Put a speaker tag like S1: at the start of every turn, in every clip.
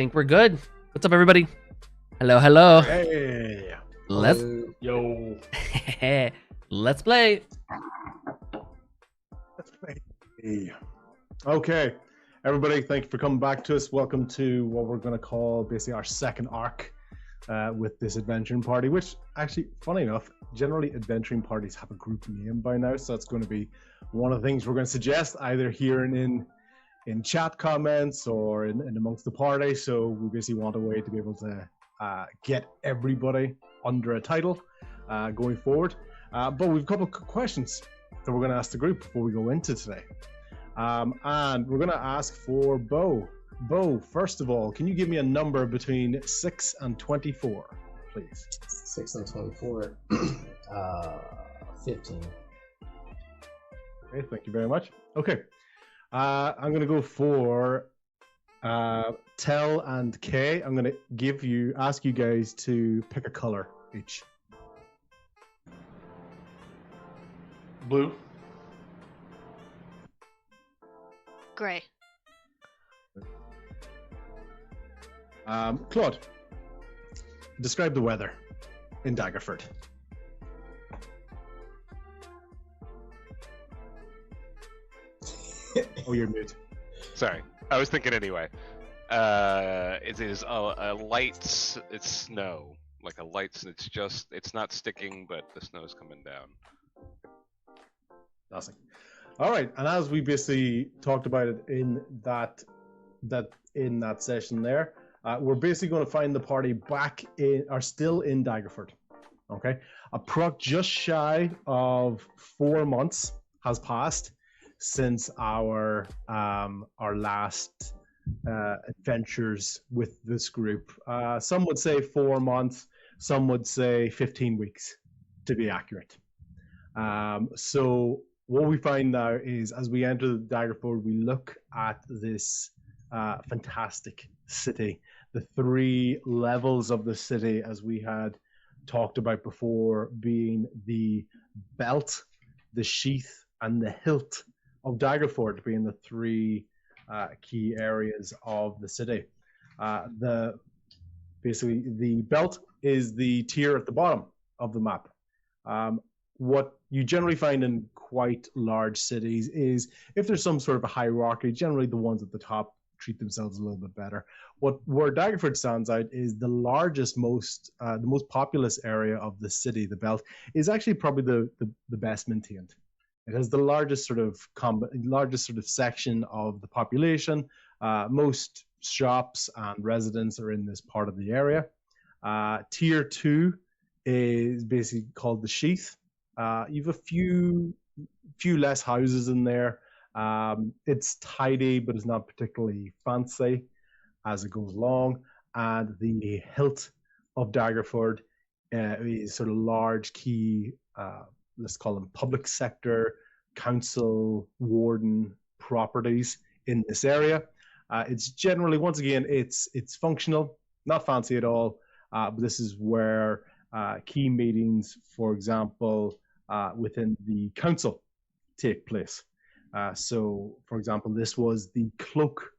S1: think we're good. What's up, everybody? Hello, hello.
S2: Hey.
S1: Let's
S2: Yo.
S1: let's play.
S2: Let's play. Hey. Okay, everybody, thank you for coming back to us. Welcome to what we're going to call basically our second arc with this adventuring party, which actually, funny enough, generally adventuring parties have a group name by now, so that's going to be one of the things we're going to suggest either here and in chat comments or in amongst the party. So we basically want a way to be able to get everybody under a title going forward. But we've a couple of questions that we're going to ask the group before we go into today. And we're going to ask for Bo. Bo, first of all, can you give me a number between 6 and 24, please?
S3: 6 and 24, 15.
S2: Okay, thank you very much. Okay, I'm going to go for Tel and Kay. I'm going to ask you guys to pick a color each.
S4: Blue.
S5: Gray.
S2: Claude, describe the weather in Daggerford. Oh, you're mute.
S4: Sorry, I was thinking anyway. It is a light. It's snow, like a light. It's not sticking, but the snow's coming down.
S2: Awesome. All right, and as we basically talked about it in that session there, we're basically going to find the party still in Daggerford. Okay, just shy of 4 months has passed since our last adventures with this group. Some would say 4 months, some would say 15 weeks, to be accurate. So what we find now is, as we enter the Daggerford, we look at this fantastic city. The 3 levels of the city, as we had talked about before, being the belt, the sheath, and the hilt of Daggerford, being the 3 key areas of the city. Basically, the belt is the tier at the bottom of the map. What you generally find in quite large cities is, if there's some sort of a hierarchy, generally the ones at the top treat themselves a little bit better. Where Daggerford stands out is the largest, the most populous area of the city, the belt, is actually probably the best maintained. It has the largest sort of section of the population. Most shops and residents are in this part of the area. Tier 2 is basically called the sheath. You've a few less houses in there. It's tidy, but it's not particularly fancy as it goes along. And the hilt of Daggerford is sort of large key, let's call them public sector, council, warden properties in this area. It's generally, once again, it's functional, not fancy at all. But this is where key meetings, for example, within the council take place. So, for example, this was the Cloak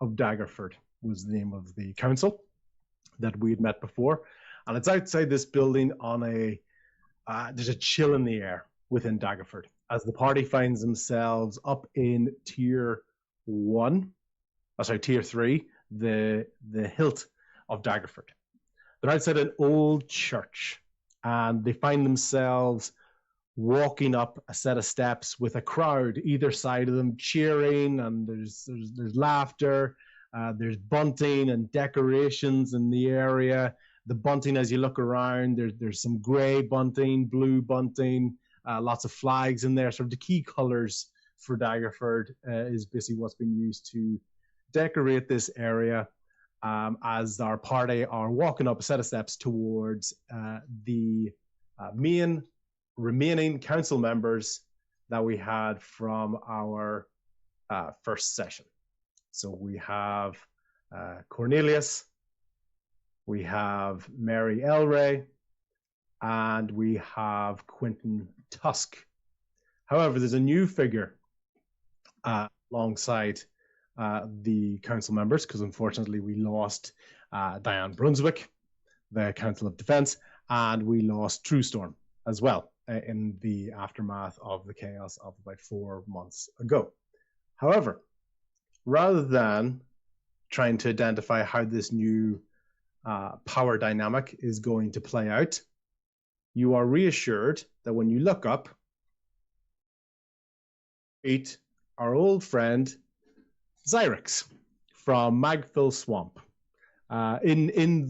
S2: of Daggerford was the name of the council that we had met before. And it's outside this building on there's a chill in the air within Daggerford as the party finds themselves up in tier 3, the hilt of Daggerford. They're outside an old church, and they find themselves walking up a set of steps with a crowd either side of them cheering, and there's laughter, there's bunting and decorations in the area. The bunting, as you look around, there's some gray bunting, blue bunting, lots of flags in there. Sort of the key colors for Daggerford is basically what's been used to decorate this area, as our party are walking up a set of steps towards the main remaining council members that we had from our first session. So we have Cornelius, we have Mary Elray, and we have Quentin Tusk. However, there's a new figure alongside the council members, because unfortunately we lost Diane Brunswick, the Council of Defense, and we lost True Storm as well in the aftermath of the chaos of about 4 months ago. However, rather than trying to identify how this new power dynamic is going to play out, you are reassured that when you look up, meet our old friend Xyrix from Magfill Swamp. In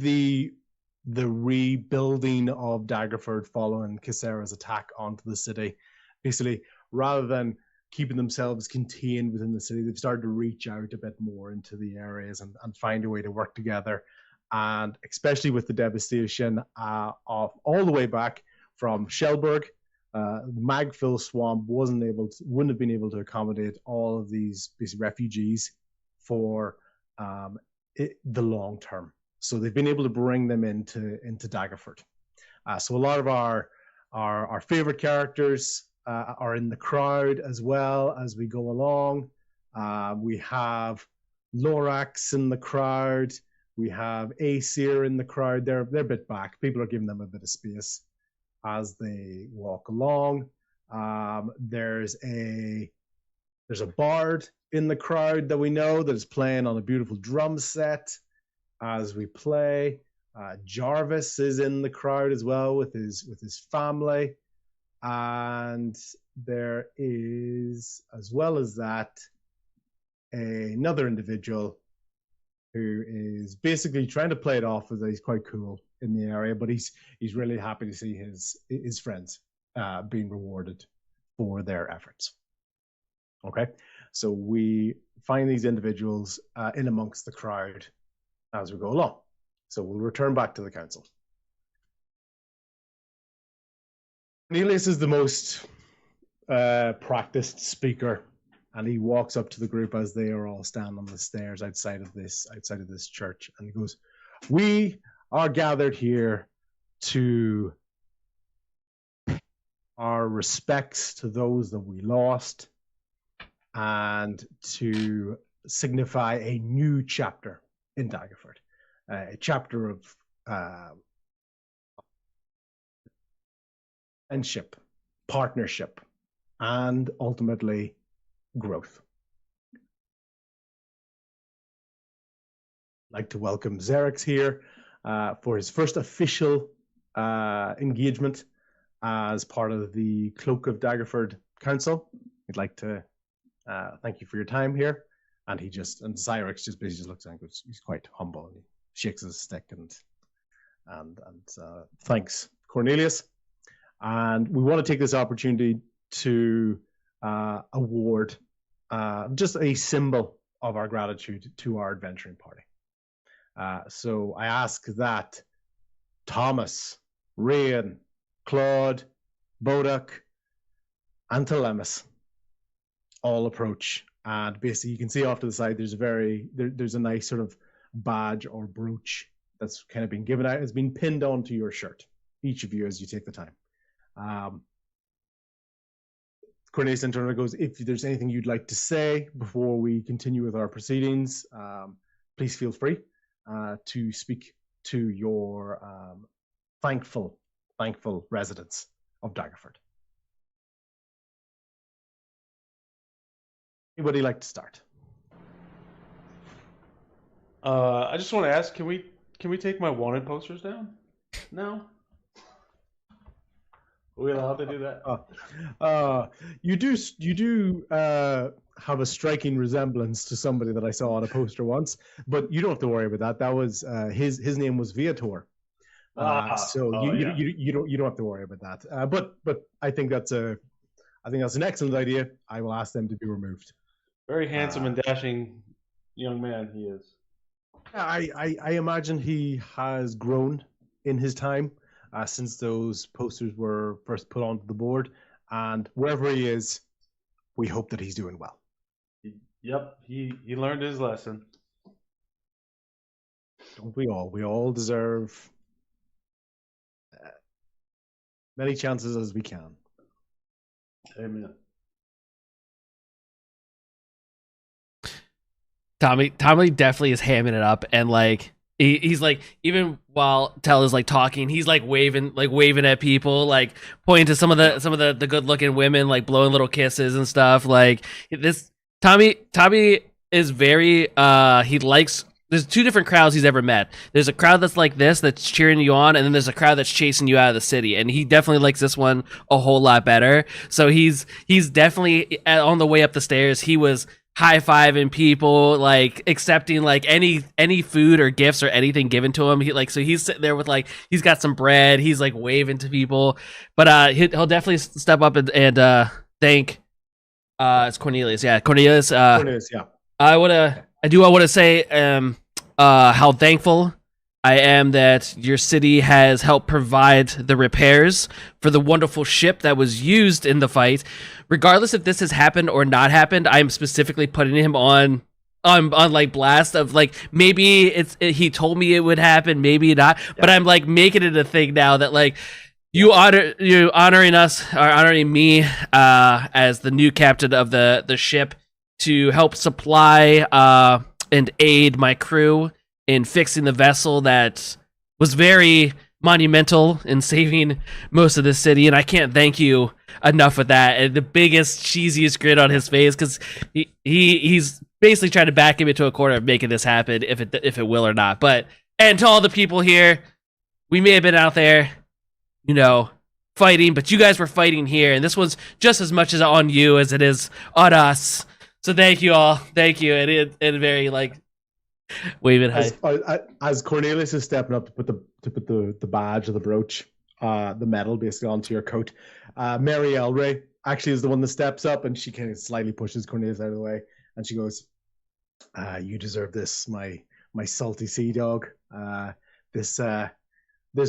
S2: the rebuilding of Daggerford following Kisera's attack onto the city, basically, rather than keeping themselves contained within the city, they've started to reach out a bit more into the areas and find a way to work together. And especially with the devastation of all the way back from Shellburg, Magfill Swamp wouldn't have been able to accommodate all of these refugees for the long term. So they've been able to bring them into Daggerford. So a lot of our favorite characters are in the crowd as well as we go along. We have Lorax in the crowd. We have Aesir in the crowd. They're a bit back. People are giving them a bit of space as they walk along. There's a bard in the crowd that we know that is playing on a beautiful drum set as we play. Jarvis is in the crowd as well with his family. And there is, as well as that, another individual who is basically trying to play it off as he's quite cool in the area, but he's really happy to see his friends being rewarded for their efforts. Okay, so we find these individuals in amongst the crowd as we go along. So we'll return back to the council. Cornelius is the most practiced speaker, and he walks up to the group as they are all standing on the stairs outside of this church, and he goes, "We are gathered here to our respects to those that we lost, and to signify a new chapter in Daggerford, a chapter of friendship, partnership, and ultimately growth. I'd like to welcome Xerix here for his first official engagement as part of the Cloak of Daggerford Council. I'd like to thank you for your time here." And Xerix just basically looks at him and goes, he's quite humble, and he shakes his stick and thanks Cornelius. And we want to take this opportunity to award just a symbol of our gratitude to our adventuring party. So I ask that Thomas, Rayan, Claude, Boduk, and Telemus all approach. And basically, you can see off to the side, there's a nice sort of badge or brooch that's kind of been given out. It's been pinned onto your shirt, each of you, as you take the time. Cornelius Internet goes, "If there's anything you'd like to say before we continue with our proceedings, please feel free to speak to your thankful residents of Daggerford." Anybody like to start?
S6: I just want to ask, can we take my wanted posters down now? Are we allowed to do that?
S2: You do have a striking resemblance to somebody that I saw on a poster once, but you don't have to worry about that. That was his name was Viator. You don't have to worry about that. But I think that's an excellent idea. I will ask them to be removed.
S6: Very handsome and dashing young man he is.
S2: I imagine he has grown in his time since those posters were first put onto the board, and wherever he is, we hope that he's doing well.
S6: Yep, he learned his lesson.
S2: Don't we all? We all deserve many chances as we can.
S6: Amen.
S1: Tommy definitely is hamming it up, and like he's like, even while Tell is like talking, he's like waving at people, like pointing to some of the good looking women, like blowing little kisses and stuff. Like this Tommy is very he likes. There's two different crowds he's ever met. There's a crowd that's like this, that's cheering you on, and then there's a crowd that's chasing you out of the city. And he definitely likes this one a whole lot better. So he's definitely on the way up the stairs. He was high-fiving people, like accepting like any food or gifts or anything given to him. So he's sitting there with like, he's got some bread, he's like waving to people, but he'll definitely step up and thank it's Cornelius. Yeah, Cornelius.
S2: Cornelius, yeah.
S1: I want to say how thankful I am that your city has helped provide the repairs for the wonderful ship that was used in the fight. Regardless if this has happened or not happened, I'm specifically putting him on like blast of like, maybe he told me it would happen, maybe not, but I'm like making it a thing now that like you honoring us, or honoring me as the new captain of the ship to help supply and aid my crew in fixing the vessel that was very monumental in saving most of the city, and I can't thank you enough for that. And the biggest cheesiest grin on his face, because he's basically trying to back him into a corner of making this happen, if it will or not. But, and to all the people here, we may have been out there, fighting, but you guys were fighting here, and this was just as much as on you as it is on us. So thank you all, thank you, and very like waving high.
S2: As Cornelius is stepping up to put the badge or the brooch, the medal basically onto your coat, Mary Elray actually is the one that steps up, and she kind of slightly pushes Cornelius out of the way, and she goes, "You deserve this, my salty sea dog. This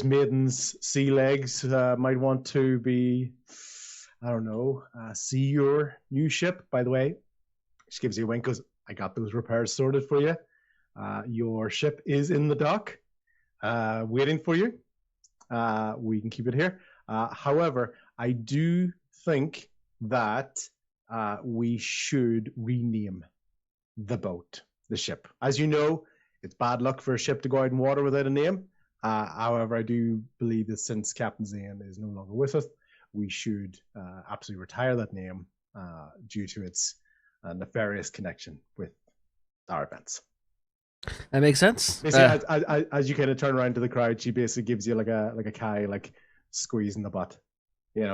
S2: maiden's sea legs might want to be, I don't know, see your new ship. By the way," she gives you a wink, goes, "I got those repairs sorted for you. Your ship is in the dock, waiting for you. We can keep it here. However, I do think that we should rename the boat, the ship. As you know, it's bad luck for a ship to go out in water without a name. However, I do believe that since Captain Zane is no longer with us, we should absolutely retire that name due to its nefarious connection with our events."
S1: That makes sense.
S2: As you kind of turn around to the crowd, she basically gives you like a Kai like squeeze in the butt,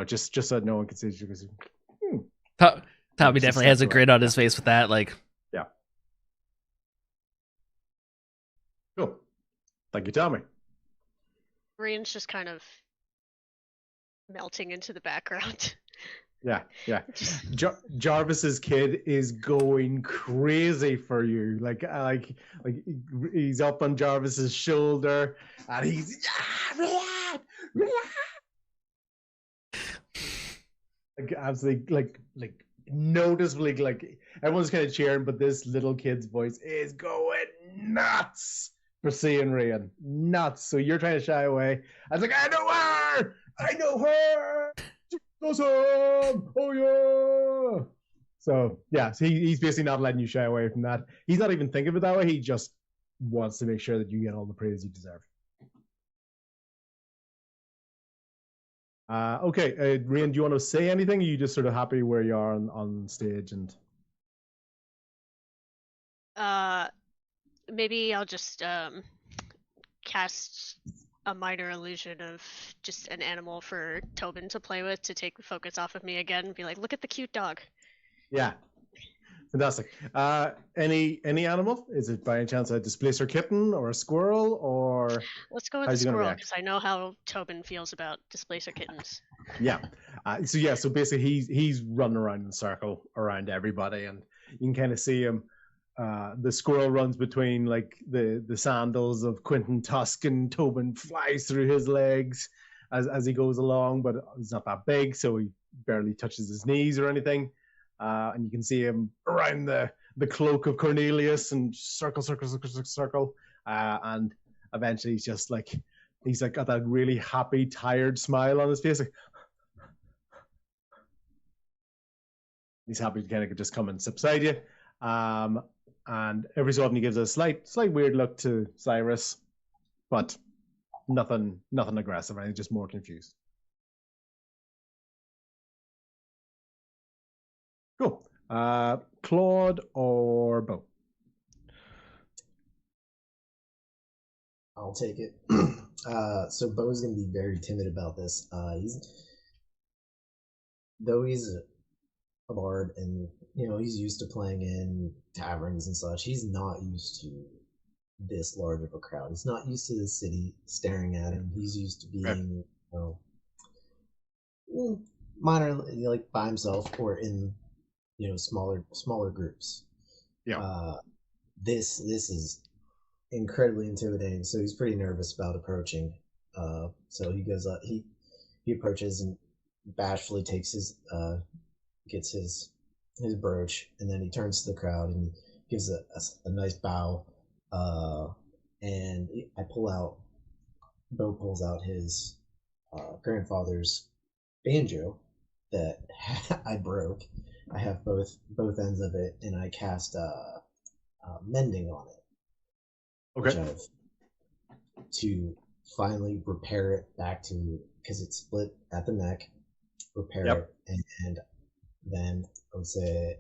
S2: just so no one can see. She goes,
S1: Tommy definitely has a grin on his face with that. Like,
S2: yeah, cool. Thank you, Tommy.
S5: Rian's just kind of melting into the background.
S2: Yeah. Jarvis's kid is going crazy for you. Like he's up on Jarvis's shoulder, and he's like absolutely like noticeably like everyone's kind of cheering, but this little kid's voice is going nuts for seeing Rian. Nuts. So you're trying to shy away. I was like, I know her. Awesome! Oh yeah! So yeah, so he's basically not letting you shy away from that. He's not even thinking of it that way. He just wants to make sure that you get all the praise you deserve. Okay, Rian, do you want to say anything? Or are you just sort of happy where you are on stage? And
S5: maybe I'll just cast a minor illusion of just an animal for Tobin to play with, to take the focus off of me again and be like, look at the cute dog.
S2: Yeah. Fantastic. Any animal? Is it by any chance a displacer kitten or a squirrel, or
S5: let's go with the squirrel, because I know how Tobin feels about displacer kittens.
S2: Yeah. So basically he's running around in a circle around everybody, and you can kind of see him. The squirrel runs between like the sandals of Quentin Tusk, and Tobin flies through his legs as he goes along, but he's not that big, so he barely touches his knees or anything. And you can see him around the cloak of Cornelius and circle, and eventually he's got that really happy, tired smile on his face. Like, he's happy to kind of just come and sit beside you. and every so often he gives a slight weird look to Cyrus, but nothing aggressive. Right? He's just more confused. Cool. Claude or Bo?
S3: I'll take it. So Bo's gonna be very timid about this. He's a bard, and he's used to playing in taverns and such. He's not used to this large of a crowd. He's not used to the city staring at him. He's used to being, minor, like by himself or in, smaller groups.
S2: Yeah.
S3: This is incredibly intimidating. So he's pretty nervous about approaching. So he goes up. He approaches and bashfully takes gets his brooch, and then he turns to the crowd and gives a nice bow. And Bo pulls out his grandfather's banjo that I broke. I have both ends of it, and I cast mending on it.
S2: Okay.
S3: Which I have to finally repair it back to, because it's split at the neck. Repair
S2: Yep.
S3: it, and then I would say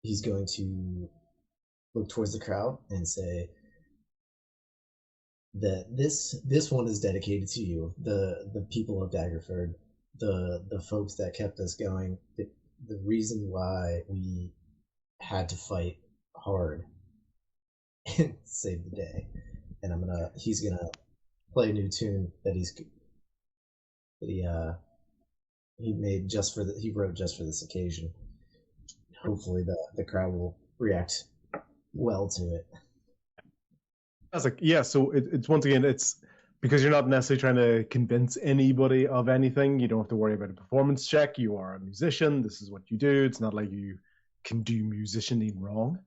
S3: he's going to look towards the crowd and say that this one is dedicated to you, the people of Daggerford, the folks that kept us going, the reason why we had to fight hard and save the day. And he's gonna play a new tune that he wrote just for this occasion. Hopefully the crowd will react well to it.
S2: That's so it's once again, it's because you're not necessarily trying to convince anybody of anything. You don't have to worry about a performance check. You are a musician. This is what you do. It's not like you can do musicianing wrong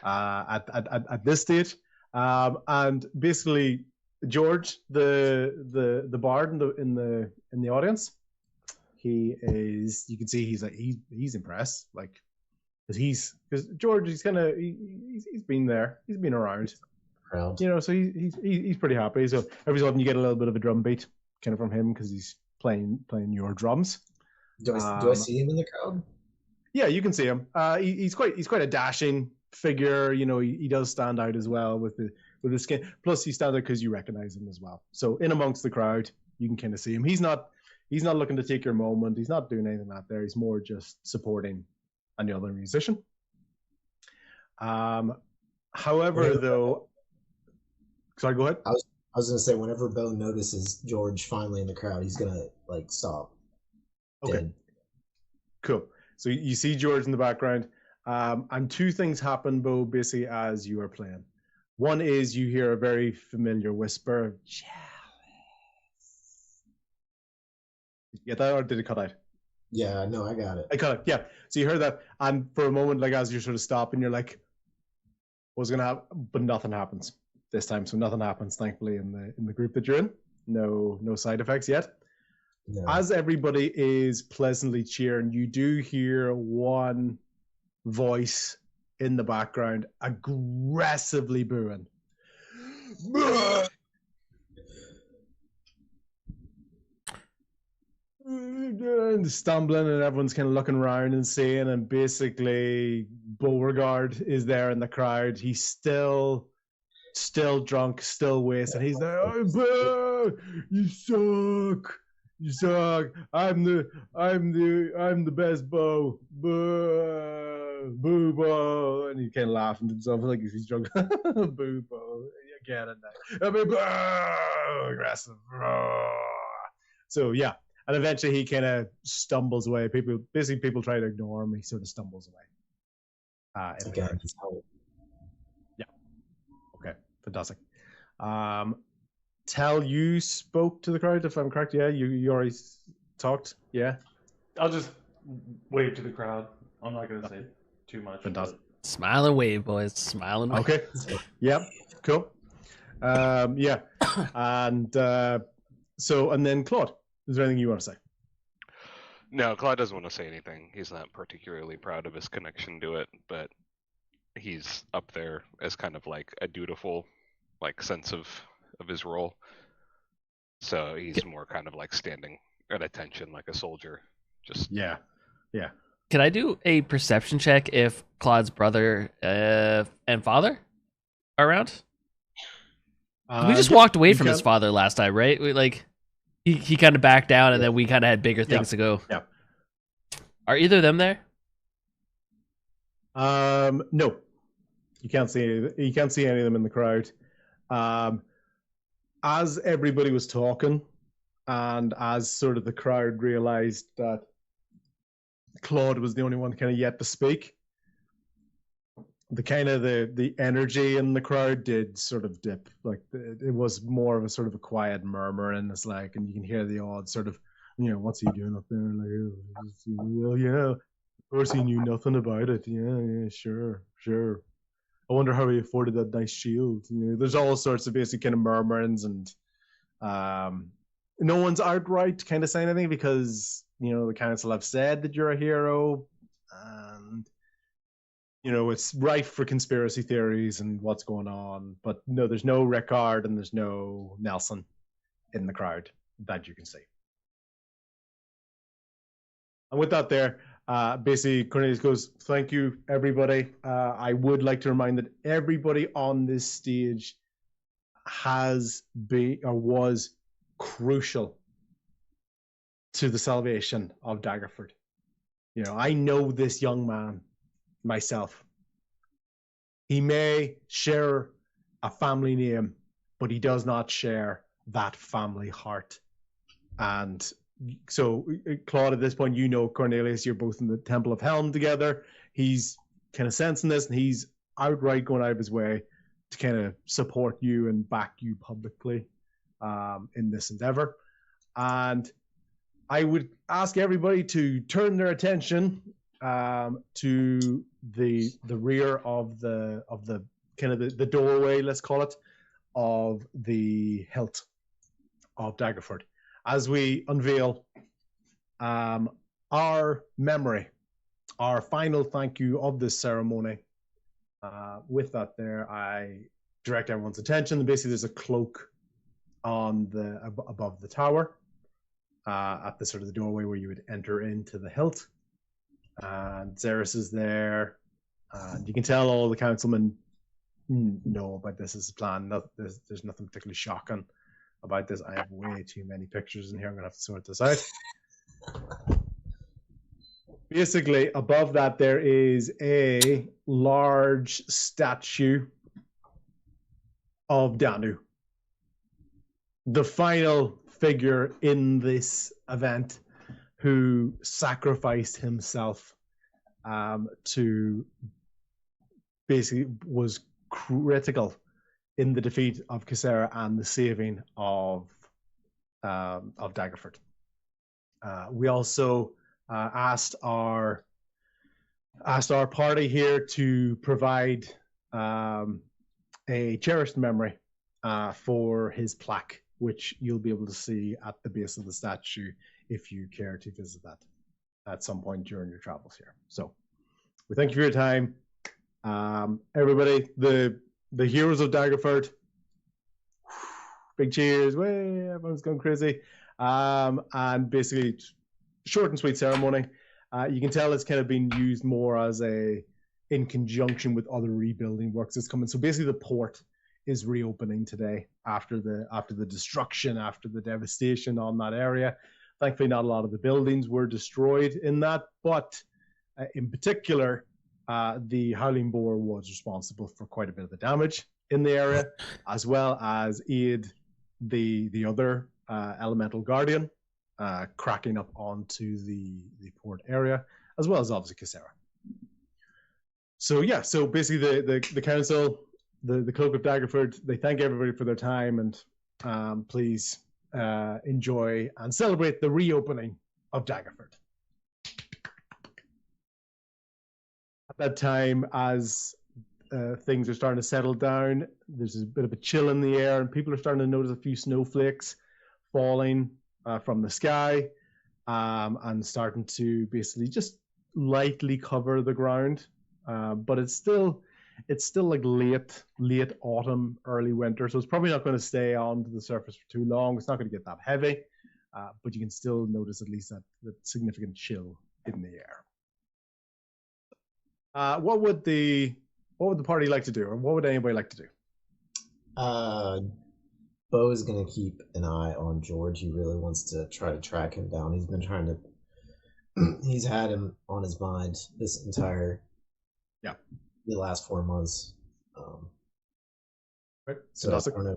S2: at this stage. And basically, George, the bard in the audience, you can see he's impressed, like, because George, he's been there, he's been around,
S3: Proud.
S2: So he's pretty happy. So every so often you get a little bit of a drum beat kind of from him because he's playing your drums.
S3: Do I see him in the crowd?
S2: Yeah, you can see him. He's quite a dashing figure. He does stand out as well with the skin. Plus, he stands out because you recognize him as well. So in amongst the crowd, you can kind of see him. He's not looking to take your moment. He's not doing anything like that there. He's more just supporting another musician. However, though, sorry, go ahead.
S3: I was gonna say, whenever Bo notices George finally in the crowd, he's gonna stop.
S2: Okay.
S3: Dead.
S2: Cool. So you see George in the background, and two things happen, Bo, basically as you are playing. One is you hear a very familiar whisper of "Chalice." Did you get that, or did it cut out?
S3: Yeah, no, I got it.
S2: I cut it. Yeah. So you heard that, and for a moment, like as you're sort of stopping, you're like, "What's gonna happen?" But nothing happens this time. So nothing happens, thankfully, in the group that you're in. No side effects yet.
S3: No.
S2: As everybody is pleasantly cheering, you do hear one voice in the background aggressively booing. And stumbling, and everyone's kind of looking around and seeing, and basically Beauregard is there in the crowd. He's still drunk, still wasted. He's like, "Oh, Bo, you suck. You suck. I'm the best Bo. Boo Bo." And he kind of laughing to himself like he's drunk. Boo Bo. You get it now. I mean, Bo, aggressive. So yeah. And eventually he kind of stumbles away. People try to ignore him. He sort of stumbles away.
S3: Again,
S2: yeah. Okay. Fantastic. Tell, you spoke to the crowd, if I'm correct. Yeah, you already talked. Yeah.
S6: I'll just wave to the crowd. I'm not gonna say too much.
S2: Fantastic.
S1: Smile and wave, boys. Smile and wave.
S2: Okay. Yep. Cool. Yeah. And so, and then Claude, is there anything you want to say?
S4: No, Claude doesn't want to say anything. He's not particularly proud of his connection to it, but he's up there as kind of like a dutiful, like sense of his role. So he's more kind of like standing at attention, like a soldier. Just
S2: Yeah.
S1: Can I do a perception check if Claude's brother and father are around? We just walked away from his father last time, right? He kind of backed down, and then we kind of had bigger things to go.
S2: Yeah.
S1: Are either of them there?
S2: No, you can't see any of them in the crowd. As everybody was talking, and as sort of the crowd realized that Claude was the only one kind of yet to speak, the energy in the crowd did sort of dip. Like it was more of a sort of a quiet murmur, and it's like, and you can hear the odd sort of, what's he doing up there? Like, oh yeah, of course he knew nothing about it. Yeah, sure. I wonder how he afforded that nice shield. There's all sorts of basic kind of murmurings, and no one's outright kind of saying anything because the council have said that you're a hero, and it's rife for conspiracy theories and what's going on. But no, there's no Rickard and there's no Nelson in the crowd that you can see. And with that there, basically Cornelius goes, thank you, everybody. I would like to remind that everybody on this stage has been or was crucial to the salvation of Daggerford. I know this young man myself. He may share a family name, but he does not share that family heart. And so, Claude, at this point, Cornelius, you're both in the Temple of Helm together. He's kind of sensing this, and he's outright going out of his way to kind of support you and back you publicly in this endeavor. And I would ask everybody to turn their attention to the rear of the kind of the doorway, let's call it, of the hilt of Daggerford, as we unveil our memory, our final thank you of this ceremony. With that there, I direct everyone's attention. Basically, there's a cloak on above the tower at the sort of the doorway where you would enter into the hilt. And Xeris is there, and you can tell all the councilmen know about this as a plan. There's nothing particularly shocking about this. I have way too many pictures in here. I'm gonna have to sort this out. Basically, above that there is a large statue of Danu, the final figure in this event, who sacrificed himself to basically was critical in the defeat of Kisera and the saving of Daggerford. We also asked our party here to provide a cherished memory for his plaque, which you'll be able to see at the base of the statue if you care to visit that at some point during your travels here. So we thank you for your time. Everybody, the heroes of Daggerford, big cheers, way, everyone's going crazy. And basically, short and sweet ceremony. You can tell it's kind of been used more as in conjunction with other rebuilding works that's coming. So basically the port is reopening today after the destruction, after the devastation on that area. Thankfully, not a lot of the buildings were destroyed in that, but in particular, the Howling Boar was responsible for quite a bit of the damage in the area, as well as aid the other elemental guardian cracking up onto the port area, as well as obviously Kisera. So yeah, so basically the council, the Cloak of Daggerford, they thank everybody for their time, and please enjoy and celebrate the reopening of Daggerford. At that time, as things are starting to settle down, there's a bit of a chill in the air, and people are starting to notice a few snowflakes falling from the sky. and starting to basically just lightly cover the ground. But it's still like late autumn, early winter, so it's probably not going to stay onto the surface for too long. It's not going to get that heavy, but you can still notice at least that significant chill in the air. What would the party like to do, or what would anybody like to do?
S3: Bo is going to keep an eye on George. He really wants to try to track him down. He's been trying to. He's had him on his mind this entire.
S2: Yeah.
S3: The last 4 months.
S2: Right.
S3: So I don't know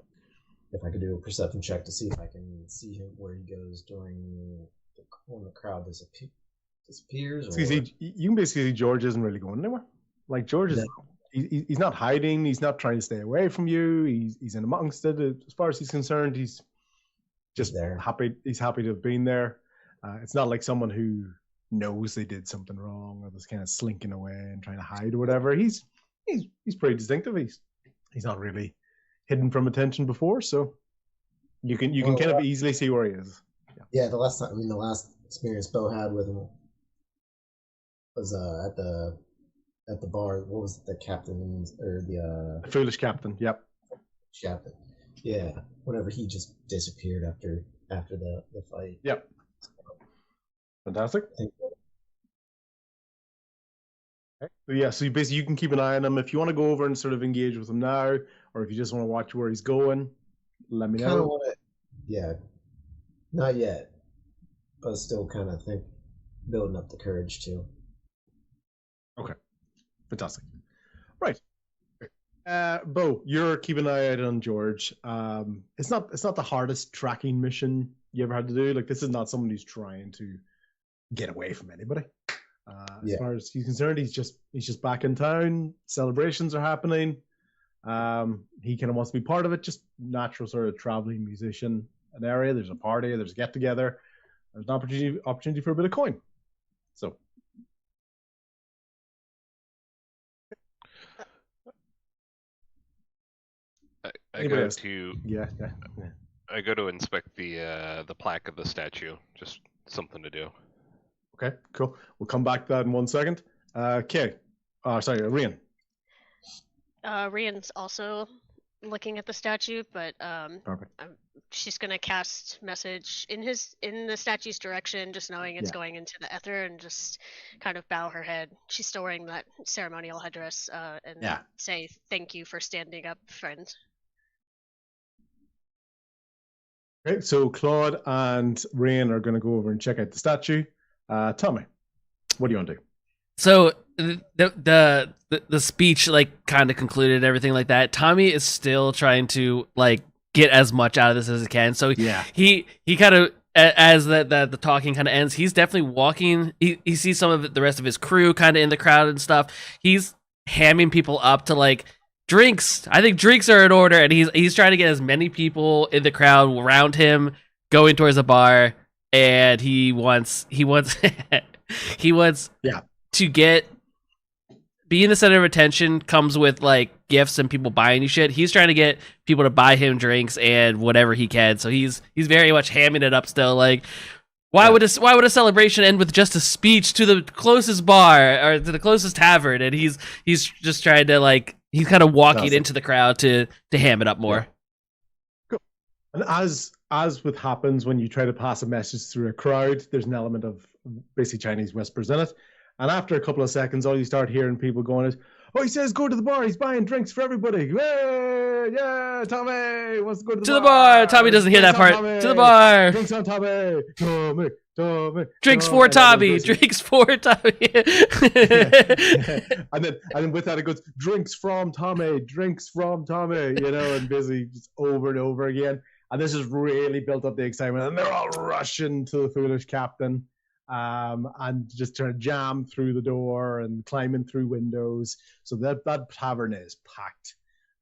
S3: if I could do a perception check to see if I can see him where he goes when the crowd disappears. Or...
S2: You can basically see George isn't really going anywhere. Like George is, he's not hiding. He's not trying to stay away from you. He's in amongst it. As far as he's concerned, he's just
S3: there.
S2: happy. He's happy to have been there. It's not like someone who knows they did something wrong or was kind of slinking away and trying to hide or whatever. He's pretty distinctive. He's not really hidden from attention before, so you can kind of easily see where he is.
S3: Yeah, the last experience Bo had with him was at the bar. What was it, the captain or the
S2: foolish captain? Yep.
S3: Captain. Yeah. Whenever he just disappeared after the fight.
S2: Yep. Fantastic. Okay. So yeah, so you can keep an eye on him. If you want to go over and sort of engage with him now, or if you just want to watch where he's going, let me know.
S3: Kind of want to, yeah. Not yet, but still kind of think building up the courage too.
S2: Okay, fantastic. Right, Bo, you're keeping an eye out on George. It's not the hardest tracking mission you ever had to do. Like, this is not someone who's trying to get away from anybody. As far as he's concerned, he's just back in town. Celebrations are happening. He kind of wants to be part of it. Just natural sort of traveling musician. An area. There's a party. There's a get together. There's an opportunity for a bit of coin. So.
S4: I go to
S2: I
S4: go to inspect the plaque of the statue. Just something to do.
S2: Okay, cool. We'll come back to that in 1 second. Kay. Sorry, Rian.
S5: Rian's also looking at the statue, but
S2: Perfect.
S5: she's gonna cast message in the statue's direction, just knowing it's going into the ether, and just kind of bow her head. She's still wearing that ceremonial headdress, and say thank you for standing up, friend.
S2: Okay, so Claude and Rian are going to go over and check out the statue. Tommy, what do you want to do?
S1: So the speech like kind of concluded, everything like that. Tommy is still trying to like get as much out of this as he can. So he kind of, as the talking kind of ends, he's definitely walking. He sees some of the rest of his crew kind of in the crowd and stuff. He's hamming people up to like drinks. I think drinks are in order, and he's trying to get as many people in the crowd around him going towards a bar. And he wants to being the center of attention comes with like gifts and people buying you shit. He's trying to get people to buy him drinks and whatever he can. So he's very much hamming it up still. Like, why would a celebration end with just a speech to the closest bar or to the closest tavern? And he's just trying to like, he's kind of walking into the crowd to ham it up more.
S2: Yeah. Cool. And as with happens when you try to pass a message through a crowd, there's an element of basically Chinese whispers in it. And after a couple of seconds, all you start hearing people going is, "Oh, he says go to the bar. He's buying drinks for everybody. Hey, yeah, Tommy wants to go to the bar.
S1: Tommy doesn't hear that part.
S2: Tommy.
S1: To the bar.
S2: Drinks on Tommy. Tommy.
S1: Drinks for Tommy. Drinks for Tommy.
S2: and then with that it goes, drinks from Tommy. Drinks from Tommy. You know, and basically just over and over again. And this has really built up the excitement. And they're all rushing to the foolish captain. And just trying to jam through the door and climbing through windows. So that tavern is packed.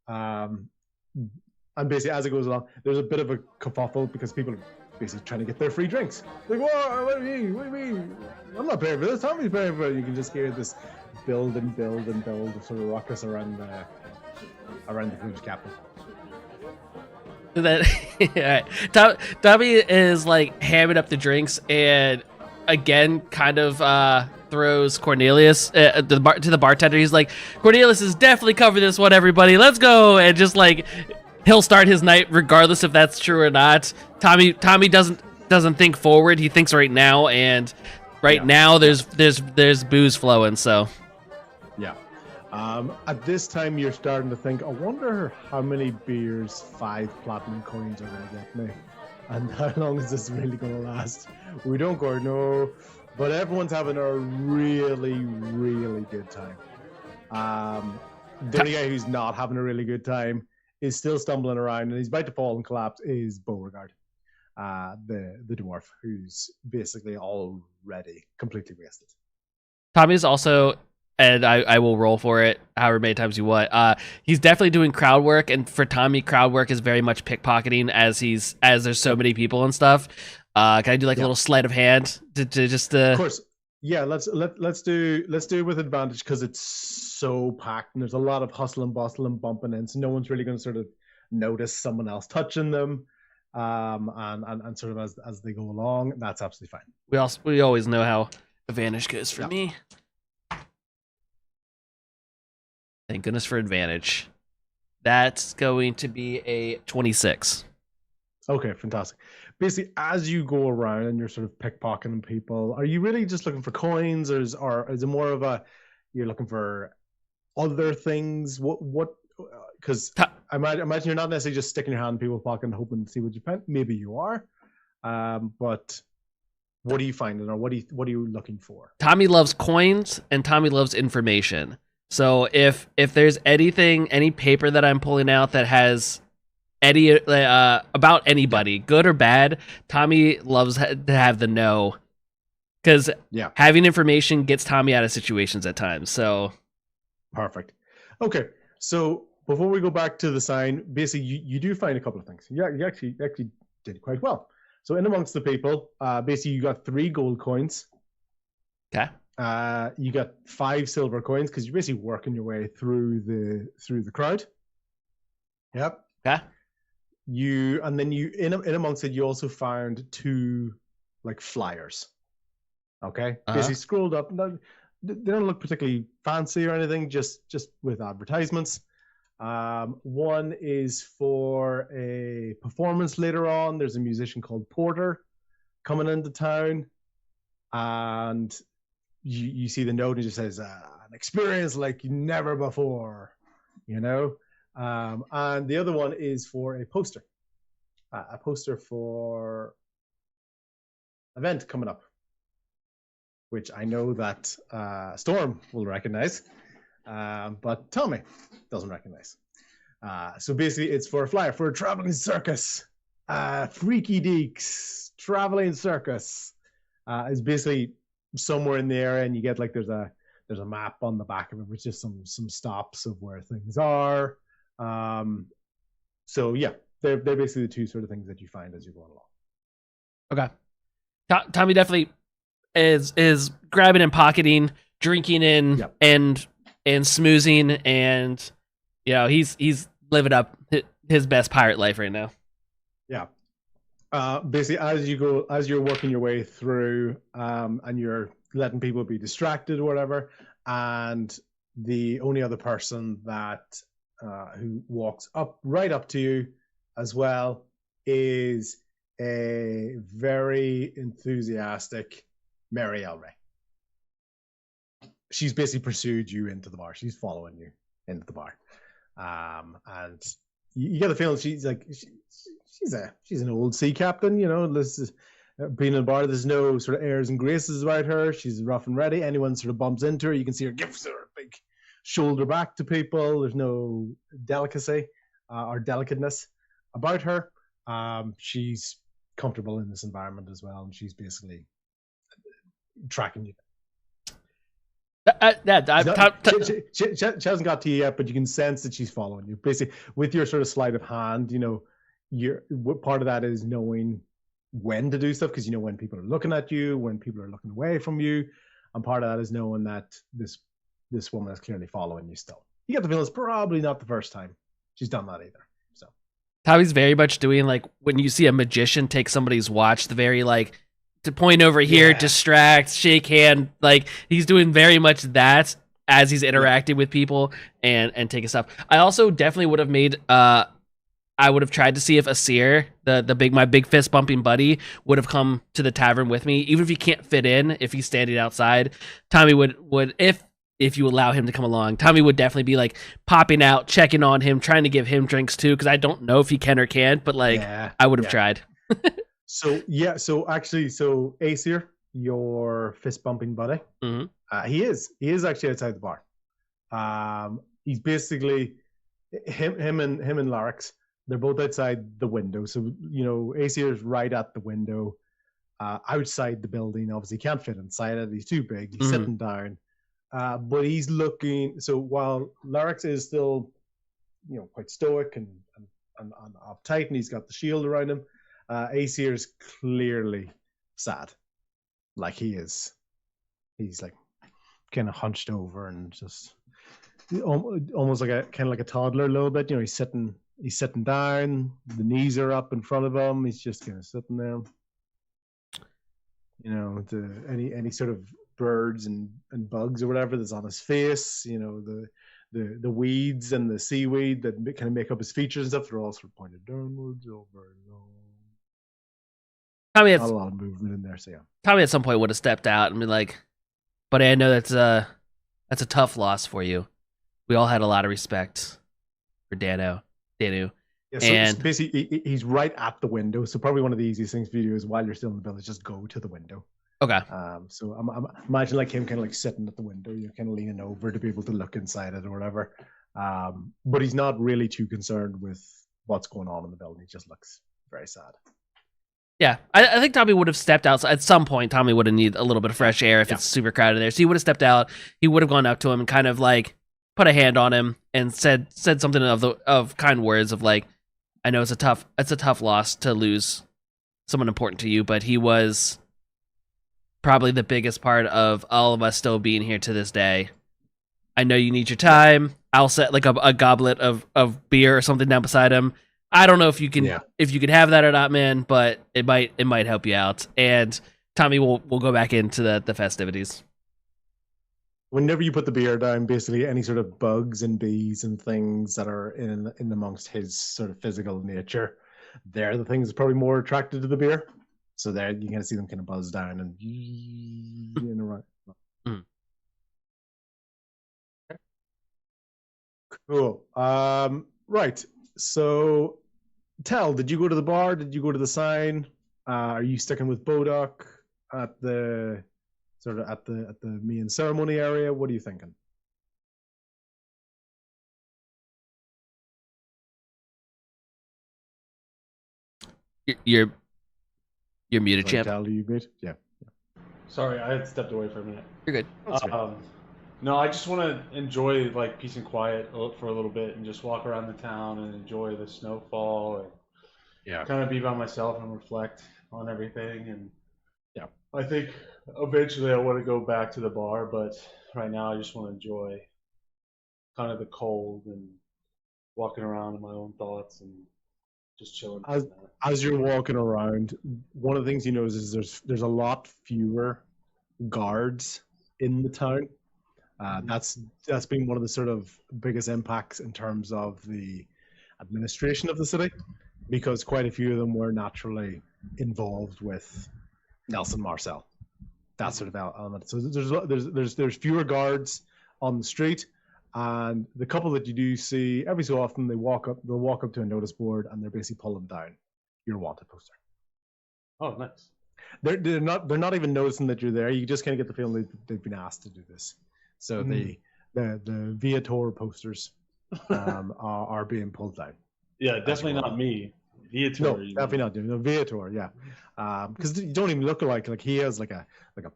S2: And basically, as it goes along, there's a bit of a kerfuffle because people are basically trying to get their free drinks. Like, what do you mean? I'm not paying for this. Tommy's paying for it. You can just hear this build of sort of ruckus around the foolish captain.
S1: Tommy is like hamming up the drinks, and again kind of throws Cornelius to the bartender. He's like, Cornelius is definitely covering this one, everybody. Let's go. And just like he'll start his night regardless if that's true or not. Tommy doesn't think forward. He thinks right now, and right now there's booze flowing. So
S2: yeah. At this time, you're starting to think, I wonder how many beers 5 platinum coins are going to get me. And how long is this really going to last? We don't quite know, but everyone's having a really, really good time. The only guy who's not having a really good time is still stumbling around, and he's about to fall and collapse, is Beauregard, the dwarf, who's basically already completely wasted.
S1: Tommy's also, and I will roll for it however many times you want. He's definitely doing crowd work, and for Tommy, crowd work is very much pickpocketing as there's so many people and stuff. Can I do like a little sleight of hand to just? Of
S2: course, yeah. Let's do it with advantage because it's so packed and there's a lot of hustle and bustle and bumping in, so no one's really going to sort of notice someone else touching them, and sort of as they go along. That's absolutely fine.
S1: We always know how advantage goes for me. Thank goodness for advantage. That's going to be a 26.
S2: Okay, fantastic. Basically, as you go around and you're sort of pickpocketing people, are you really just looking for coins, or is it more of a you're looking for other things? What? Because I imagine you're not necessarily just sticking your hand in people's pocket and hoping to see what you find. Maybe you are, but what are you finding, or what are you looking for?
S1: Tommy loves coins, and Tommy loves information. So if there's any paper that I'm pulling out that has any about anybody, good or bad, Tommy loves to have the know, because having information gets Tommy out of situations at times. So
S2: perfect. Okay, so before we go back to the sign, basically you do find a couple of things. Yeah, you actually did quite well. So in amongst the people, basically you got 3 gold coins.
S1: Okay.
S2: You got 5 silver coins because you're basically working your way through the crowd. Yep.
S1: Okay.
S2: And then in amongst it, you also found 2 like flyers. Okay. Basically scrolled up. They don't look particularly fancy or anything. Just with advertisements. One is for a performance later on. There's a musician called Porter coming into town, and you see the note and it just says an experience like never before, you know. And the other one is for a poster for an event coming up, which I know that Storm will recognize, but Tommy doesn't recognize. So basically it's for a flyer for a traveling circus, Freaky Deeks traveling circus. Is basically somewhere in the area, and you get like there's a map on the back of it with just some stops of where things are. So yeah, they're basically the 2 sort of things that you find as you're going along.
S1: Okay. Tommy definitely is grabbing and pocketing, drinking in and smoozing, and he's living up his best pirate life right now. Yeah.
S2: Basically, as you're working your way through, and you're letting people be distracted or whatever, and the only other person that who walks right up to you as well is a very enthusiastic Mary Elray. She's basically pursued you into the bar. She's following you into the bar, and you get the feeling she's like she's an old sea captain. You know, this is being in the bar. There's no sort of airs and graces about her. She's rough and ready. Anyone sort of bumps into her, you can see her gives her a big shoulder back to people. There's no delicacy or delicateness about her. She's comfortable in this environment as well, and she's basically tracking you. She hasn't got to you yet, but you can sense that she's following you. Basically, with your sort of sleight of hand, you know, part of that is knowing when to do stuff, because you know when people are looking at you, when people are looking away from you, and part of that is knowing that this woman is clearly following you still. You get the feeling it's probably not the first time she's done that either. So
S1: Tommy's very much doing like when you see a magician take somebody's watch, the very like to point over here,
S2: Yeah.
S1: distract, shake hand. Like he's doing very much that as he's interacting with people and taking stuff. I also definitely would have made I would have tried to see if Asir, my big fist bumping buddy, would have come to the tavern with me, even if he can't fit in. If he's standing outside, Tommy would if you allow him to come along, Tommy would definitely be like popping out, checking on him, trying to give him drinks too, because I don't know if he can or can't, but like I would have tried.
S2: So Aesir, your fist bumping buddy, he is actually outside the bar. He's basically him and Larix. They're both outside the window. So Aesir is right at the window, outside the building. Obviously, he can't fit inside it. He's too big. He's sitting down, but he's looking. So while Larix is still, quite stoic and uptight, and he's got the shield around him. Aesir is clearly sad, like he's like kind of hunched over and just almost like a toddler a little bit. He's sitting down, the knees are up in front of him. He's just kind of sitting there. Any sort of birds and bugs or whatever that's on his face. The weeds and the seaweed that kind of make up his features and stuff. They're all sort of pointed downwards over and on.
S1: Tommy
S2: Not a lot of movement in there, so yeah.
S1: Tommy at some point would have stepped out and been like, "Buddy, I know that's a tough loss for you. We all had a lot of respect for Danu."
S2: Yeah, so basically, he's right at the window. So probably one of the easiest things for you to do is while you're still in the village, just go to the window.
S1: Okay.
S2: So I'm imagine like him kind of like sitting at the window, you're kind of leaning over to be able to look inside it or whatever. But he's not really too concerned with what's going on in the building. He just looks very sad.
S1: Yeah, I think Tommy would have stepped out. At some point, Tommy would have needed a little bit of fresh air if it's super crowded there. So he would have stepped out. He would have gone up to him and kind of like put a hand on him and said something of kind words of like, I know it's a tough loss to lose someone important to you, but he was probably the biggest part of all of us still being here to this day. I know you need your time. I'll set like a goblet of beer or something down beside him. I don't know if you can have that or not, man, but it might help you out. And Tommy will go back into the festivities.
S2: Whenever you put the beer down, basically any sort of bugs and bees and things that are in amongst his sort of physical nature, they're the things probably more attracted to the beer. So there you can see them kind of buzz down and around. Cool. Right. So, Tal, did you go to the bar? Did you go to the sign? Are you sticking with Bodok at the main ceremony area? What are you thinking?
S1: You're muted, champ.
S2: Tal, are you good? Yeah.
S6: Sorry, I had stepped away for a minute.
S1: You're good.
S6: No, I just want to enjoy like peace and quiet for a little bit and just walk around the town and enjoy the snowfall and kind of be by myself and reflect on everything. And I think eventually I want to go back to the bar, but right now I just want to enjoy kind of the cold and walking around in my own thoughts and just chilling.
S2: As you're walking around, one of the things you notice is there's a lot fewer guards in the town. That's been one of the sort of biggest impacts in terms of the administration of the city, because quite a few of them were naturally involved with Nelson Marcel, that sort of element. So there's fewer guards on the street, and the couple that you do see every so often, they'll walk up to a notice board and they're basically pulling down your wanted poster.
S6: Oh, nice.
S2: They're not even noticing that you're there. You just kind of get the feeling they've been asked to do this. So the Viator posters are being pulled down.
S6: Yeah, definitely not me. Viator.
S2: No, definitely not. No, Viator. Yeah, because you don't even look like he has like a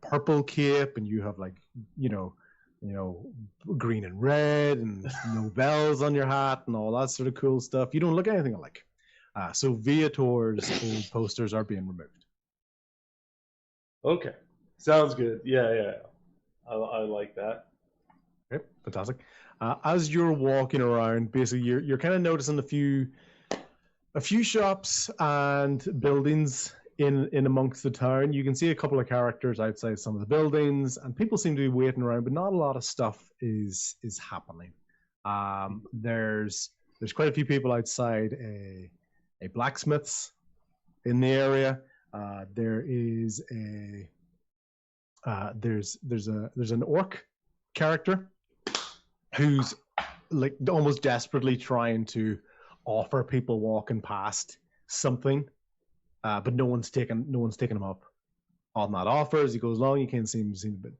S2: purple cape, and you have like green and red, and no bells on your hat, and all that sort of cool stuff. You don't look anything alike. So Viator's old posters are being removed.
S6: Okay, sounds good. Yeah. I like that.
S2: Okay, fantastic. As you're walking around, basically you're kind of noticing a few shops and buildings in amongst the town. You can see a couple of characters outside some of the buildings, and people seem to be waiting around, but not a lot of stuff is happening. There's quite a few people outside a blacksmith's in the area. There is there's an orc character who's like almost desperately trying to offer people walking past something, but no one's taking him up on that offer. As he goes along, you can see him a bit,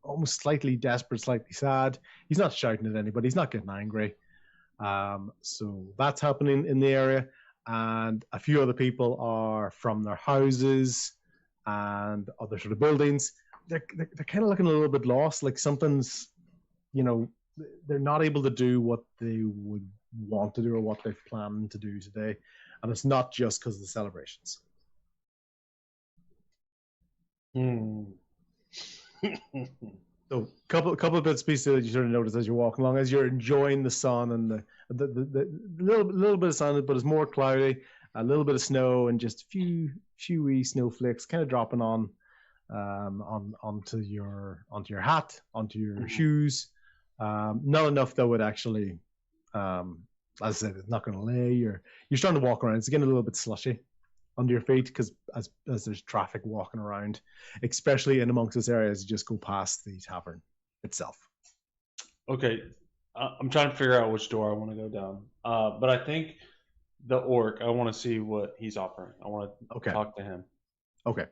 S2: almost slightly desperate, slightly sad. He's not shouting at anybody. He's not getting angry. So that's happening in the area, and a few other people are from their houses and other sort of buildings. They're kind of looking a little bit lost, like something's, they're not able to do what they would want to do or what they've planned to do today, and it's not just because of the celebrations. So couple of bits pieces that you sort of notice as you're walking along, as you're enjoying the sun and the little bit of sun, but it's more cloudy, a little bit of snow, and just a few wee snowflakes kind of dropping onto your hat, onto your shoes. Not enough that would actually, as I said, it's not going to lay. You're starting to walk around. It's getting a little bit slushy under your feet because as there's traffic walking around, especially in amongst this area as you just go past the tavern itself.
S6: Okay, I'm trying to figure out which door I want to go down. But I think the orc, I want to see what he's offering. I want to talk to him.
S2: Okay,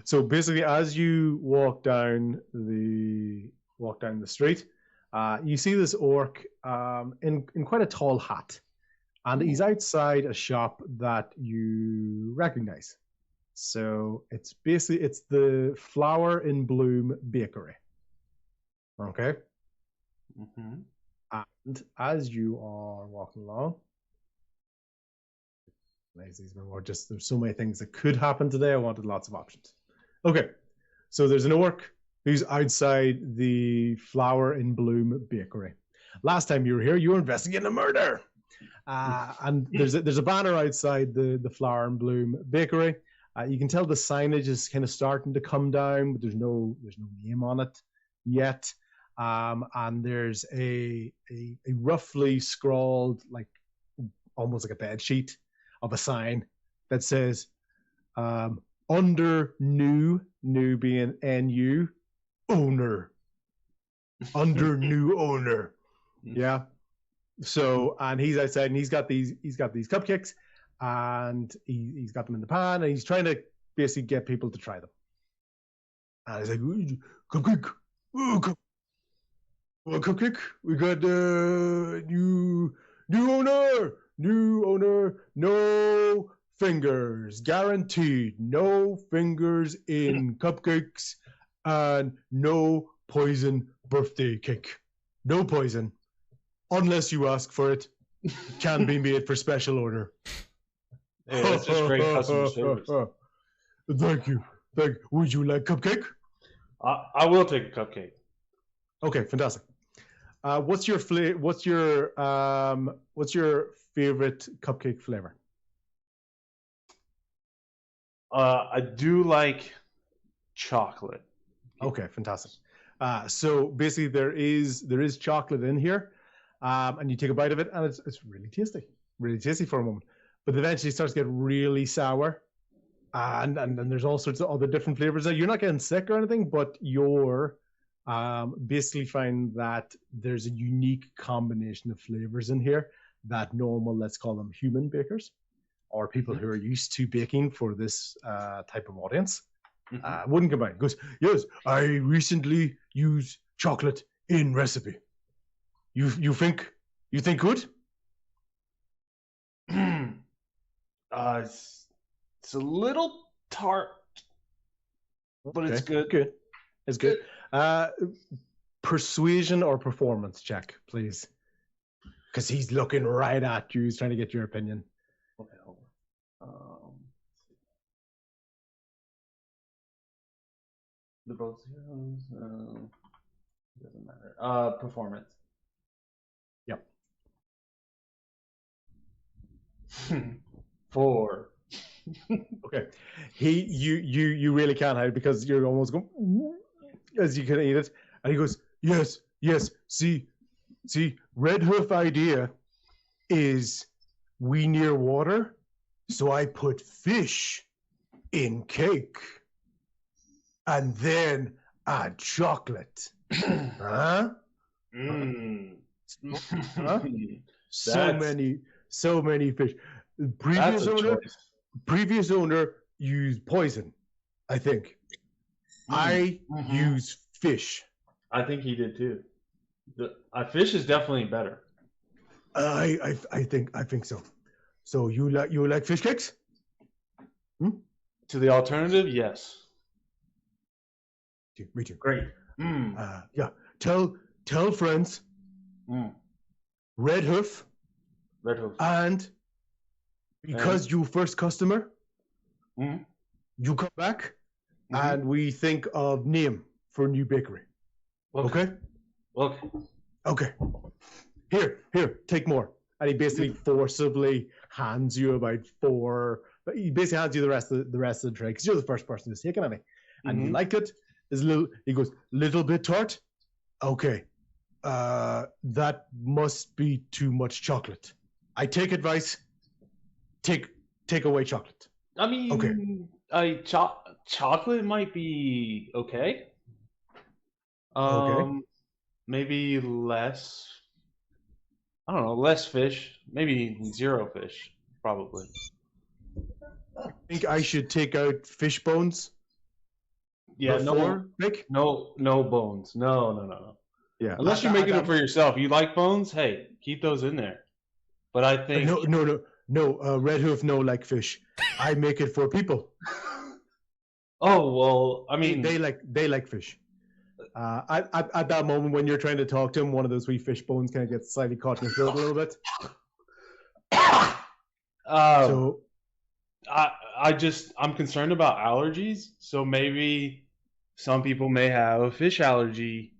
S2: so basically, as you walk down the street, you see this orc in quite a tall hat, and he's outside a shop that you recognize. So it's the Flower in Bloom Bakery. Okay.
S6: Mm-hmm.
S2: And as you are walking along, there's so many things that could happen today. I wanted lots of options. Okay, so there's an orc who's outside the Flower in Bloom Bakery. Last time you were here, you were investigating a murder. And there's a banner outside the Flower in Bloom Bakery. You can tell the signage is kind of starting to come down, but there's no name on it yet. And there's a roughly scrawled, like almost like a bed sheet of a sign that says under new being NU owner, under new owner. Yeah. So, and he's outside and he's got these cupcakes, and he's got them in the pan, and he's trying to basically get people to try them. And he's like, cupcake, cupcake, we got new owner, no fingers, guaranteed, no fingers in cupcakes, and no poison birthday cake, no poison. Unless you ask for it, can be made for special order.
S6: Hey, that's just great customer service.
S2: Thank you. Would you like cupcake?
S6: I will take a cupcake.
S2: Okay, fantastic. What's your favorite cupcake flavor?
S6: I do like chocolate.
S2: Okay, fantastic. So basically, there is chocolate in here. And you take a bite of it, and it's really tasty for a moment. But eventually, it starts to get really sour, and then there's all sorts of other different flavors. Now, you're not getting sick or anything, but you're basically find that there's a unique combination of flavors in here that normal, let's call them human bakers, or people who are used to baking for this type of audience, wouldn't combine. Goes, yes, I recently used chocolate in recipe. You think good?
S6: It's a little tart, but it's good.
S2: Good. It's good. Persuasion or performance check, please. Because he's looking right at you. He's trying to get your opinion.
S6: Okay. They're both zeros. Doesn't matter. Performance.
S2: Yep.
S6: 4.
S2: Okay. You really can't hide because you're almost going as you can eat it. And he goes, yes. See, Red Hoof idea is we near water, so I put fish in cake and then add chocolate. Huh? Huh? So many fish. Previous owner used poison, I think. I use fish.
S6: I think he did too. Fish is definitely better.
S2: I think so. So you like fish cakes?
S6: To the alternative, yes.
S2: Me too.
S6: Great.
S2: Yeah. Tell friends. Red Hoof. And because you first customer, you come back, and we think of name for new bakery. Okay. Here, take more. And he basically forcibly hands you about 4. He basically hands you the rest of the tray because you're the first person to take it, and you like it. He goes, little bit tart. Okay, that must be too much chocolate. I take advice. Take away chocolate.
S6: I mean, okay. Chocolate might be okay.
S2: Okay.
S6: Maybe less. I don't know, less fish. Maybe 0 fish, probably.
S2: I think I should take out fish bones.
S6: Yeah, no bones. No.
S2: Yeah.
S6: Unless you're making them for yourself. You like bones? Hey, keep those in there. But I think
S2: no. Red Hoof like fish. I make it for people.
S6: Oh well, I mean
S2: they like fish. At that moment when you're trying to talk to him, one of those wee fish bones kind of gets slightly caught in your throat a little bit. So
S6: I'm concerned about allergies. So maybe some people may have a fish allergy.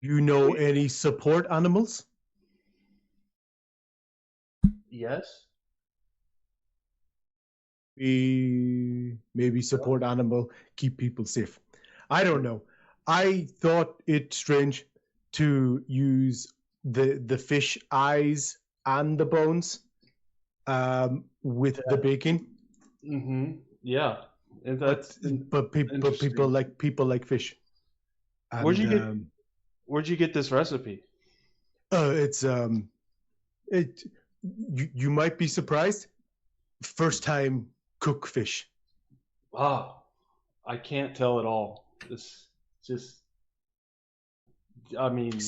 S2: You know any support animals?
S6: Yes.
S2: Maybe support animal, keep people safe. I don't know. I thought it strange to use the fish eyes and the bones with the baking.
S6: Yeah.
S2: But people like fish. And,
S6: where'd you get this recipe?
S2: It's you might be surprised. First time cook fish.
S6: Wow, I can't tell at all. This just, I mean,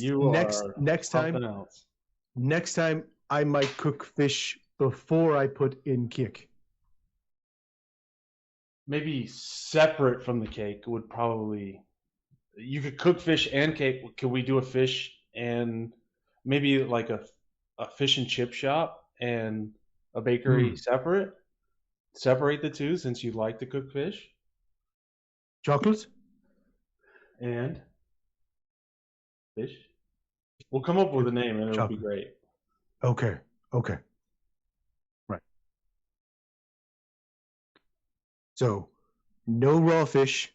S2: next time
S6: else.
S2: Next time I might cook fish before I put in cake.
S6: Maybe separate from the cake would probably. You could cook fish and cake. Could we do a fish and maybe like a fish and chip shop and a bakery separate? Separate the two since you like to cook fish.
S2: Chocolate?
S6: And fish? We'll come up with a name and it'll be great.
S2: Okay. Right. So, no raw fish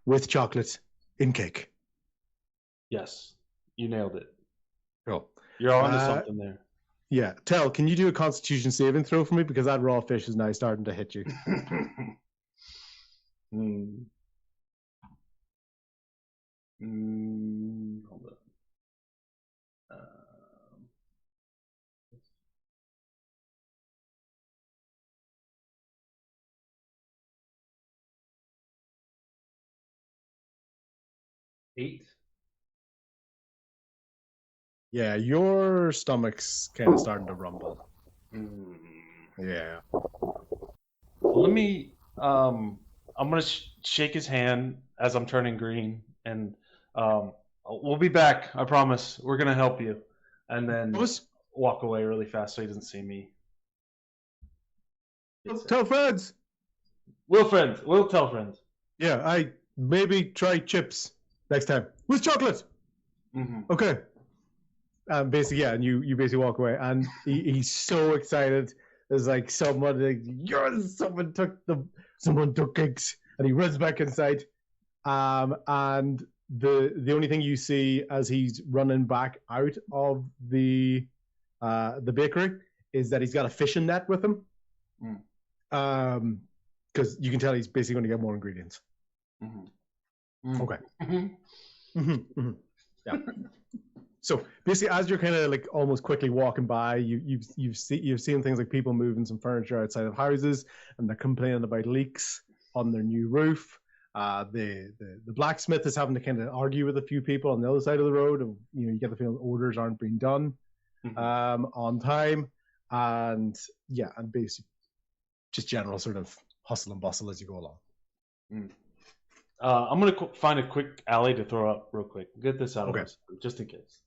S2: with chocolate in cake.
S6: Yes. You nailed it.
S2: Cool.
S6: You're on to something there.
S2: Yeah. Tell, can you do a Constitution saving throw for me? Because that raw fish is now starting to hit you.
S6: Hold on. 8.
S2: Yeah, your stomach's kind of starting to rumble. Yeah.
S6: Well, let me. I'm gonna shake his hand as I'm turning green, and we'll be back. I promise. We're gonna help you, and then walk away really fast so he doesn't see me.
S2: Tell friends.
S6: We'll tell friends.
S2: Yeah, I maybe try chips next time with chocolate. Okay. basically, yeah, and you basically walk away, and he's so excited. There's like someone like, yes, someone took cakes, and he runs back inside. And the only thing you see as he's running back out of the bakery is that he's got a fishing net with him. Because you can tell he's basically going to get more ingredients. Okay. Yeah. So basically, as you're kind of like almost quickly walking by, you've seen things like people moving some furniture outside of houses, and they're complaining about leaks on their new roof. The blacksmith is having to kind of argue with a few people on the other side of the road, and you get the feeling orders aren't being done on time, and basically just general sort of hustle and bustle as you go along.
S6: I'm gonna find a quick alley to throw up real quick. Get this out of us, just in case.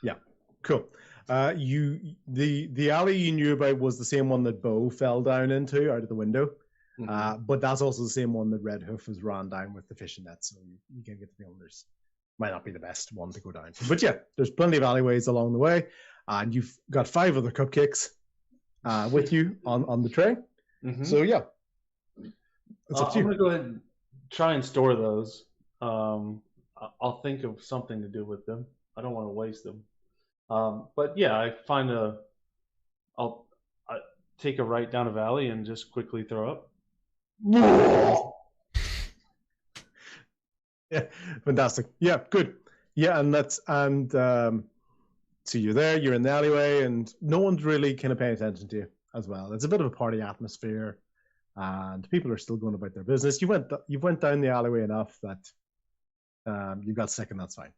S2: Yeah, cool. The alley you knew about was the same one that Bo fell down into out of the window. But that's also the same one that Red Hoof was ran down with the fishing net, so you can get the feeling there's might not be the best one to go down. But yeah, there's plenty of alleyways along the way, and you've got 5 other cupcakes with you on the tray. So yeah, it's up to you.
S6: I'm gonna go ahead and try and store those. I'll think of something to do with them. I don't want to waste them. But yeah, I'll take a right down a valley and just quickly throw up.
S2: Yeah, fantastic. Yeah, good. Yeah, so you're there, you're in the alleyway, and no one's really kind of paying attention to you as well. It's a bit of a party atmosphere, and people are still going about their business. You went down the alleyway enough that you got sick, and that's fine.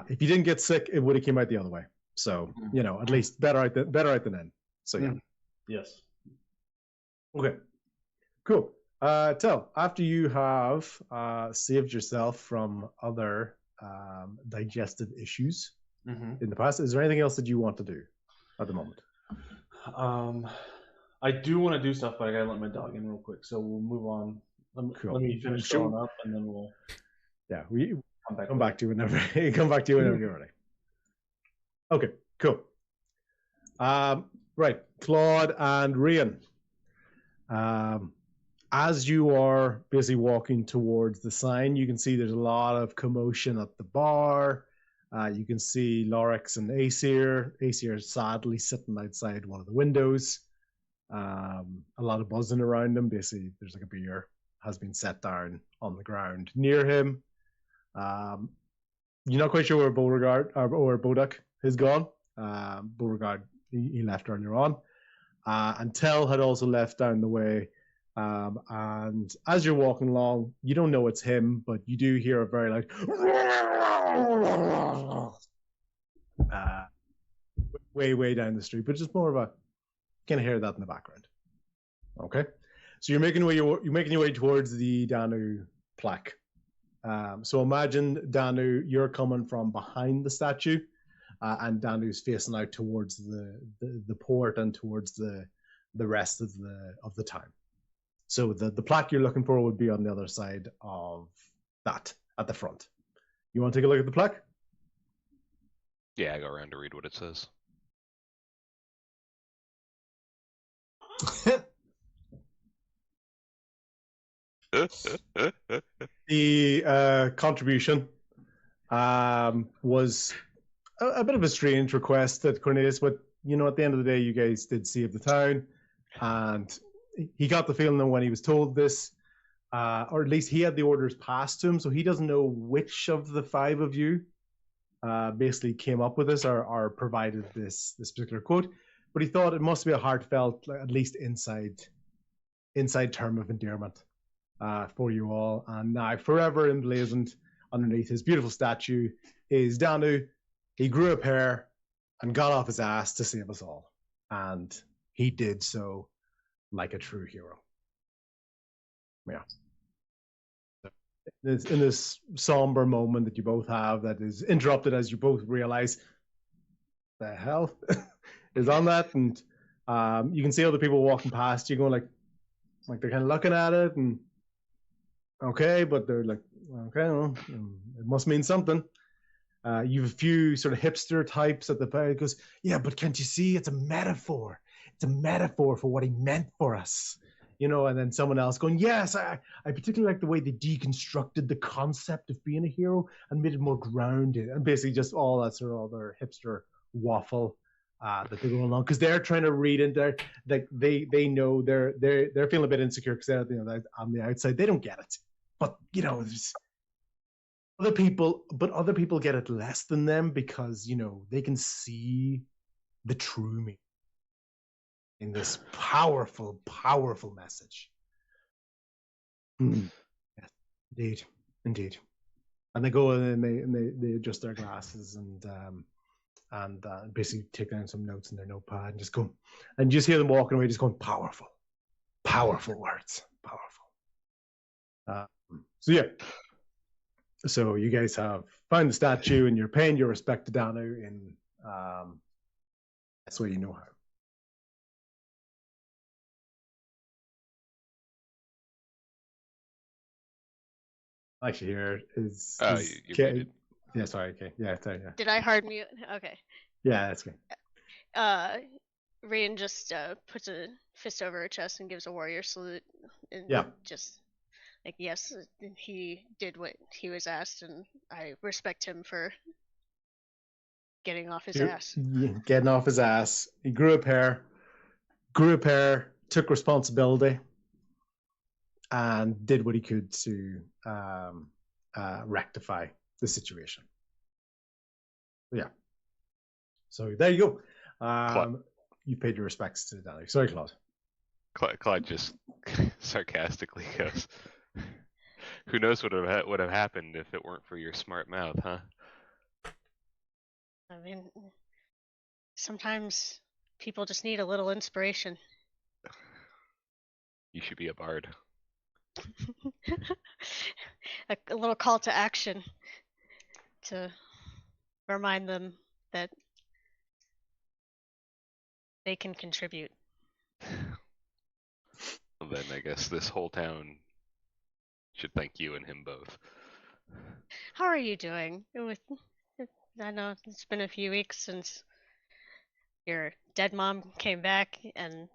S2: If you didn't get sick, it would have came out the other way. So at least better out than in. So yeah.
S6: Yes.
S2: Okay. Cool. Tell, after you have saved yourself from other digestive issues in the past, is there anything else that you want to do at the moment?
S6: I do want to do stuff, but I gotta let my dog in real quick, so we'll move on. Let me finish filling up, and then we'll.
S2: Yeah, we come back to you whenever you're ready. Okay, cool. Right, Claude and Rian. As you are busy walking towards the sign, you can see there's a lot of commotion at the bar. You can see Lorix and Aesir. Aesir is sadly sitting outside one of the windows. A lot of buzzing around him. Basically, there's like a beer has been set down on the ground near him. You're not quite sure where Beauregard or Bodak has gone. Beauregard, he left earlier on. And Tell had also left down the way. And as you're walking along, you don't know it's him, but you do hear a very like way down the street, but just more of a kind of hear that in the background. Okay, so you're making your way towards the Danu plaque. So imagine Danu, you're coming from behind the statue, and Danu's facing out towards the port and towards the rest of the town. So the plaque you're looking for would be on the other side of that, at the front. You want to take a look at the plaque?
S4: Yeah, I go around to read what it says.
S2: The contribution was a bit of a strange request at Cornelius, but at the end of the day, you guys did save the town, and he got the feeling that when he was told this, or at least he had the orders passed to him, so he doesn't know which of the 5 of you basically came up with this or provided this particular quote, but he thought it must be a heartfelt, at least inside term of endearment for you all. And now, forever emblazoned underneath his beautiful statue is Danu. He grew up hair and got off his ass to save us all, and he did so like a true hero. Yeah. In this somber moment that you both have, that is interrupted as you both realize the hell is on that, and you can see other people walking past you going like they're kind of looking at it, and okay, but they're like, okay, well, it must mean something. You have a few sort of hipster types at the back. It goes, yeah, but can't you see? It's a metaphor. It's a metaphor for what he meant for us. And then someone else going, yes, I particularly like the way they deconstructed the concept of being a hero and made it more grounded, and basically just all that sort of other hipster waffle that they're going along, because they're trying to read in there that they know they're feeling a bit insecure because they're on the outside they don't get it, but there's other people get it less than them because they can see the true meaning in this powerful message. Yes, indeed. And they go and they adjust their glasses and basically take down some notes in their notepad and just go, and you just hear them walking away, just going, powerful words, powerful. So yeah. So you guys have found the statue and you're paying your respect to Danu in that's way you know how. Actually, here is yeah, sorry, okay. Yeah, sorry, yeah.
S5: Did I hard mute? Okay.
S2: Yeah, that's good.
S5: Rian just puts a fist over her chest and gives a warrior salute. And just like, yes, he did what he was asked, and I respect him for getting off his ass.
S2: Yeah, getting off his ass. He grew up hair, took responsibility, and did what he could to rectify the situation. Yeah. So there you go. You paid your respects to Danny. Sorry, Claude.
S4: Claude just sarcastically goes, "Who knows what would have happened if it weren't for your smart mouth, huh?"
S5: I mean, sometimes people just need a little inspiration.
S4: You should be a bard.
S5: A little call to action to remind them that they can contribute.
S4: Well, then I guess this whole town should thank you and him both.
S5: How are you doing? I know it's been a few weeks since your dead mom came back and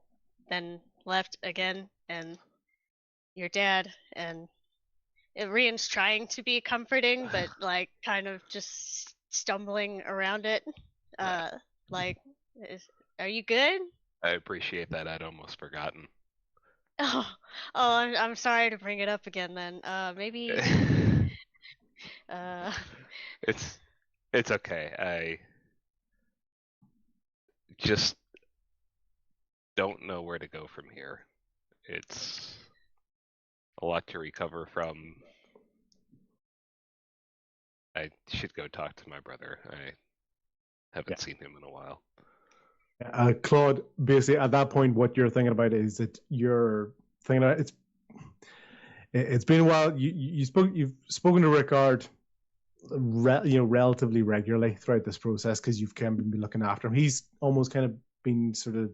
S5: then left again, and your dad, and Rian's trying to be comforting, but like kind of just stumbling around it. Like, are you good?
S4: I appreciate that. I'd almost forgotten.
S5: Oh, I'm sorry to bring it up again. Then, maybe.
S4: It's okay. I just don't know where to go from here. It's a lot to recover from. I should go talk to my brother. I haven't seen him in a while.
S2: Claude, basically at that point, what you're thinking about is that you're thinking about it's been a while. You've spoken to Rickard, relatively regularly throughout this process because you've kind of been looking after him. He's almost kind of been sort of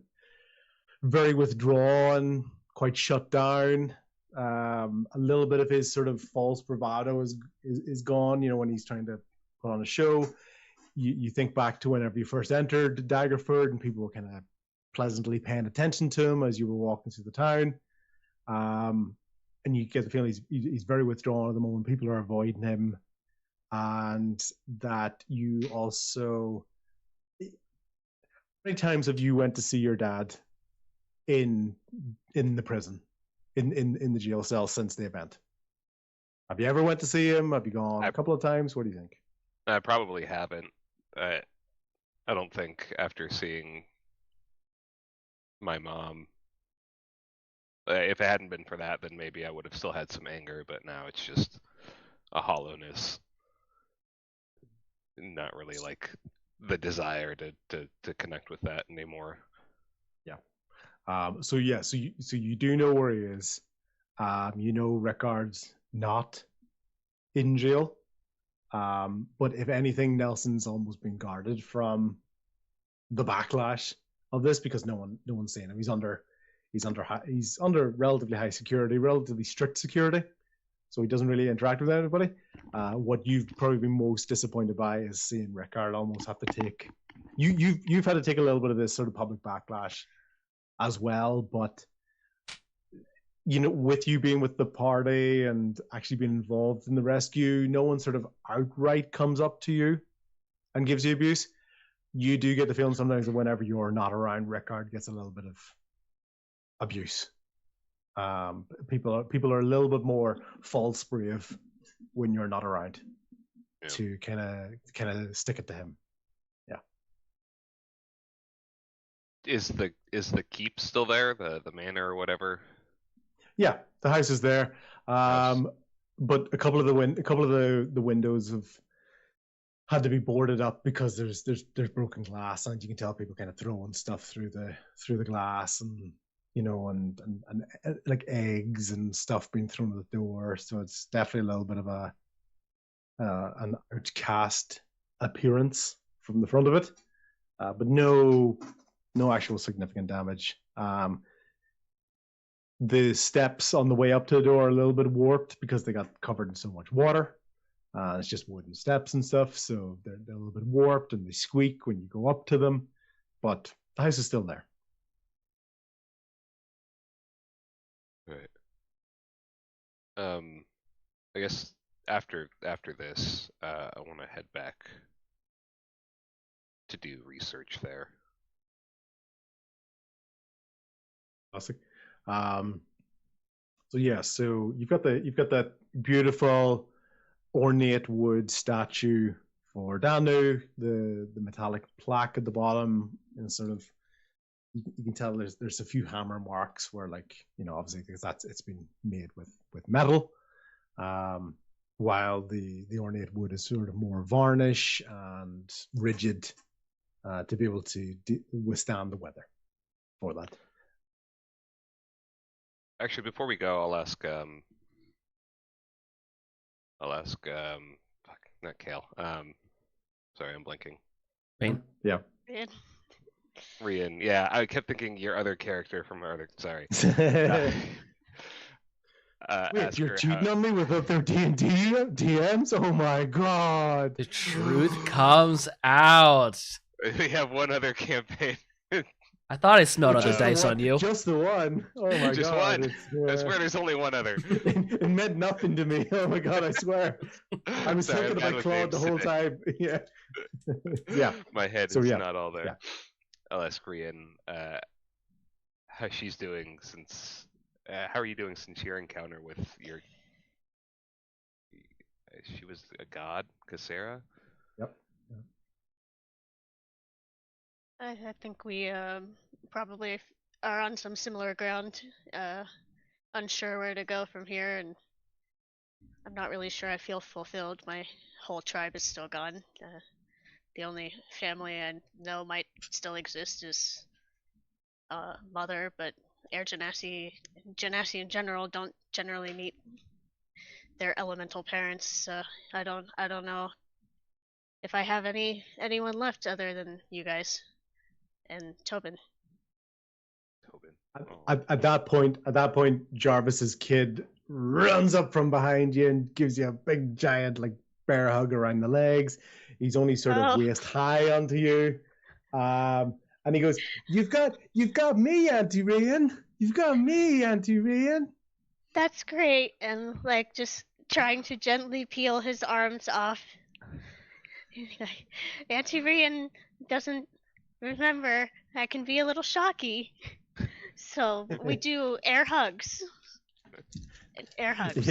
S2: very withdrawn, quite shut down. A little bit of his sort of false bravado is gone. When he's trying to put on a show. You think back to whenever you first entered Daggerford and people were kind of pleasantly paying attention to him as you were walking through the town. And you get the feeling he's very withdrawn at the moment. People are avoiding him. And that you also... How many times have you went to see your dad in the prison, in the jail cell since the event? Have you ever went to see him? Have you gone a couple of times? What do you think?
S4: I probably haven't. I don't think after seeing my mom, if it hadn't been for that, then maybe I would have still had some anger, but now it's just a hollowness. Not really like the desire to connect with that anymore.
S2: Yeah. So you do know where he is. Rickard's not in jail. But if anything, Nelson's almost been guarded from the backlash of this because no one's seeing him. He's under relatively high security, relatively strict security. so he doesn't really interact with anybody. What you've probably been most disappointed by is seeing Rickard almost have to take. You've had to take a little bit of this sort of public backlash as well, but with you being with the party and actually being involved in the rescue, no one sort of outright comes up to you and gives you abuse. You do get the feeling sometimes that whenever you're not around, Rickard gets a little bit of abuse. People are a little bit more false brave when you're not around to kind of stick it to him. Yeah.
S4: Is the keep still there? The manor or whatever?
S2: Yeah, the house is there. But a couple of the windows have had to be boarded up because there's broken glass, and you can tell people kind of throwing stuff through the glass, and and like eggs and stuff being thrown at the door. So it's definitely a little bit of an outcast appearance from the front of it, but no actual significant damage. The steps on the way up to the door are a little bit warped because they got covered in so much water. It's just wooden steps and stuff, so they're a little bit warped and they squeak when you go up to them, but the house is still there.
S4: Right. I guess after this, I want to head back to do research there.
S2: Classic. So you've got that beautiful ornate wood statue for Danu, the metallic plaque at the bottom, and sort of you can tell there's a few hammer marks where, like, obviously because it's been made with metal, while the ornate wood is sort of more varnish and rigid to be able to withstand the weather for that.
S4: Actually, before we go, I'll ask not Kale. Sorry, I'm blanking.
S1: Rain?
S2: Yeah.
S4: Rian. Yeah, I kept thinking your other character from our other. Sorry.
S2: Wait, you're cheating on me with other D&D DMs? Oh my god!
S1: The truth comes out.
S4: We have one other campaign.
S1: I thought I smelled other dice on you.
S2: Just the one. Oh my god.
S4: Just one. I swear there's only one other.
S2: It meant nothing to me. Oh my god, I swear. I was thinking about Claude the whole time. Yeah. Yeah.
S4: My head is not all there.
S2: Yeah.
S4: I'll ask Rian how she's doing since. How are you doing since your encounter with your? She was a god, Cassera.
S2: Yep.
S5: I think we probably are on some similar ground, unsure where to go from here, and I'm not really sure I feel fulfilled. My whole tribe is still gone. The only family I know might still exist is Mother, but Air Genasi in general don't generally meet their elemental parents. I don't know if I have anyone left other than you guys. And Tobin.
S2: At that point, Jarvis's kid runs up from behind you and gives you a big giant bear hug around the legs. He's only sort of waist high onto you, and he goes, "You've got me, Auntie Rian. You've got me, Auntie Rian."
S5: That's great, and just trying to gently peel his arms off. Auntie Rian doesn't. Remember, I can be a little shocky, so we do air hugs. Air hugs.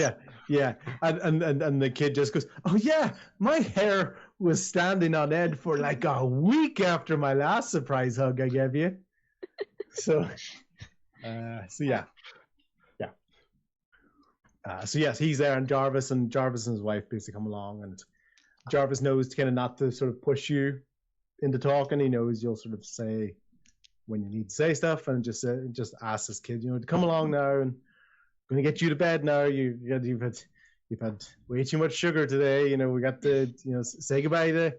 S2: Yeah, and the kid just goes, "Oh yeah, my hair was standing on end for a week after my last surprise hug I gave you." So yeah. So yes, he's there, and Jarvis and his wife basically come along, and Jarvis knows kind of not to sort of push you into talking. He knows you'll sort of say when you need to say stuff, and just ask this kid, to come along now, and I'm gonna get you to bed now. You've had way too much sugar today. We got to say goodbye to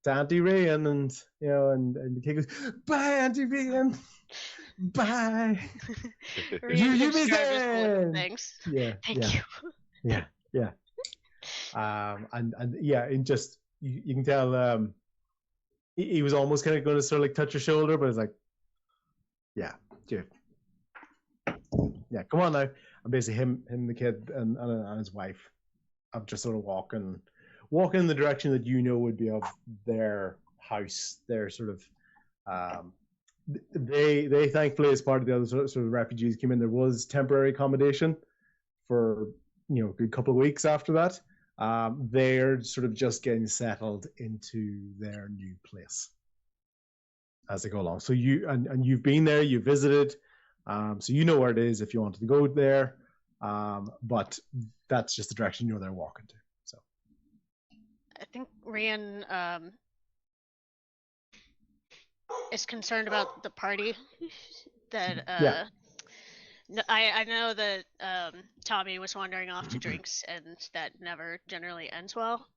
S2: Auntie Rian, and and the kid goes, "Bye, Auntie Rian. Bye." You be there.
S5: Thanks.
S2: Yeah.
S5: Thank you.
S2: Yeah. Yeah. And yeah, and just you can tell he was almost kind of going to sort of like touch your shoulder, but it's like, yeah, dude. Yeah, come on now. And basically him, the kid, and his wife have just sort of walking in the direction that you know would be of their house. Their sort of they thankfully, as part of the other sort of refugees came in, there was temporary accommodation for a good couple of weeks after that. They're sort of just getting settled into their new place as they go along. So you've been there, you've visited, so you know where it is if you wanted to go there. But that's just the direction they're walking to. So
S5: I think Rian is concerned about the party that
S2: yeah.
S5: I know that Tommy was wandering off to drinks, and that never generally ends well.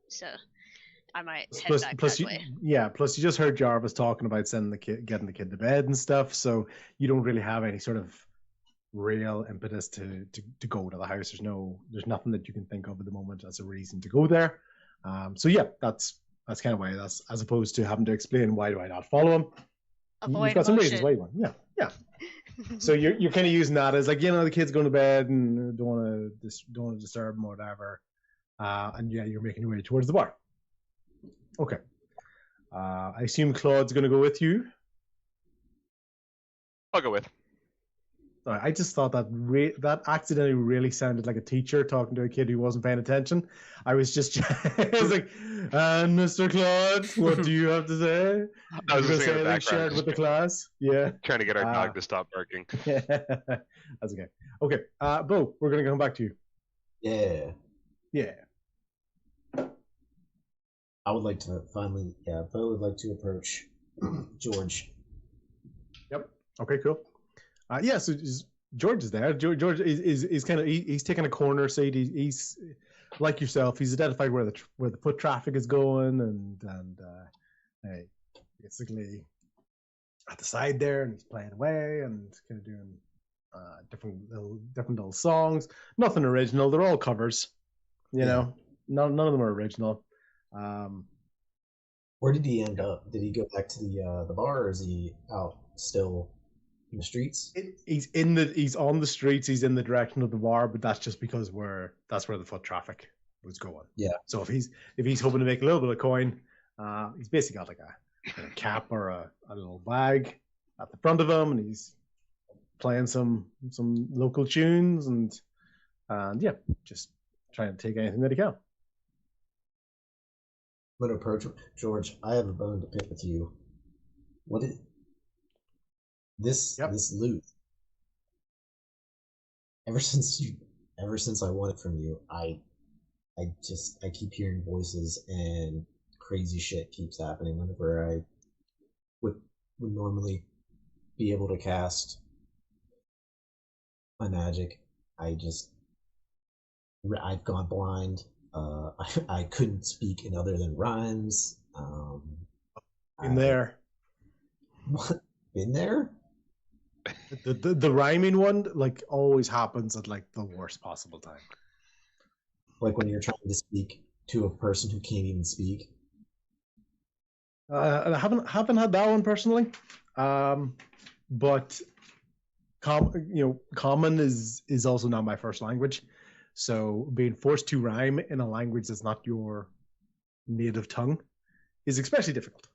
S5: So I might head back that way.
S2: Yeah, plus you just heard Jarvis talking about getting the kid to bed and stuff, so you don't really have any sort of real impetus to go to the house. There's nothing that you can think of at the moment as a reason to go there. So yeah, that's kind of why that's as opposed to having to explain why do I not follow him. You've got some reasons why you want. Yeah. So you're kind of using that as like, the kid's going to bed and don't want to disturb him or whatever. And yeah, you're making your way towards the bar. Okay. I assume Claude's going to go with you.
S4: I'll go with.
S2: I just thought that accidentally really sounded like a teacher talking to a kid who wasn't paying attention. I was just, I was like, and Mr. Claude, what do you have to say?
S4: I was going to say anything
S2: shared with the class. Yeah.
S4: Trying to get our dog to stop barking.
S2: That's okay. Okay. Bo, we're going to come back to you.
S3: Yeah.
S2: Yeah.
S3: I would like to Bo would like to approach George.
S2: Yep. Okay, cool. Yeah, so George is there. George is kind of he's taking a corner seat. He's like yourself. He's identified where the foot traffic is going, and basically at the side there, and he's playing away and kind of doing different little songs. Nothing original. They're all covers. None of them are original.
S3: Where did he end up? Did he go back to the bar, or is he out still in the streets?
S2: He's on the streets. He's in the direction of the bar, but that's just because that's where the foot traffic was going.
S3: Yeah.
S2: So if he's hoping to make a little bit of coin, he's basically got like a cap or a little bag at the front of him, and he's playing some local tunes and yeah, just trying to take anything that he can.
S3: I'm going to approach George. I have a bone to pick with you. What is this loot? Ever since I won it from you, I keep hearing voices and crazy shit keeps happening whenever I would normally be able to cast my magic. I've gone blind. I couldn't speak in other than rhymes.
S2: In there.
S3: What? In there?
S2: The rhyming one like always happens at like the worst possible time.
S3: Like when you're trying to speak to a person who can't even speak.
S2: I haven't had that one personally, but common is also not my first language. So being forced to rhyme in a language that's not your native tongue is especially difficult.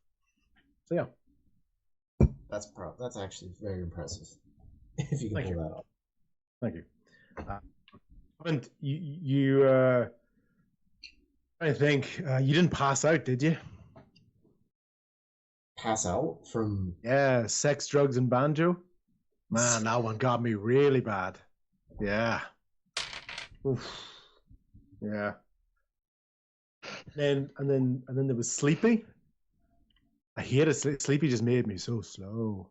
S2: So yeah,
S3: that's actually very impressive. If you can pull that off.
S2: Thank you. And you I think you didn't pass out, did you?
S3: Pass out from?
S2: Yeah, sex, drugs, and banjo. Man, that one got me really bad. Yeah. Oof. Yeah. And then there was Sleepy. I hated Sleepy. Just made me so slow.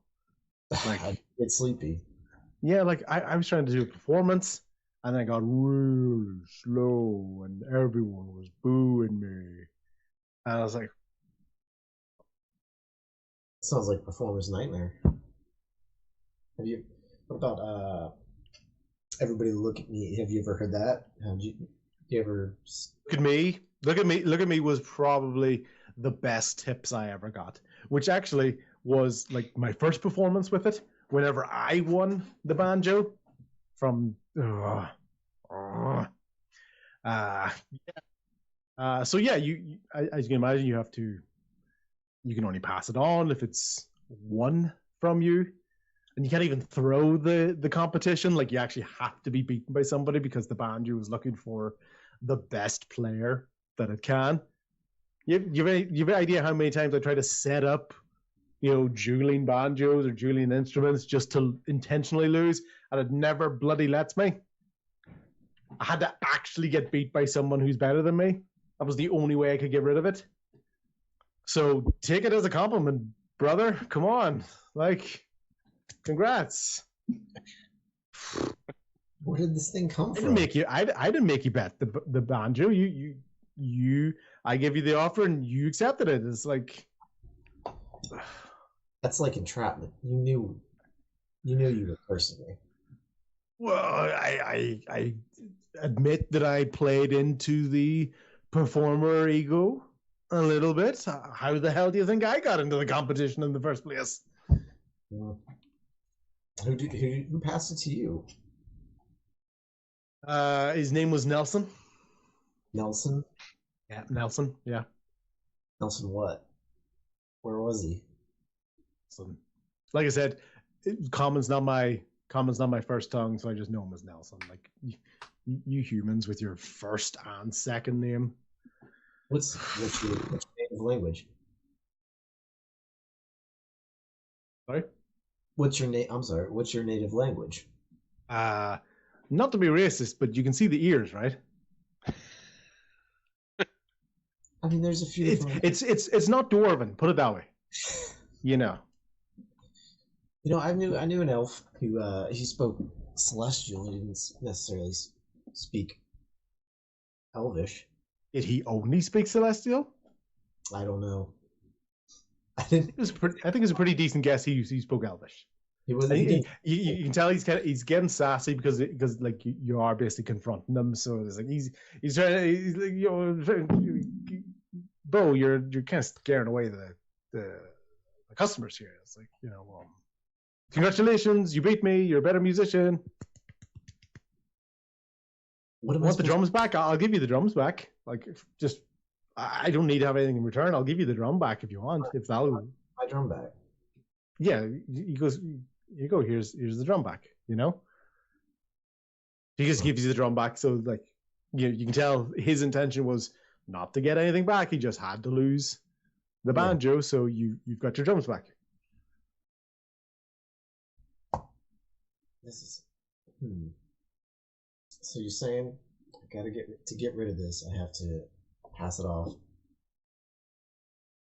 S3: Like it's Sleepy.
S2: Yeah, like I was trying to do a performance, and I got really slow, and everyone was booing me, and I was like,
S3: "Sounds like performer's nightmare." What about Everybody Look at Me? Have you ever heard that? You ever?
S2: Look at me. Look at me. Look at me was probably the best tips I ever got, which actually was like my first performance with it. Whenever I won the banjo from, so yeah, as you can imagine, you can only pass it on if it's one from you, and you can't even throw the competition. Like you actually have to be beaten by somebody because the banjo is looking for the best player that it can. You have an idea how many times I try to set up, dueling banjos or dueling instruments just to intentionally lose, and it never bloody lets me. I had to actually get beat by someone who's better than me. That was the only way I could get rid of it. So take it as a compliment, brother. Come on, congrats.
S3: Where did this thing come from?
S2: I didn't make you bet the banjo. I gave you the offer and you accepted it. It's like
S3: that's like entrapment. You knew you were cursing me.
S2: Well, I admit that I played into the performer ego a little bit. How the hell do you think I got into the competition in the first place?
S3: Who passed it to you?
S2: His name was Nelson.
S3: Nelson?
S2: Yeah, Nelson. Yeah.
S3: Nelson what? Where was he?
S2: So, like I said, common's not my first tongue, so I just know him as Nelson. Like you humans with your first and second name.
S3: What's your native language?
S2: Sorry?
S3: What's your name? I'm sorry. What's your native language?
S2: Not to be racist, but you can see the ears, right?
S3: I mean, there's a few.
S2: It's not Dwarven. Put it that way.
S3: I knew an elf who he spoke Celestial. He didn't necessarily speak Elvish.
S2: Did he only speak Celestial?
S3: I don't know.
S2: I think it's a pretty decent guess. He spoke Elvish.
S3: He was.
S2: You can tell he's getting sassy because like you are basically confronting him. So it's like he's trying to, Bo, you're kind of scaring away the customers here. It's like congratulations, you beat me. You're a better musician. Want the drums back? I'll give you the drums back. I don't need to have anything in return. I'll give you the drum back if you want. If that'll
S3: my drum back.
S2: Yeah, he goes. Here you go. Here's the drum back. He just gives you the drum back. So you can tell his intention was not to get anything back. He just had to lose the banjo. So you've got your drums back.
S3: This is. So you're saying I gotta get rid of this? I have to pass it off.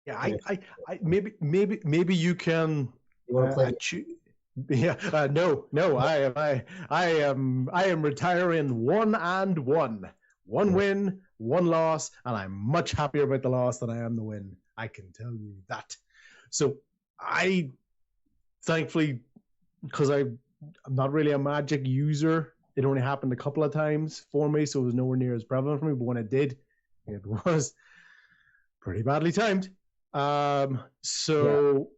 S2: Yeah, I maybe you can.
S3: You want to play?
S2: No. I am retiring 1-1. One win, one loss, and I'm much happier about the loss than I am the win. I can tell you that. So I, thankfully, because I'm not really a magic user, it only happened a couple of times for me, so it was nowhere near as prevalent for me. But when it did, it was pretty badly timed. So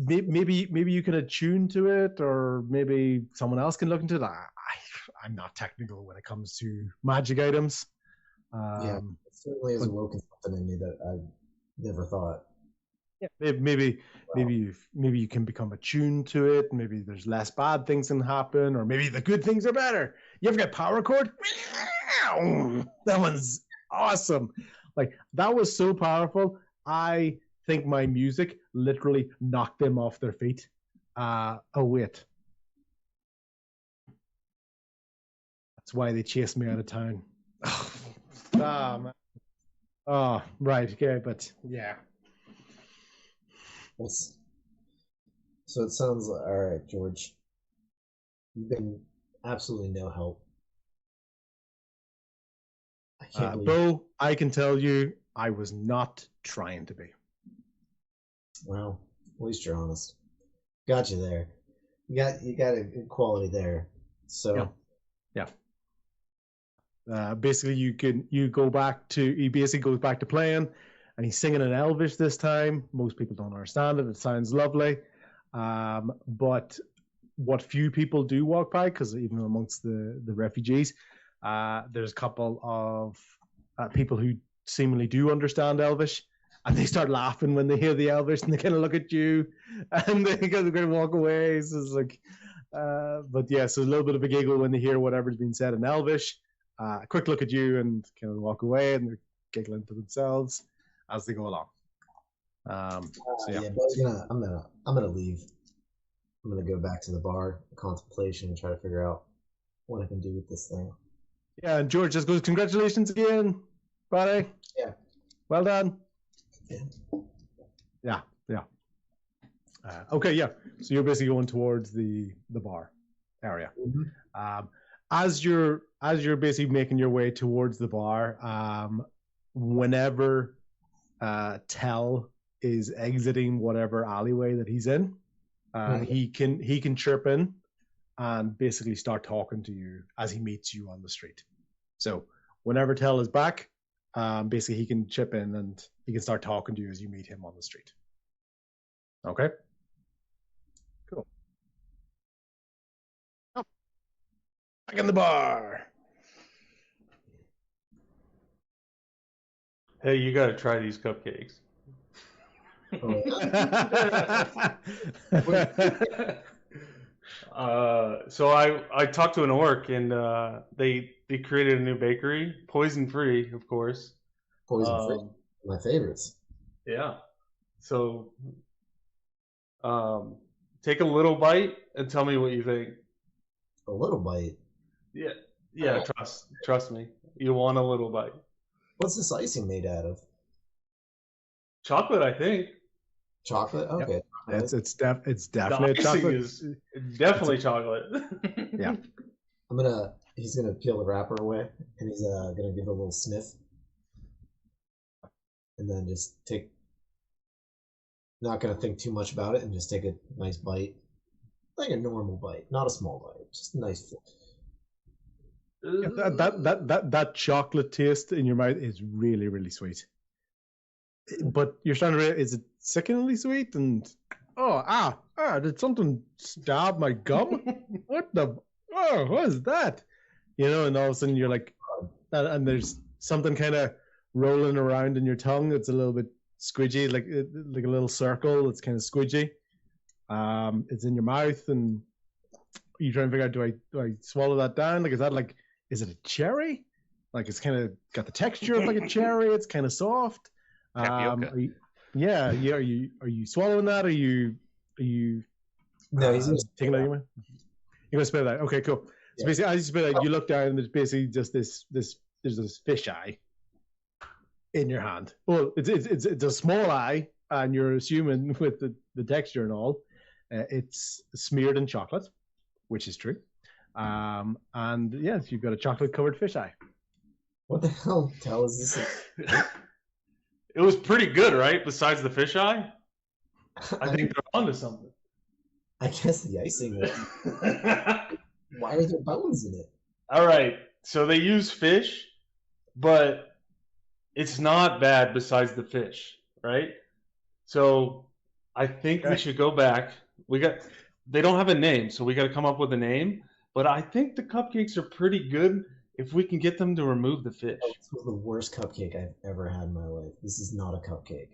S2: maybe you can attune to it, or maybe someone else can look into that. I'm not technical when it comes to magic items.
S3: It certainly has awoken something in me that I never thought.
S2: Yeah, maybe you can become attuned to it. Maybe there's less bad things can happen, or maybe the good things are better. You ever get power chord? That one's awesome. That was so powerful. I think my music literally knocked them off their feet. Oh wait, that's why they chased me out of town. Man. Oh, right, okay, but yeah.
S3: So it sounds like, all right, George. You've been absolutely no help. I can't
S2: Bo, I can tell you, I was not trying to be.
S3: Well, at least you're honest. Got you there. You got a good quality there. So
S2: yeah. Basically, he basically goes back to playing, and he's singing in Elvish this time. Most people don't understand it. It sounds lovely, but what few people do walk by, because even amongst the refugees, there's a couple of people who seemingly do understand Elvish, and they start laughing when they hear the Elvish, and they kind of look at you, and they kind of walk away. So it's like, but yeah, so a little bit of a giggle when they hear whatever's being said in Elvish. A quick look at you and kind of walk away, and they're giggling to themselves as they go along. So yeah,
S3: but I'm gonna leave. I'm gonna go back to the bar, contemplation, and try to figure out what I can do with this thing.
S2: Yeah, and George just goes, "Congratulations again, buddy.
S3: Yeah,
S2: well done." Yeah. Okay, yeah. So you're basically going towards the bar area.
S3: Mm-hmm.
S2: As you're basically making your way towards the bar, whenever Tell is exiting whatever alleyway that he's in, he can chirp in and basically start talking to you as he meets you on the street. So whenever Tell is back, basically he can chip in and he can start talking to you as you meet him on the street. Okay. Cool. Oh. Back in the bar.
S6: Hey, you gotta try these cupcakes. So I talked to an orc, and they created a new bakery, poison free, of course.
S3: Poison free, my favorites.
S6: Yeah. So take a little bite and tell me what you think.
S3: A little bite.
S6: Yeah. Trust me. You want a little bite.
S3: What's this icing made out of?
S6: Chocolate, I think.
S3: Chocolate? Okay.
S2: Yep. It's definitely chocolate.
S6: Is definitely chocolate.
S2: Yeah.
S3: He's gonna peel the wrapper away, and he's gonna give it a little sniff, and then just not gonna think too much about it, and just take a nice bite, like a normal bite, not a small bite, just a nice.
S2: That chocolate taste in your mouth is really, really sweet. But you're starting to realize, is it sickeningly sweet? And did something stab my gum? What is that? You know, and all of a sudden you're like, and there's something kind of rolling around in your tongue. It's a little bit squidgy, like a little circle. It's kind of squidgy. It's in your mouth, and you try and figure out, do I swallow that down? Like, is it a cherry? Like, it's kind of got the texture of like a cherry. It's kind of soft. Are you swallowing that? Are you
S3: No, he's
S2: taking it anyway. You're gonna spit it out. Okay, cool. So basically, as you spit it out, you look down, and there's basically just there's this fish eye in your hand. Well, it's a small eye, and you're assuming with the texture and all, it's smeared in chocolate, which is true. And yes, you've got a chocolate covered fish eye.
S3: What the hell is this?
S6: It was pretty good, right? Besides the fisheye, I think they're onto something.
S3: I guess the icing. Why are there bones in it?
S6: All right, so they use fish, but it's not bad besides the fish, right? So I think we should go back. They don't have a name, so we got to come up with a name. But I think the cupcakes are pretty good if we can get them to remove the fish.
S3: This was the worst cupcake I've ever had in my life. This is not a cupcake.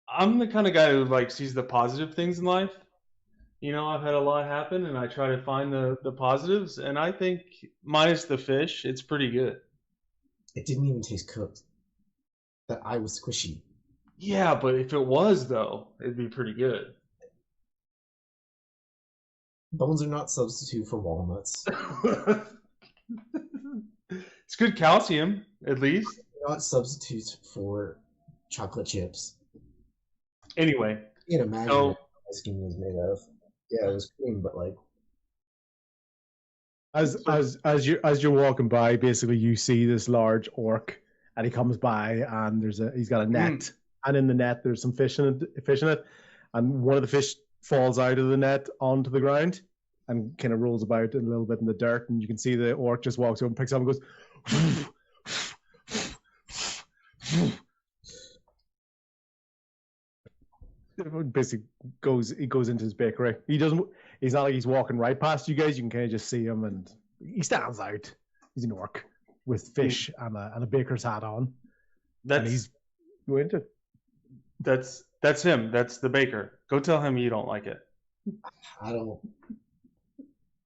S6: I'm the kind of guy who sees the positive things in life. You know, I've had a lot happen, and I try to find the positives. And I think minus the fish, it's pretty good.
S3: It didn't even taste cooked. That eye was squishy.
S6: Yeah, but if it was, though, it'd be pretty good.
S3: Bones are not substitute for walnuts.
S6: It's good calcium, at least.
S3: They're not substitutes for chocolate chips.
S6: Anyway.
S3: You can imagine what ice cream was made of. Yeah, it was cream, but
S2: as you're walking by, basically you see this large orc, and he comes by, and he's got a net, and in the net there's some fish in it, and one of the fish falls out of the net onto the ground, and kind of rolls about a little bit in the dirt, and you can see the orc just walks over and picks up and goes. Basically he goes into his bakery. He's not like he's walking right past you guys. You can kind of just see him, and he stands out. He's an orc with fish and a baker's hat on. And he's going to.
S6: That's him. That's the baker. Go tell him you don't like it.
S3: I don't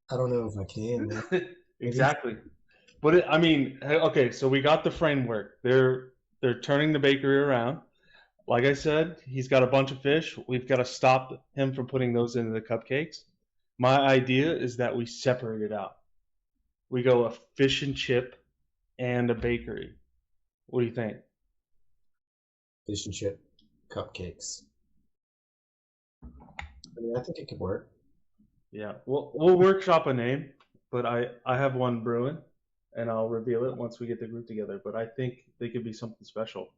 S3: know if I can.
S6: Exactly. But okay, so we got the framework. They're turning the bakery around. Like I said, he's got a bunch of fish. We've got to stop him from putting those into the cupcakes. My idea is that we separate it out. We go a fish and chip and a bakery. What do you think?
S3: Fish and chip cupcakes. I think it could work.
S6: Yeah, we'll workshop a name, but I have one brewing, and I'll reveal it once we get the group together. But I think they could be something special.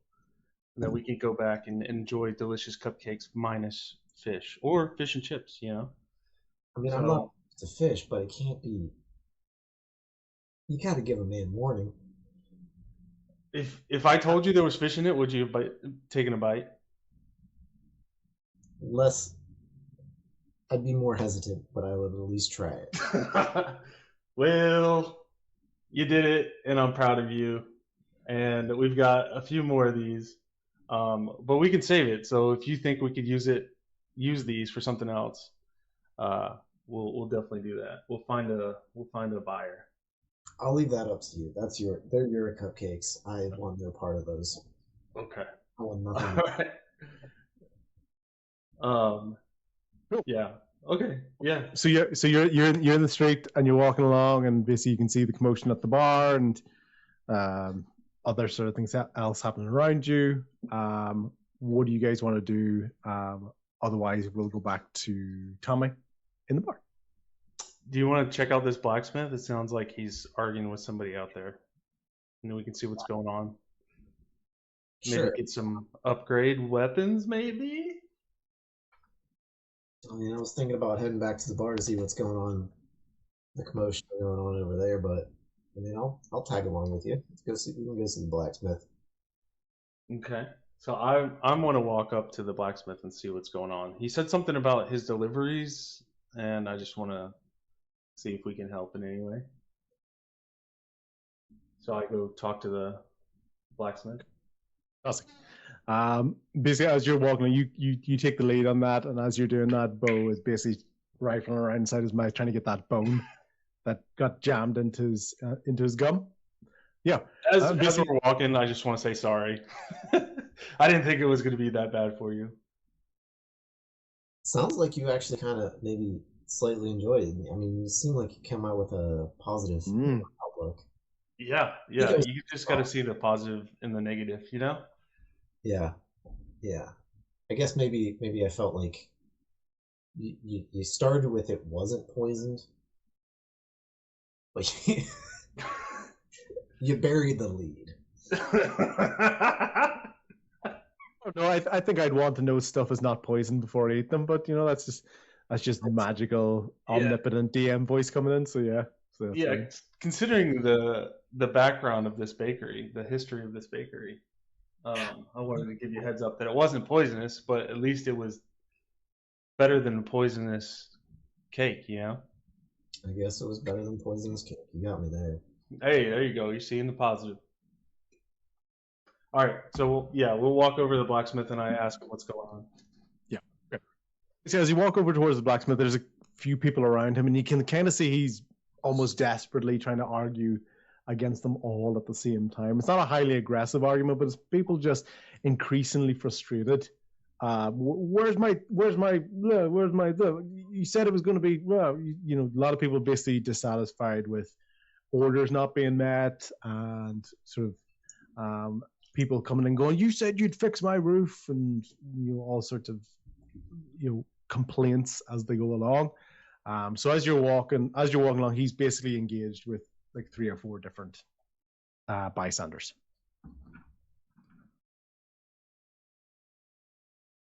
S6: That we can go back and enjoy delicious cupcakes minus fish or fish and chips,
S3: I'm not to fish, but it can't be. You got to give a man warning.
S6: If I told you there was fish in it, would you have taken a bite?
S3: I'd be more hesitant, but I would at least try it.
S6: Well, you did it, and I'm proud of you. And we've got a few more of these. But we can save it. So if you think we could use these for something else, we'll definitely do that. We'll find a buyer.
S3: I'll leave that up to you. They're your cupcakes. I want no part of those.
S6: Okay.
S3: I want nothing.
S6: All right. Yeah. Okay. Yeah.
S2: So you're in the street and you're walking along, and basically you can see the commotion at the bar and other sort of things else happening around you. What do you guys want to do? Otherwise, we'll go back to Tommy in the bar.
S6: Do you want to check out this blacksmith? It sounds like he's arguing with somebody out there. And then we can see what's going on. Maybe get some upgrade weapons, maybe?
S3: I was thinking about heading back to the bar to see what's going on, the commotion going on over there, but I'll tag along with you. We can go see the blacksmith.
S6: Okay. So I'm going to walk up to the blacksmith and see what's going on. He said something about his deliveries, and I just want to see if we can help in any way. So I go talk to the blacksmith.
S2: Awesome. Basically, as you're walking, you take the lead on that, and as you're doing that, Bo is basically rifling around inside his mouth trying to get that bone that got jammed into his gum. Yeah.
S6: As we're walking, I just want to say sorry. I didn't think it was going to be that bad for you.
S3: Sounds like you actually kind of maybe slightly enjoyed it. You seem like you came out with a positive outlook.
S6: Yeah. You just got to see the positive and the negative,
S3: Yeah. I guess maybe I felt like you started with it wasn't poisoned, but you buried the lead.
S2: No, I think I'd want to know stuff is not poisoned before I eat them, but that's just magical, omnipotent DM voice coming in. So yeah.
S6: Considering the background of this bakery, the history of this bakery, I wanted to give you a heads up that it wasn't poisonous, but at least it was better than poisonous cake.
S3: I guess it was better than poisonous cake. You got me there.
S6: Hey, there you go. You're seeing the positive. All right, so we'll walk over to the blacksmith and I ask him what's going on.
S2: Yeah. Okay. So as you walk over towards the blacksmith, there's a few people around him, and you can kind of see he's almost desperately trying to argue against them all at the same time. It's not a highly aggressive argument, but it's people just increasingly frustrated. Where's my? You said it was going to be. A lot of people basically dissatisfied with orders not being met, and sort of people coming and going. You said you'd fix my roof, and all sorts of complaints as they go along. So as you're walking along, he's basically engaged with like 3 or 4 different bystanders.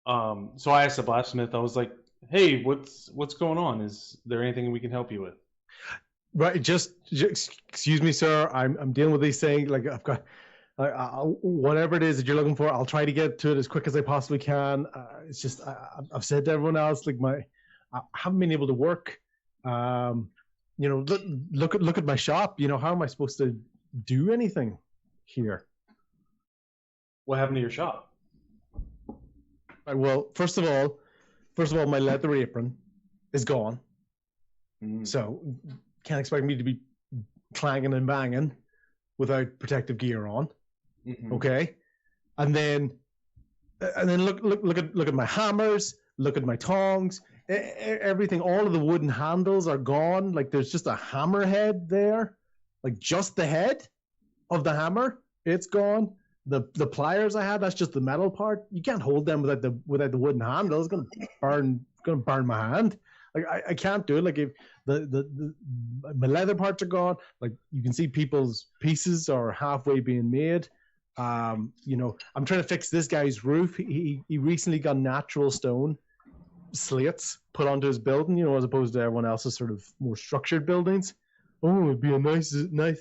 S6: So I asked the blacksmith, I was like, hey, what's going on? Is there anything we can help you with?
S2: Right, just excuse me, sir. I'm dealing with these things. Like I've got whatever it is that you're looking for. I'll try to get to it as quick as I possibly can. It's just I've said to everyone else, like I haven't been able to work. You know, look at my shop. You know, how am I supposed to do anything here?
S6: What happened to your shop?
S2: Right, well, first of all, my leather apron is gone. So can't expect me to be clanging and banging without protective gear on. Okay, and then look at my hammers, look at my tongs, everything. All of the wooden handles are gone. Like there's just a hammer head there, like just the head of the hammer. It's gone. The pliers I had, that's just the metal part. You can't hold them without the wooden handle. It's gonna burn my hand. Like I can't do it. Like if my leather parts are gone, like you can see people's pieces are halfway being made. You know, I'm trying to fix this guy's roof. He recently got natural stone slates put onto his building, you know, as opposed to everyone else's sort of more structured buildings. Oh, it'd be a nice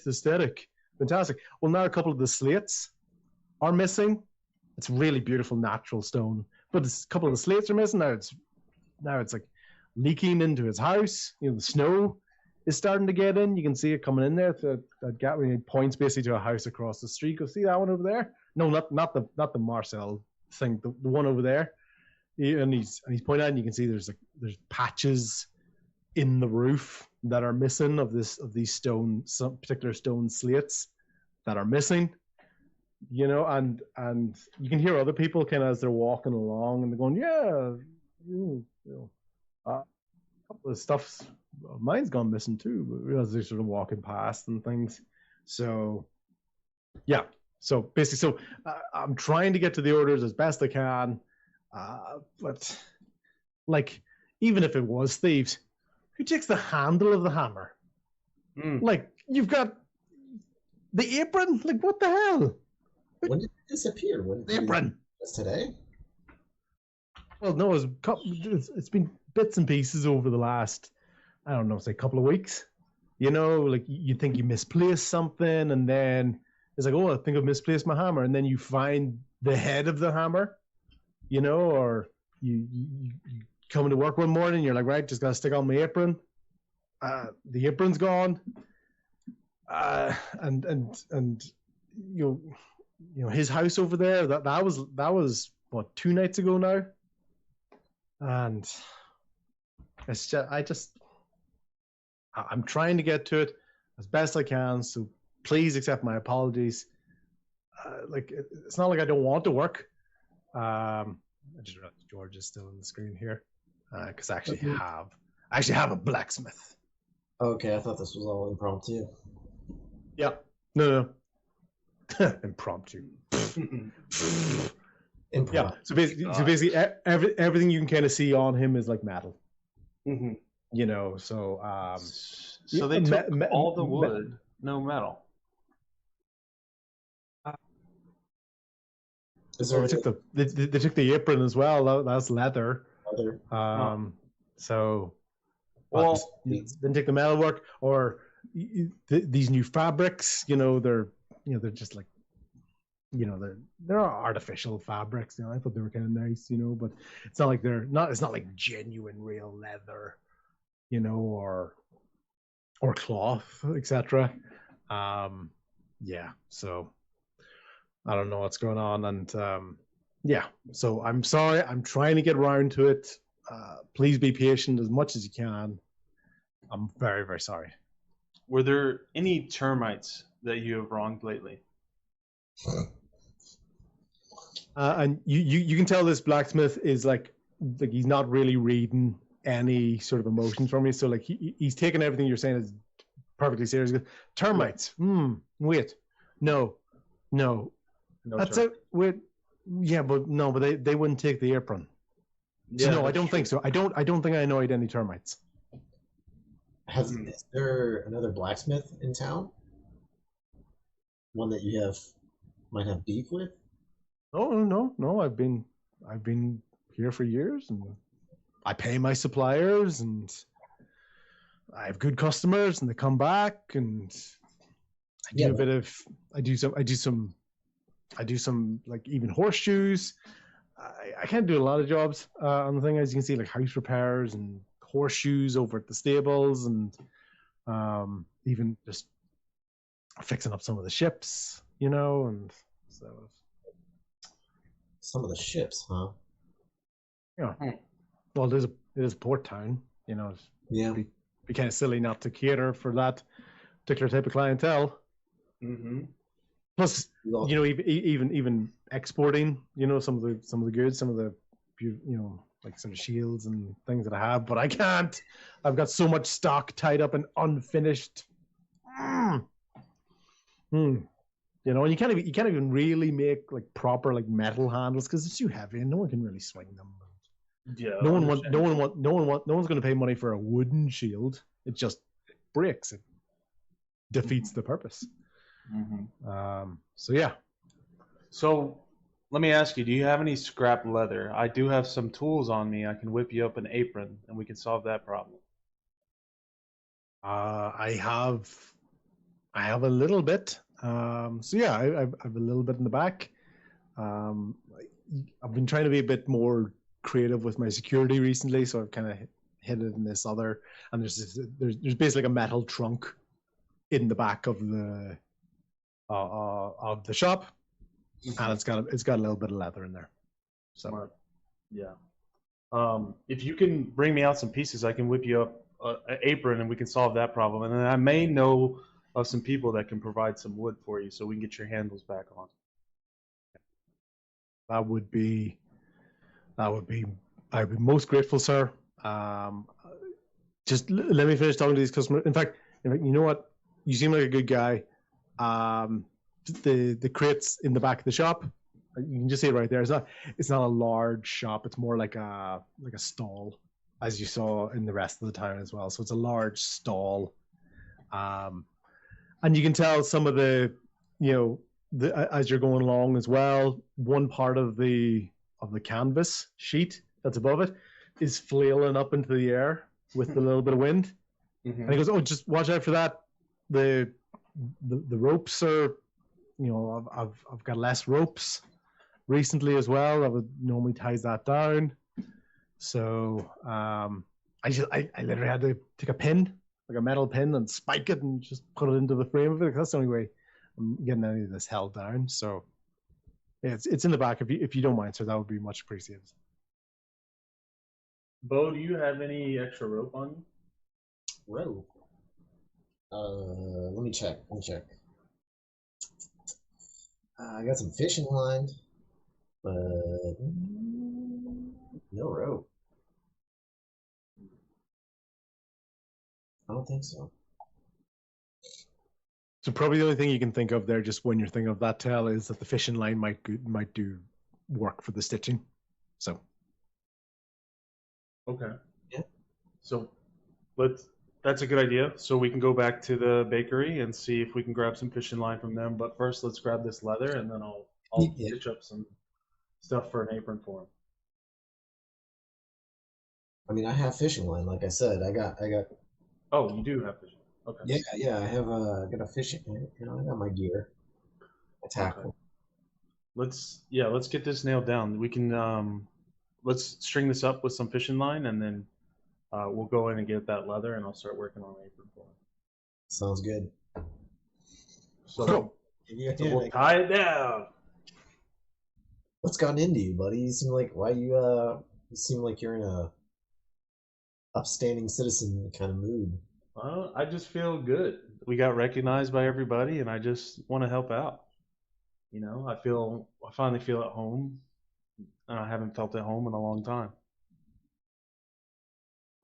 S2: aesthetic. Fantastic. Well, now a couple of the slates are missing. It's really beautiful natural stone, but a couple of the slates are missing. Now it's like leaking into his house. You know, the snow is starting to get in. You can see it coming in there. That gap points basically to a house across the street. Go see that one over there. No, not the Marcel thing. The one over there. And he's pointing out, and you can see there's patches in the roof that are missing of these some particular stone slates that are missing. You know, and you can hear other people kind of as they're walking along, and they're going, yeah, you know, a couple of stuff's mine's gone missing too, as they're sort of walking past and things. So, yeah. So basically, I'm trying to get to the orders as best I can, but like, even if it was thieves, who takes the handle of the hammer? Like, you've got the apron. Like, what the hell?
S3: When did it disappear?
S2: The apron.
S3: Just today?
S2: Well, no, it's been bits and pieces over the last, I don't know, say a couple of weeks. You know, like you think you misplaced something, and then it's like, oh, I think I've misplaced my hammer, and then you find the head of the hammer, you know, or you come into work one morning, you're like, right, just gotta stick on my apron. The apron's gone, and you know his house over there. That was what, 2 nights ago now, and it's just I'm trying to get to it as best I can. So please accept my apologies. Like it's not like I don't want to work. I just realized George is still on the screen here because I actually have a blacksmith.
S3: Okay, I thought this was all impromptu.
S2: Yeah, no. Impromptu. Yeah. So basically, everything you can kind of see on him is like metal. You know, so
S6: so they took all the wood, no metal.
S2: They took the apron as well. That's leather. So, well, didn't take the metal work or these new fabrics. You know, they're just like, you know, they're artificial fabrics. You know, I thought they were kind of nice. You know, but it's not like it's not like genuine real leather. You know, or cloth, etc. Yeah. So I don't know what's going on, and yeah. So I'm sorry. I'm trying to get around to it. Please be patient as much as you can. I'm very, very sorry.
S6: Were there any termites that you have wronged lately?
S2: And you can tell this blacksmith is like he's not really reading any sort of emotions from you. So like he's taking everything you're saying as perfectly serious. Termites. Wait. No. That's it. Wait. Yeah, but no, but they wouldn't take the apron. Yeah, so no, I don't think so. I don't think I annoyed any termites.
S3: Is there another blacksmith in town? One that you might have beef with?
S2: Oh no. I've been here for years, and I pay my suppliers, and I have good customers, and they come back, and I do some like even horseshoes. I can't do a lot of jobs on the thing, as you can see, like house repairs and horseshoes over at the stables, and even just fixing up some of the ships, and so.
S3: Some of the ships, huh?
S2: Yeah. Well, it is a port town, It'd be kind of silly not to cater for that particular type of clientele.
S6: Mm-hmm.
S2: Plus, even exporting, some of the goods, some of the, like sort of shields and things that I have, but I can't. I've got so much stock tied up and unfinished. And you can't even really make like proper like metal handles because it's too heavy and no one can really swing them.
S6: Yeah.
S2: No one's going to pay money for a wooden shield. It just breaks. It defeats the purpose.
S6: Mm-hmm.
S2: So yeah.
S6: So let me ask you: do you have any scrap leather? I do have some tools on me. I can whip you up an apron, and we can solve that problem.
S2: I have a little bit. So yeah, I have a little bit in the back. I've been trying to be a bit more creative with my security recently, so I've kind of hid it in this other. And there's basically a metal trunk in the back of the shop, and it's got a little bit of leather in there. So
S6: smart. Yeah. If you can bring me out some pieces, I can whip you up an apron, and we can solve that problem. And then I may know of some people that can provide some wood for you, so we can get your handles back on.
S2: I'd be most grateful, sir. Just let me finish talking to these customers. In fact, you know what? You seem like a good guy. The crates in the back of the shop, you can just see it right there. It's not a large shop. It's more like a stall, as you saw in the rest of the town as well. So it's a large stall, and you can tell some of the as you're going along as well. One part of the canvas sheet that's above it is flailing up into the air with a little bit of wind.
S6: Mm-hmm.
S2: And he goes, "Oh, just watch out for that. The ropes are, I've got less ropes recently as well. I would normally ties that down. So I literally had to take a pin, like a metal pin, and spike it and just put it into the frame of it. That's the only way I'm getting any of this held down. So yeah, it's in the back. If you don't mind, sir, that would be much appreciated."
S6: Bo, do you have any extra rope on you?
S3: Rope? Let me check. I got some fishing line, but no rope. I don't think so.
S2: So probably the only thing you can think of there, just when you're thinking of that tale, is that the fishing line might do work for the stitching. So.
S6: Okay.
S3: Yeah.
S6: So that's a good idea. So we can go back to the bakery and see if we can grab some fishing line from them. But first, let's grab this leather, and then I'll stitch up some stuff for an apron for him.
S3: I mean, I have fishing line, like I said. I got.
S6: Oh, you do have fishing. Okay.
S3: Yeah. I have got a fishing. I got my gear. A tackle.
S6: Okay. Let's get this nailed down. We can let's string this up with some fishing line, and then we'll go in and get that leather, and I'll start working on an apron for him.
S3: Sounds good.
S6: So we'll tie it down.
S3: What's gotten into you, buddy? You seem like you seem like you're in a upstanding citizen kind of mood.
S6: I just feel good. We got recognized by everybody, and I just want to help out. I finally feel at home, and I haven't felt at home in a long time.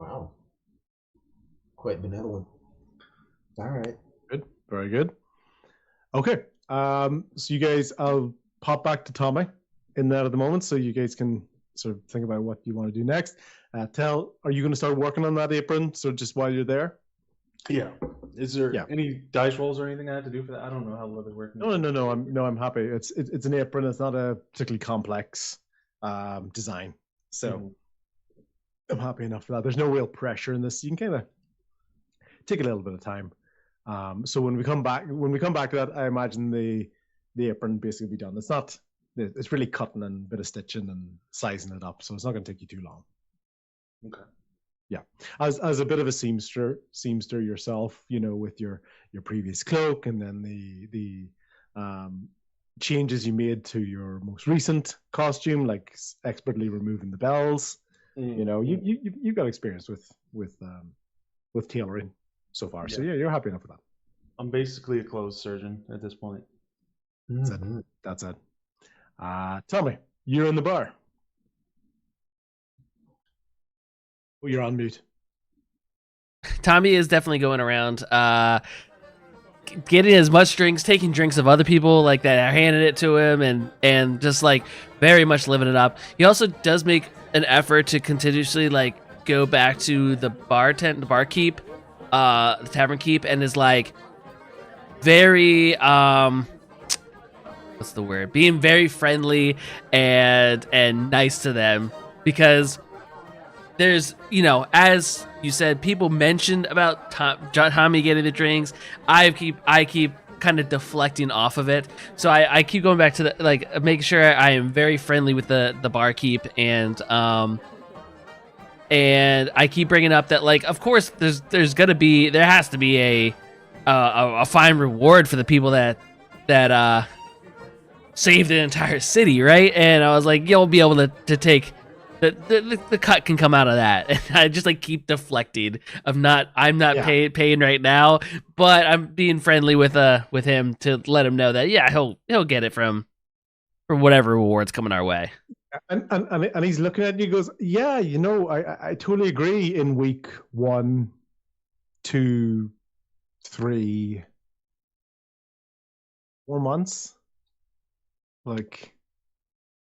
S3: Wow. Quite benevolent. All right.
S2: Good. Very good. Okay. So you guys, I'll pop back to Tommy in that at the moment, so you guys can sort of think about what you want to do next. Are you going to start working on that apron? So just while you're there?
S6: Yeah. Is there any dice rolls or anything I have to do for that? I don't know how leather works.
S2: No. I'm happy. It's an apron. It's not a particularly complex design. So I'm happy enough for that. There's no real pressure in this. You can kind of take a little bit of time. So when we come back to that, I imagine the apron basically be done. It's really cutting and a bit of stitching and sizing it up, so it's not going to take you too long.
S6: Okay.
S2: Yeah, as a bit of a seamster yourself, with your previous cloak, and then the changes you made to your most recent costume, like expertly removing the bells. You've got experience with tailoring so far, so yeah, you're happy enough with that.
S6: I'm basically a clothes surgeon at this point.
S2: That's it. Tell me, you're in the bar. Oh, you're on mute.
S1: Tommy is definitely going around, getting as much drinks, taking drinks of other people like that are handing it to him, and just like very much living it up. He also does make an effort to continuously like go back to the barkeep, the tavern keep, and is like very what's the word? Being very friendly and nice to them, because there's, as you said, people mentioned about Tommy getting the drinks. I keep kind of deflecting off of it, so I keep going back to making sure I am very friendly with the barkeep, and I keep bringing up that, like, of course there has to be a fine reward for the people that saved an entire city, right? And I was like, you'll be able to take the cut can come out of that. And I just like keep deflecting of I'm not paying right now, but I'm being friendly with him to let him know that he'll get it from whatever rewards coming our way.
S2: And he's looking at you and he goes, yeah, I totally agree. In week 1, 2, 3, 4 months, like,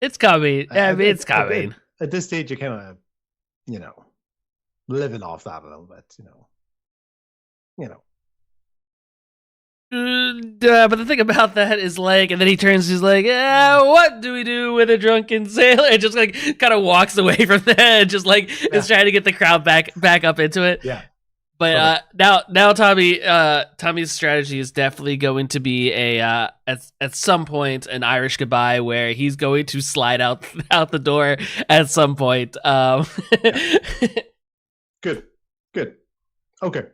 S1: it's coming. It's coming.
S2: At this stage, you're kind of, living off that a little bit,
S1: But the thing about that is, like, and then he turns, he's like, what do we do with a drunken sailor? And just like kind of walks away from that, just like is trying to get the crowd back up into it.
S2: Yeah.
S1: But now Tommy's strategy is definitely going to be at some point an Irish goodbye, where he's going to slide out the door at some point.
S2: Good. Okay,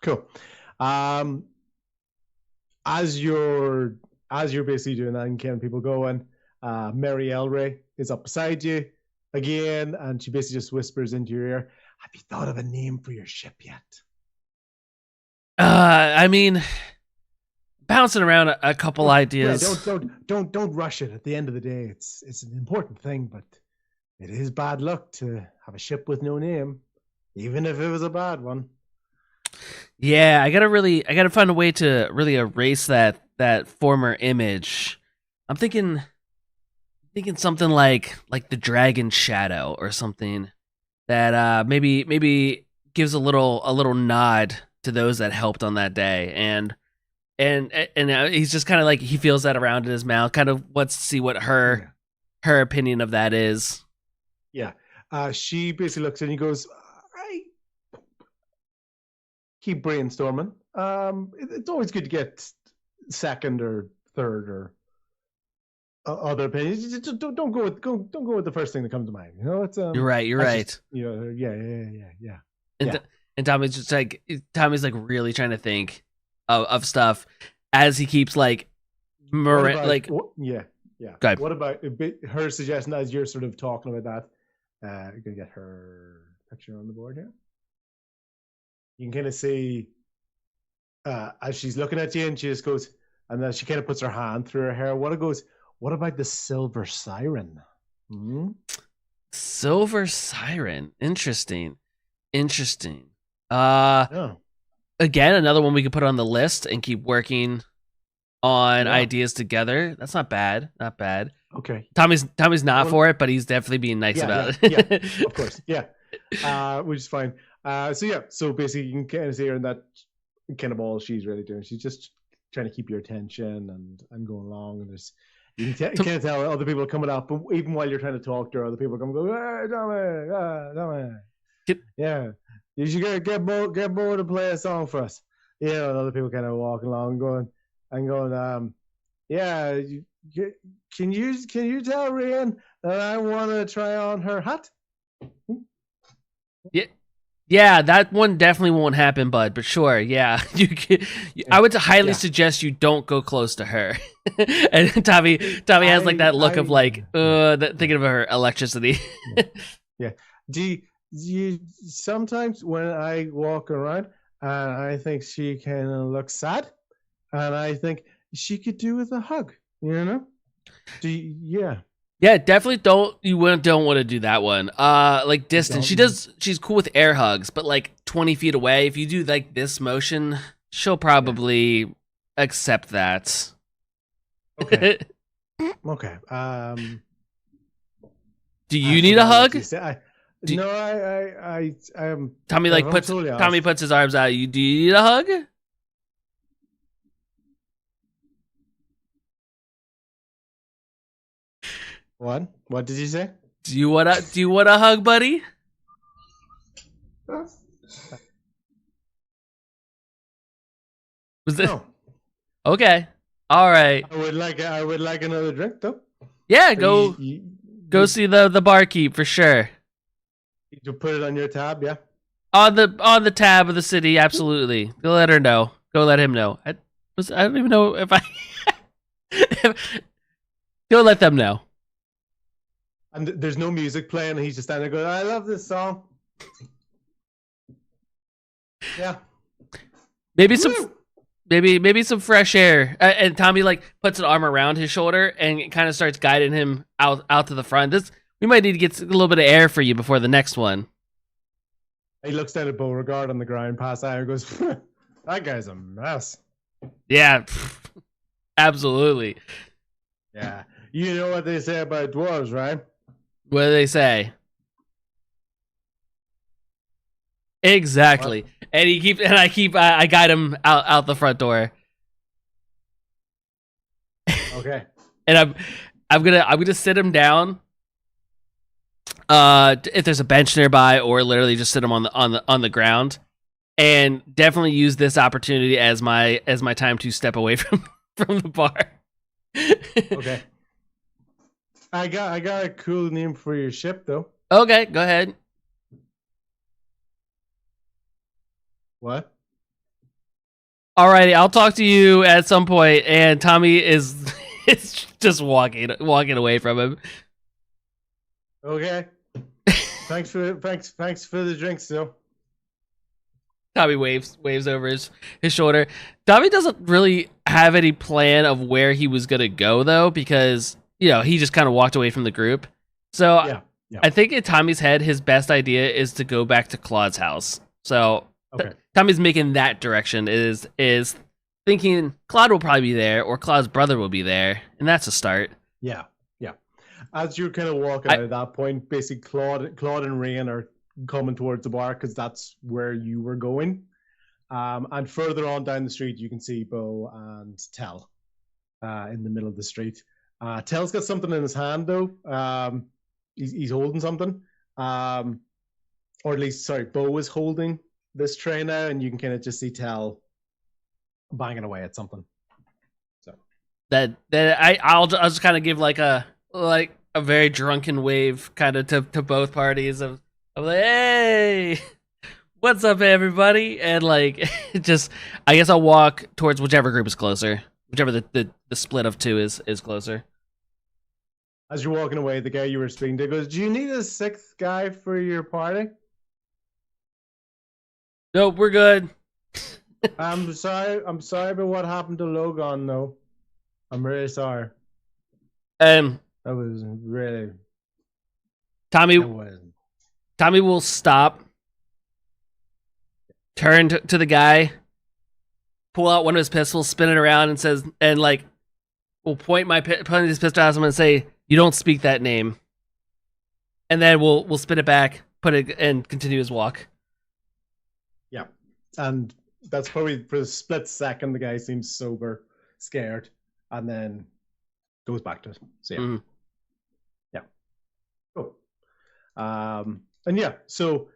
S2: cool. As you're basically doing that and getting people going, Mary Elray is up beside you again, and she basically just whispers into your ear, "Have you thought of a name for your ship yet?"
S1: I mean, bouncing around a couple ideas.
S2: Yeah, don't rush it. At the end of the day, it's an important thing, but it is bad luck to have a ship with no name, even if it was a bad one.
S1: Yeah, I gotta find a way to really erase that former image. I'm thinking something like the Dragon Shadow or something that maybe gives a little nod to those that helped on that day, and he's just kind of like, he feels that around in his mouth, kind of wants to see what her opinion of that is.
S2: Yeah, she basically looks at you and goes, "I keep brainstorming. It's always good to get second or third or other opinions. Just don't go with the first thing that comes to mind. It's
S1: You're right.
S2: Yeah.
S1: And Tommy's like really trying to think of stuff as he keeps like
S2: yeah.
S1: Go ahead.
S2: What about her suggestion as you're sort of talking about that? You're gonna get her picture on the board here. You can kind of see as she's looking at you, and she just goes, and then she kind of puts her hand through her hair. What about the Silver Siren?
S1: Silver Siren. Interesting.
S2: Yeah.
S1: Again, another one we could put on the list and keep working on ideas together. That's not bad.
S2: Okay.
S1: Tommy's not for it, but he's definitely being nice about it.
S2: Yeah, of course. Yeah. Which is fine. So basically you can kind of see her in that kind of all she's really doing. She's just trying to keep your attention and going along, and you can kind of tell other people are coming up, but even while you're trying to talk to her, other people come and go, "Hey, Tommy, Tommy." Yeah, you should get Bo to play a song for us. And other people kind of walking along, going, yeah. Can you tell Rian that I want to try on her hat?
S1: Yeah, that one definitely won't happen, bud. But sure, yeah, I would highly suggest you don't go close to her. And Tommy has like that look of like, thinking of her electricity.
S2: Yeah. Do you sometimes when I walk around and I think she kind of looks sad, and I think she could do with a hug, Yeah.
S1: Yeah, definitely don't want to do that one. Like distance. She's cool with air hugs, but like 20 feet away, if you do like this motion, she'll probably accept that.
S2: Okay. Okay.
S1: Do you need a hug?
S2: I'm
S1: Tommy Tommy puts his arms out. Do you need a hug?
S2: What? What did you say?
S1: Do you want a hug, buddy? Was it?
S2: No.
S1: Okay. All right.
S2: I would like another drink though.
S1: Yeah, go see the barkeep for sure.
S2: You put it on your tab, yeah.
S1: On the tab of the city, absolutely. Go let her know. Go let him know. I don't even know if I. Go let them know.
S2: And there's no music playing, and he's just standing there going, I love this song. Yeah.
S1: Maybe some fresh air. And Tommy like puts an arm around his shoulder and kind of starts guiding him out to the front. We might need to get a little bit of air for you before the next one.
S2: He looks down at Beauregard on the ground past there and goes, that guy's a mess.
S1: Yeah. Absolutely.
S2: Yeah. You know what they say about dwarves, right?
S1: What do they say? Exactly. What? And I guide him out the front door.
S2: Okay.
S1: And I'm gonna sit him down. If there's a bench nearby, or literally just sit him on the ground, and definitely use this opportunity as my time to step away from the bar.
S2: Okay. I got a cool name for your ship, though.
S1: Okay, go ahead.
S2: What?
S1: Alrighty, I'll talk to you at some point. And Tommy is just walking away from him.
S2: Okay. Thanks for the drinks, though.
S1: Tommy waves over his shoulder. Tommy doesn't really have any plan of where he was gonna go though, because he just kind of walked away from the group. So yeah. I think in Tommy's head, his best idea is to go back to Claude's house. So okay. Tommy's making that direction, is thinking Claude will probably be there, or Claude's brother will be there, and that's a start.
S2: Yeah. As you're kind of walking out at that point, basically Claude and Rian are coming towards the bar because that's where you were going. And further on down the street, you can see Bo and Tell in the middle of the street. Tell's got something in his hand though. He's holding something, or at least, sorry, Bo is holding this tray now, and you can kind of just see Tell banging away at something. So
S1: I'll just kind of give like a very drunken wave kind of to both parties of like, hey, what's up everybody, and like just I guess I'll walk towards whichever group is closer, whichever the split of two is closer.
S2: As you're walking away, the guy you were speaking to goes, do you need a sixth guy for your party?
S1: Nope, we're good.
S2: I'm sorry about what happened to Logan though. I'm really sorry. That was really...
S1: Tommy will stop, turn to the guy, pull out one of his pistols, spin it around, and says, and like, will point his pistol at him and say, "You don't speak that name." And then we'll spin it back, put it, and continue his walk.
S2: Yeah, and that's probably for a split second. The guy seems sober, scared, and then goes back to it. So yeah. Mm-hmm. Yeah. Cool. And yeah, so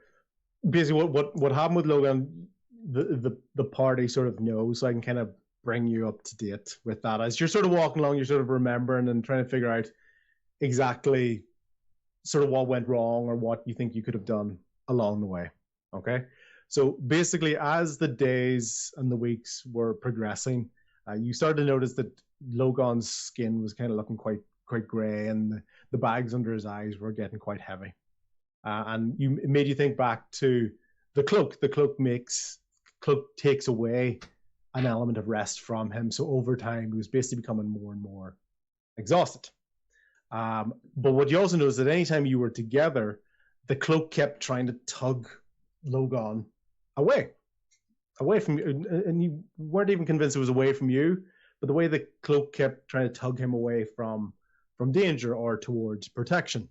S2: basically what happened with Logan, the party sort of knows, so I can kind of bring you up to date with that. As you're sort of walking along, you're sort of remembering and trying to figure out exactly sort of what went wrong or what you think you could have done along the way. Okay. So basically, as the days and the weeks were progressing, you started to notice that Logan's skin was kind of looking quite grey, and the bags under his eyes were getting quite heavy. And it made you think back to the cloak. The cloak takes away an element of rest from him. So over time, he was basically becoming more and more exhausted. But what you also noticed that anytime you were together, the cloak kept trying to tug Logan away from you, and you weren't even convinced it was away from you. But the way the cloak kept trying to tug him away from danger or towards protection.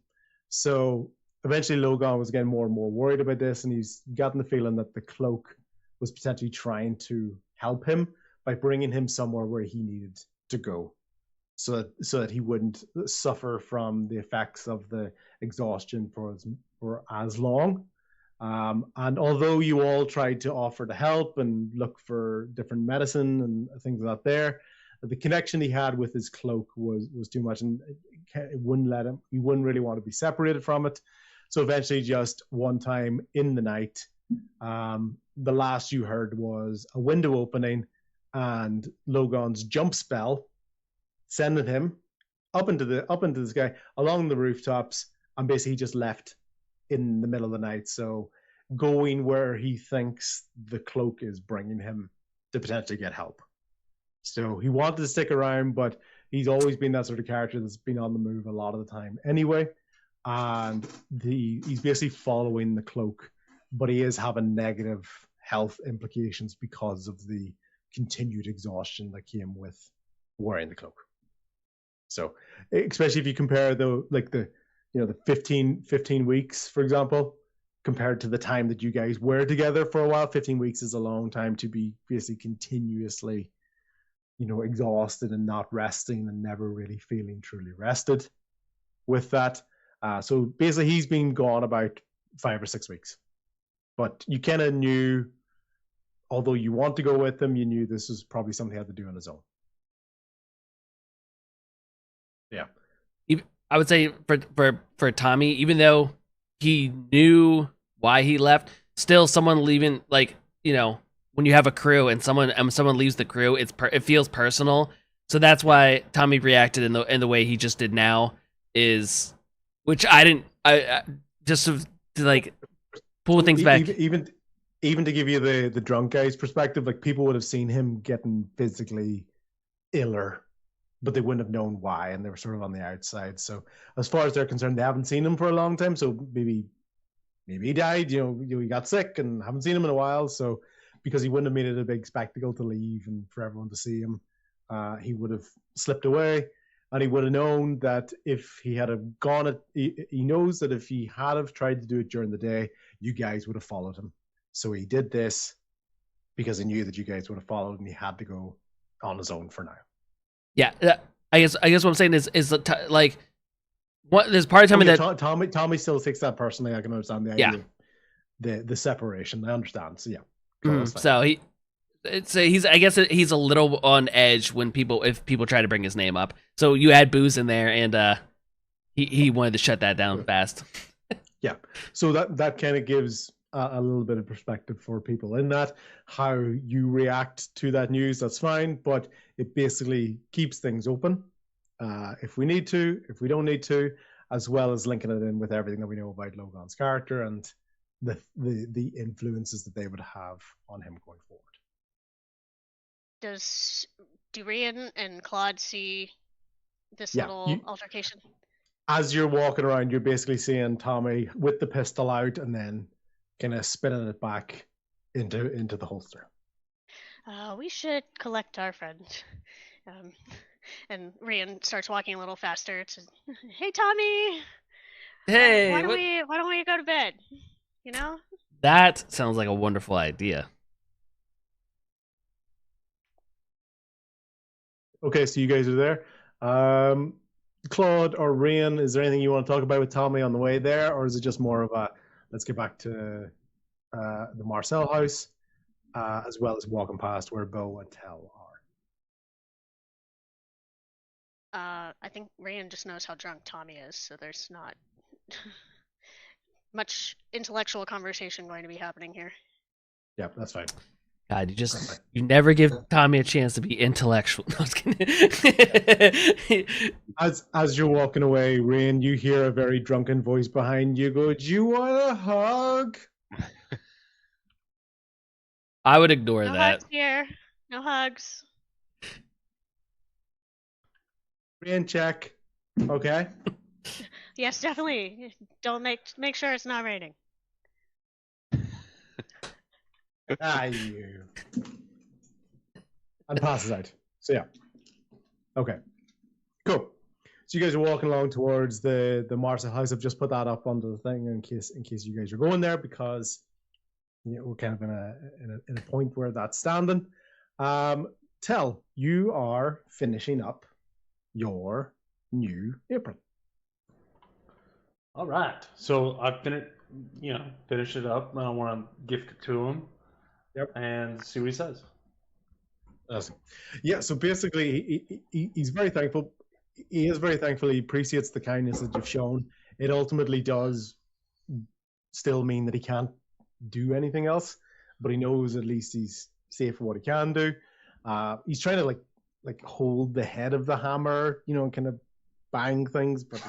S2: So eventually Logan was getting more and more worried about this, and he's gotten the feeling that the cloak was potentially trying to help him by bringing him somewhere where he needed to go, so that he wouldn't suffer from the effects of the exhaustion for as long. And although you all tried to offer to help and look for different medicine and things like that there, the connection he had with his cloak was too much, and it wouldn't let him. He wouldn't really want to be separated from it. So eventually, just one time in the night, the last you heard was a window opening and Logan's jump spell, sending him up into the sky along the rooftops, and basically just left in the middle of the night. So going where he thinks the cloak is bringing him to potentially get help. So he wanted to stick around, but he's always been that sort of character that's been on the move a lot of the time anyway. And he's basically following the cloak, but he is having negative health implications because of the continued exhaustion that came with wearing the cloak. So especially if you compare the 15 weeks, for example, compared to the time that you guys were together for a while, 15 weeks is a long time to be basically continuously, exhausted and not resting and never really feeling truly rested with that. So basically he's been gone about 5 or 6 weeks, but you kind of knew, although you want to go with him, you knew this was probably something he had to do on his own. Yeah.
S1: I would say for Tommy, even though he knew why he left, still someone leaving, when you have a crew and someone leaves the crew, it feels personal. So that's why Tommy reacted in the way he just did now, which I just to pull things back.
S2: Even to give you the drunk guy's perspective, like people would have seen him getting physically iller, but they wouldn't have known why, and they were sort of on the outside. So as far as they're concerned, they haven't seen him for a long time. So maybe he died, he got sick and haven't seen him in a while. So because he wouldn't have made it a big spectacle to leave and for everyone to see him, he would have slipped away, and he would have known that if he had have gone, he knows that if he had have tried to do it during the day, you guys would have followed him. So he did this because he knew that you guys would have followed, and he had to go on his own for now.
S1: Yeah, I guess what I'm saying is what there's part of Tommy that
S2: Tommy still takes that personally. I can understand the idea, the separation. I understand. So yeah.
S1: So he's a little on edge if people try to bring his name up. So you add booze in there, and he wanted to shut that down fast.
S2: Yeah. So that kind of gives a little bit of perspective for people in that. How you react to that news, that's fine, but it basically keeps things open. If we need to, if we don't need to, as well as linking it in with everything that we know about Logan's character and the influences that they would have on him going forward.
S5: Do Rian and Claude see this little altercation?
S2: As you're walking around, you're basically seeing Tommy with the pistol out and then kind of spinning it back into the holster.
S5: We should collect our friend. And Rian starts walking a little faster. Hey, Tommy.
S1: Hey.
S5: Why don't we go to bed?
S1: That sounds like a wonderful idea.
S2: Okay, so you guys are there. Claude or Rian, is there anything you want to talk about with Tommy on the way there, or is it just more of a let's get back to the Marcel house, as well as walking past where Bo and Tell are.
S5: I think Ryan just knows how drunk Tommy is, so there's not much intellectual conversation going to be happening here.
S2: Yep, that's fine.
S1: God, you never give Tommy a chance to be intellectual. No, I was kidding.
S2: As you're walking away, Rain, you hear a very drunken voice behind you go, "Do you want a hug?"
S1: I would ignore
S5: No
S1: that.
S5: hugs here. No hugs.
S2: Rain check. Okay.
S5: Yes, definitely. Don't make sure it's not raining.
S2: You. And passes out. So yeah. Okay. Cool. So you guys are walking along towards the Marcel house. I've just put that up onto the thing in case you guys are going there, because we're kind of in a point where that's standing. Tell, you are finishing up your new apron.
S6: All right. So I finish it up. I want to gift it to him.
S2: Yep.
S6: And see what he says.
S2: Awesome. Yeah. So basically, he's very thankful. He is very thankful. He appreciates the kindness that you've shown. It ultimately does still mean that he can't do anything else, but he knows at least he's safe for what he can do. He's trying to like hold the head of the hammer, and kind of bang things, but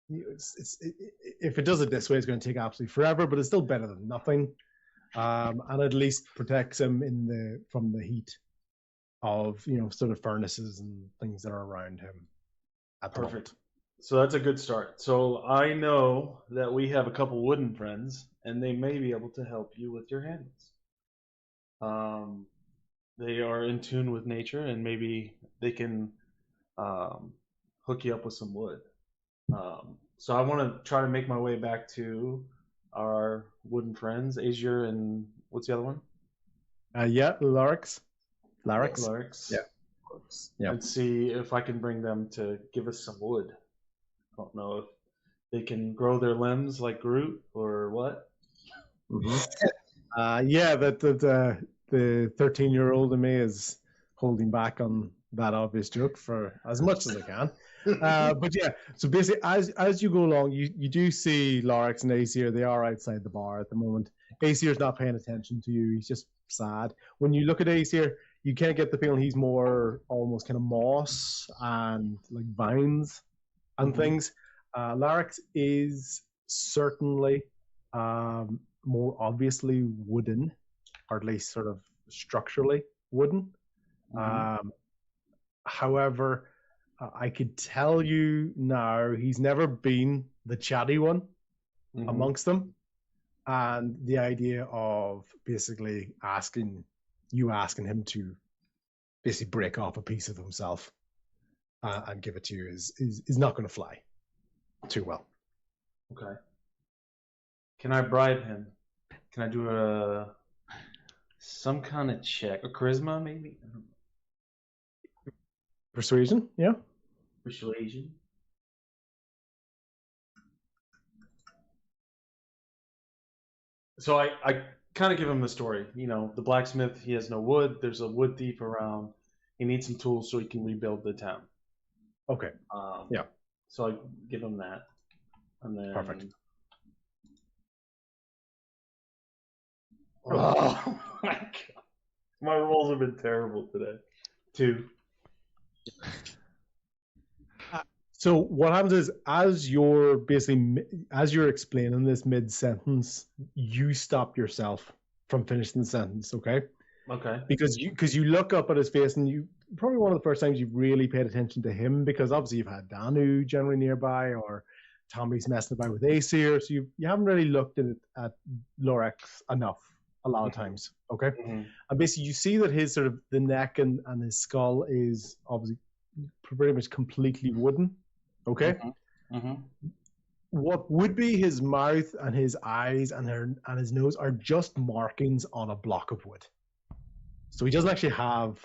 S2: it's if it does it this way, it's going to take absolutely forever. But it's still better than nothing, and at least protects him from the heat of sort of furnaces and things that are around him.
S6: Perfect. So that's a good start. So I know that we have a couple wooden friends, and they may be able to help you with your hands. They are in tune with nature, and maybe they can hook you up with some wood. So I want to try to make my way back to our wooden friends, Azure, and what's the other one?
S2: Larix.
S6: Yeah.
S2: Yeah.
S6: And see if I can bring them to give us some wood. I don't know if they can grow their limbs like Groot or what.
S2: Mm-hmm. That the 13-year-old in me is holding back on that obvious joke for as much as I can. But yeah, so basically, as you go along, you do see Larix and Aesir. They are outside the bar at the moment. Aesir's not paying attention to you. He's just sad. When you look at Aesir, you can't get the feeling he's more almost kind of moss and like vines and things. Larix is certainly more obviously wooden, or at least sort of structurally wooden. However, I could tell you now he's never been the chatty one amongst them. And the idea of basically asking him to basically break off a piece of himself and give it to you is not going to fly too well.
S6: Okay. Can I bribe him? Can I do some kind of check? A charisma, maybe?
S2: Persuasion, yeah.
S6: Persuasion. So I kind of give him the story. The blacksmith, he has no wood. There's a wood thief around. He needs some tools so he can rebuild the town.
S2: Okay. Yeah.
S6: So I give him that. And then...
S2: Perfect.
S6: Oh my god. My rolls have been terrible today. 2.
S2: So what happens is, as you're explaining this mid-sentence, you stop yourself from finishing the sentence, okay?
S6: Okay.
S2: Because you look up at his face, and you probably one of the first times you've really paid attention to him, because obviously you've had Danu generally nearby, or Tommy's messing about with Aesir, so you haven't really looked at Lorex enough a lot of times, okay? And basically you see that his sort of the neck and his skull is obviously pretty much completely wooden. Okay. What would be his mouth and his eyes and his nose are just markings on a block of wood. So he doesn't actually have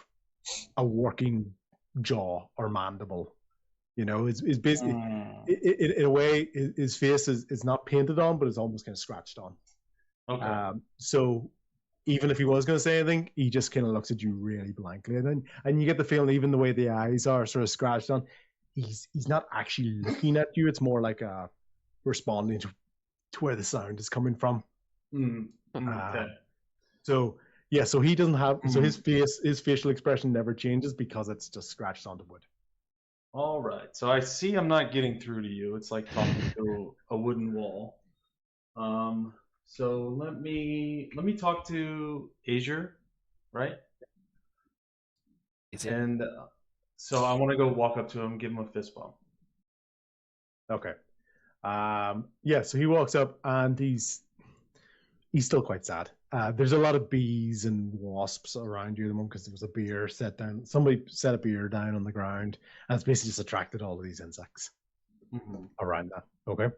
S2: a working jaw or mandible. It's basically in a way his face is not painted on, but it's almost kind of scratched on.
S6: Okay.
S2: So even if he was going to say anything, he just kind of looks at you really blankly, and you get the feeling, even the way the eyes are sort of scratched on, he's not actually looking at you. It's more like responding to where the sound is coming from.
S6: Okay.
S2: So yeah, so he doesn't have. So his facial expression never changes because it's just scratched onto wood.
S6: All right. So I see I'm not getting through to you. It's like talking to a wooden wall. So let me talk to Azure, right? And so I want to go walk up to him, give him a fist bump.
S2: Okay. Yeah. So he walks up and he's still quite sad. There's a lot of bees and wasps around you at the moment because there was a beer set down. Somebody set a beer down on the ground, and it's basically just attracted all of these insects around that. Okay.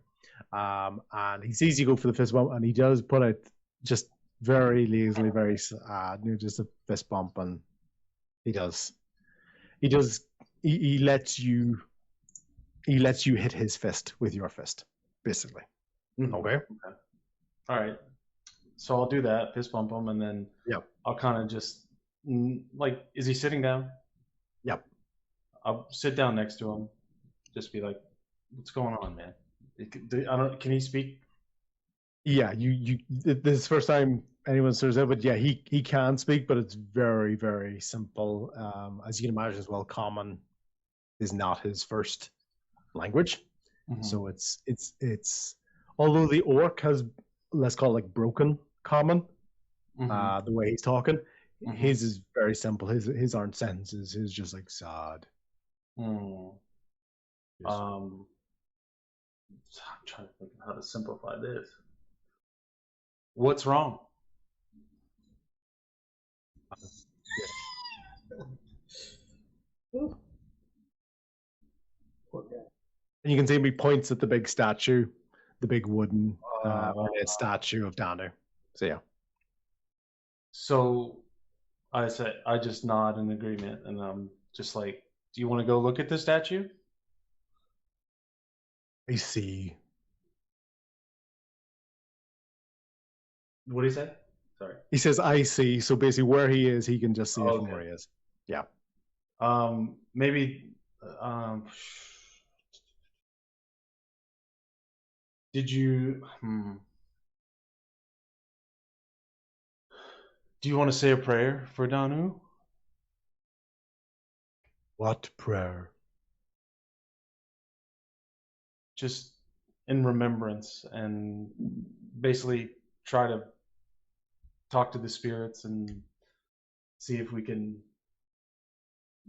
S2: And he sees you go for the fist bump, and he does put out just very lazily, very sad, just a fist bump, and he lets you hit his fist with your fist, basically. Okay.
S6: All right. So I'll do that, fist bump him, and then I'll kind of just like, is he sitting down?
S2: Yep.
S6: I'll sit down next to him, just be like, "What's going on, man? Can he speak?"
S2: Yeah, this is the first time anyone serves it, but yeah, he can speak, but it's very, very simple. As you can imagine as well, Common is not his first language. So it's although the orc has, let's call it like broken Common, the way he's talking, his is very simple. His aren't sentences. His just like sad.
S6: I'm trying to think of how to simplify this. What's wrong?
S2: And you can see he points at the big statue, the big wooden statue of Danu. So yeah.
S6: So I just nod in agreement, and I'm just like, "Do you want to go look at the statue?"
S2: I see.
S6: What do you say? Sorry.
S2: He says, "I see." So basically, where he is, he can just see it from where he is. Yeah.
S6: Maybe. Did you? Do you want to say a prayer for Danu?
S2: What prayer?
S6: Just in remembrance, and basically try to talk to the spirits and see if we can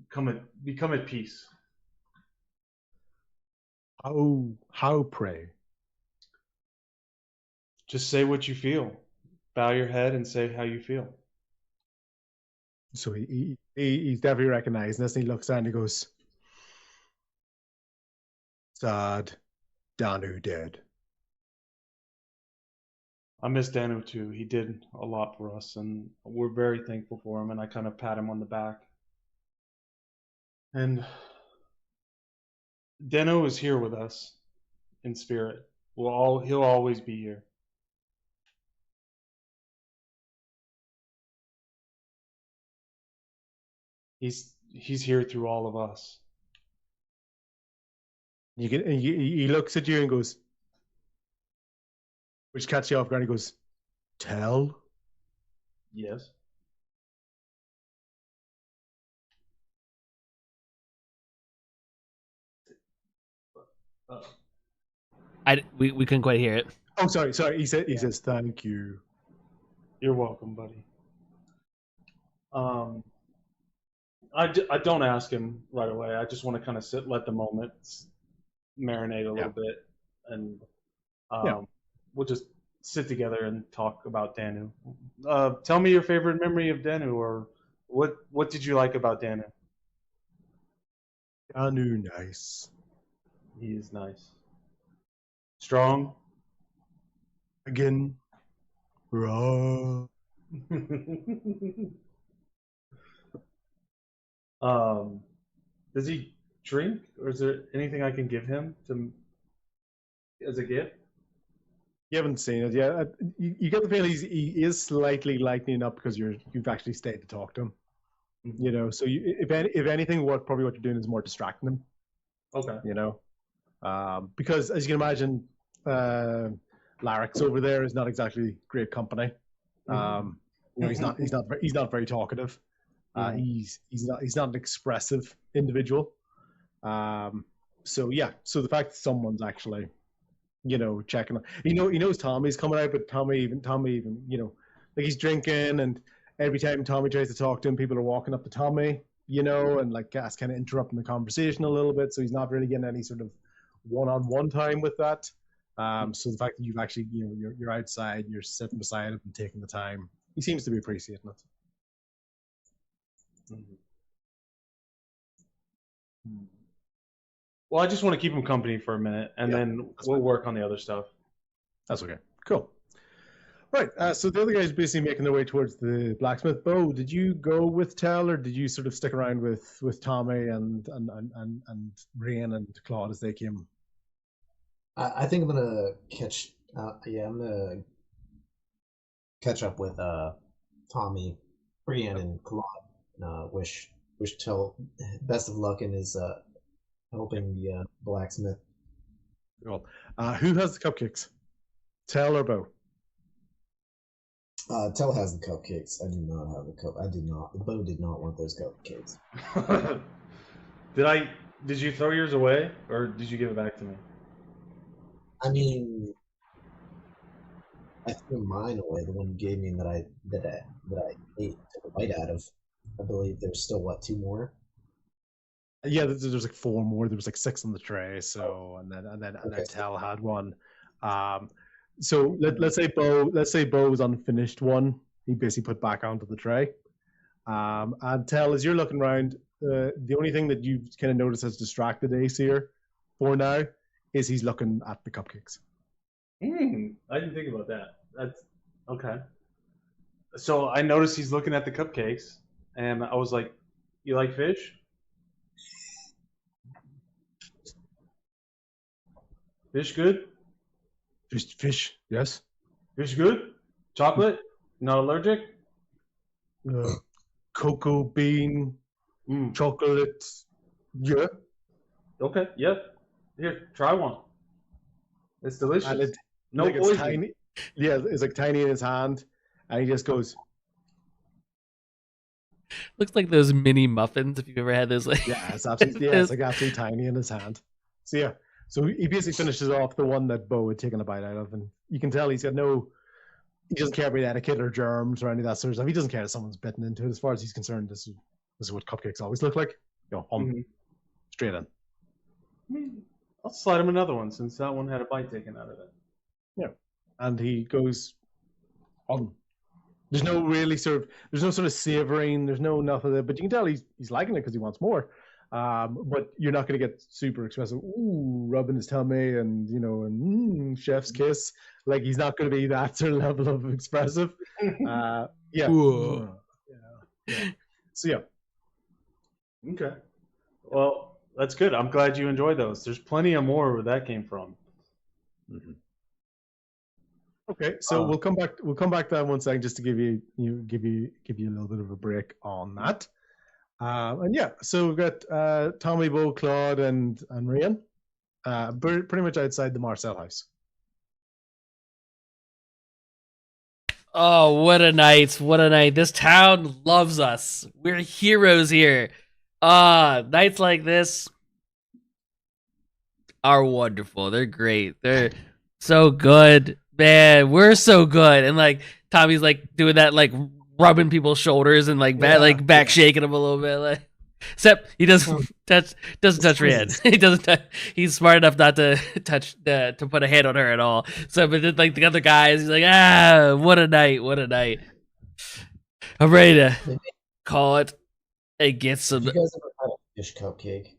S6: become at peace.
S2: How pray?
S6: Just say what you feel. Bow your head and say how you feel.
S2: So he's definitely recognizing this, and he looks down and he goes, "Sad, Danu dead."
S6: I miss Danu too. He did a lot for us, and we're very thankful for him. And I kind of pat him on the back. And Danu is here with us in spirit. He'll always be here. He's here through all of us.
S2: He looks at you and goes, which catches you off guard. He goes, "Tell."
S6: Yes.
S1: We couldn't quite hear it.
S2: Oh, sorry. He says, "Thank you."
S6: You're welcome, buddy. I don't ask him right away. I just want to kind of let the moment marinate a little bit, and we'll just sit together and talk about Danu. Tell me your favorite memory of Danu, or what did you like about Danu?
S2: Danu, nice.
S6: He is nice. Strong.
S2: Again, raw.
S6: Does he drink, or is there anything I can give him as a gift?
S2: You haven't seen it yet. You get the feeling he is slightly lightening up because you've actually stayed to talk to him. You know, so if anything, what you're doing is more distracting him.
S6: Okay.
S2: You know, because as you can imagine, Larrick's over there is not exactly great company. You know, he's not very talkative. He's not an expressive individual. So the fact that someone's actually, you know, checking on, he knows Tommy's coming out, but Tommy even, you know, like he's drinking, and every time Tommy tries to talk to him, people are walking up to Tommy, you know, and like that's kind of interrupting the conversation a little bit. So he's not really getting any sort of one-on-one time with that. So the fact that you've actually, you know, you're outside, you're sitting beside him and taking the time, he seems to be appreciating it.
S6: Well, I just want to keep him company for a minute, and then we'll work on the other stuff.
S2: That's okay. Cool. Right. So the other guys basically making their way towards the blacksmith. Bo, did you go with Tell, or did you sort of stick around with Tommy and Rain and Claude as they came?
S3: I think I'm gonna catch. I'm gonna catch up with Tommy, Brienne, and Claude. Wish Tell best of luck in his helping the blacksmith.
S2: Cool. Who has the cupcakes? Tell or Bo?
S3: Tell has the cupcakes. I do not have the cup. I did not. Bo did not want those cupcakes.
S6: Did you throw yours away, or did you give it back to me?
S3: I mean, I threw mine away. The one you gave me that I ate took a bite out of. I believe there's still 2 more.
S2: Yeah, there's like 4 more. There was like 6 on the tray. So and then Tell had one. So let's say Bo's unfinished one. He basically put back onto the tray. And Tell, as you're looking around, the only thing that you've kind of noticed has distracted Aesir for now is he's looking at the cupcakes.
S6: I didn't think about that. That's okay. So I noticed he's looking at the cupcakes, and I was like, "You like fish? Fish good?
S2: Fish, yes.
S6: Fish good? Chocolate? Not allergic?
S2: Cocoa bean, chocolate, yeah.
S6: Okay, yeah. Here, try one. It's delicious.
S2: And
S6: no
S2: like
S6: poison.
S2: it's tiny. Yeah, it's like tiny in his hand, and he just goes.
S1: Looks like those mini muffins. If you've ever had those, like
S2: Yeah, it's absolutely it's like absolutely tiny in his hand. So yeah, so he basically finishes off the one that Bo had taken a bite out of, and you can tell he's got he doesn't care about etiquette or germs or any of that sort of stuff. He doesn't care if someone's bitten into it. As far as he's concerned, this is what cupcakes always look like. You know, straight in.
S6: I'll slide him another one since that one had a bite taken out of it.
S2: Yeah, and he goes on. There's no sort of savoring. There's no nothing there, but you can tell he's liking it because he wants more. But you're not going to get super expressive. Ooh, rubbing his tummy and chef's kiss. Like he's not going to be that sort of level of expressive. Yeah.
S1: Whoa.
S2: Yeah. So yeah.
S6: Okay. Well, that's good. I'm glad you enjoyed those. There's plenty of more where that came from.
S2: Mm-hmm. Okay, so we'll come back to that 1 second just to give you a little bit of a break on that. And yeah, so we've got Tommy, Bo, Claude, and Rian, pretty much outside the Marcel house.
S1: oh, what a night! What a night! This town loves us. We're heroes here. Nights like this are wonderful. They're great. They're so good. Man, we're so good. And like Tommy's like doing that, like rubbing people's shoulders and like back shaking them a little bit. Like, except he doesn't touch Rian. He doesn't. He's smart enough not to touch to put a hand on her at all. So, but then, like the other guys, he's like, what a night! What a night! I'm ready to call it and get some.
S3: Have you guys ever had a fish cupcake?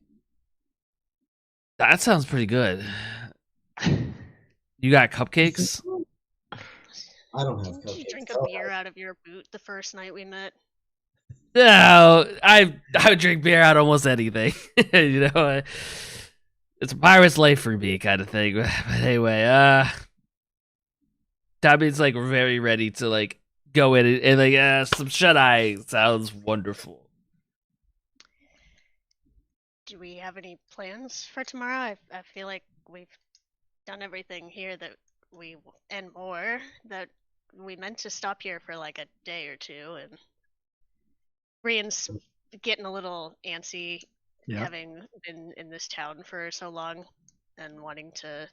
S1: That sounds pretty good. You got cupcakes?
S3: I don't have
S5: Didn't
S3: cupcakes.
S5: you drink a beer out of your boot the first night we met?
S1: No, I would drink beer out of almost anything. It's a pirate's life for me, kind of thing. But anyway, Tommy's like very ready to like go in and like some shut-eye sounds wonderful.
S5: Do we have any plans for tomorrow? I feel like we've done everything here that we and more that we meant to stop here for like a day or two, and Brian's getting a little antsy having been in this town for so long and wanting to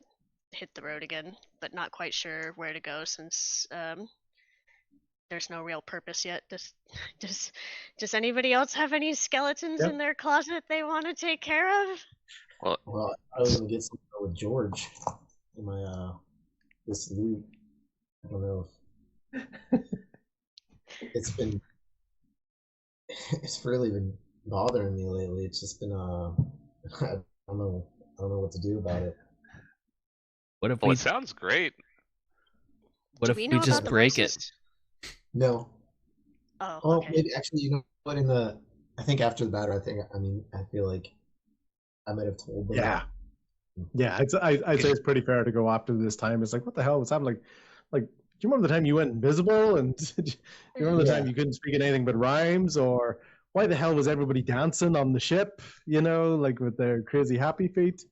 S5: hit the road again, but not quite sure where to go since there's no real purpose yet. Does anybody else have any skeletons in their closet they want to take care of?
S3: Well, I was gonna get something with George in my this loot. I don't know if it's really been bothering me lately. It's just been I don't know what to do about it.
S1: What if
S4: it sounds great.
S1: What if we just break it?
S3: No.
S5: Oh, okay.
S3: Maybe actually, you know what? I think after the battle, I feel like I might have told them.
S2: Yeah. I'd say it's pretty fair to go after this time. It's like, what the hell was happening? Like, do you remember the time you went invisible? And do you remember the time you couldn't speak in anything but rhymes? Or why the hell was everybody dancing on the ship? You know, like with their crazy happy feet.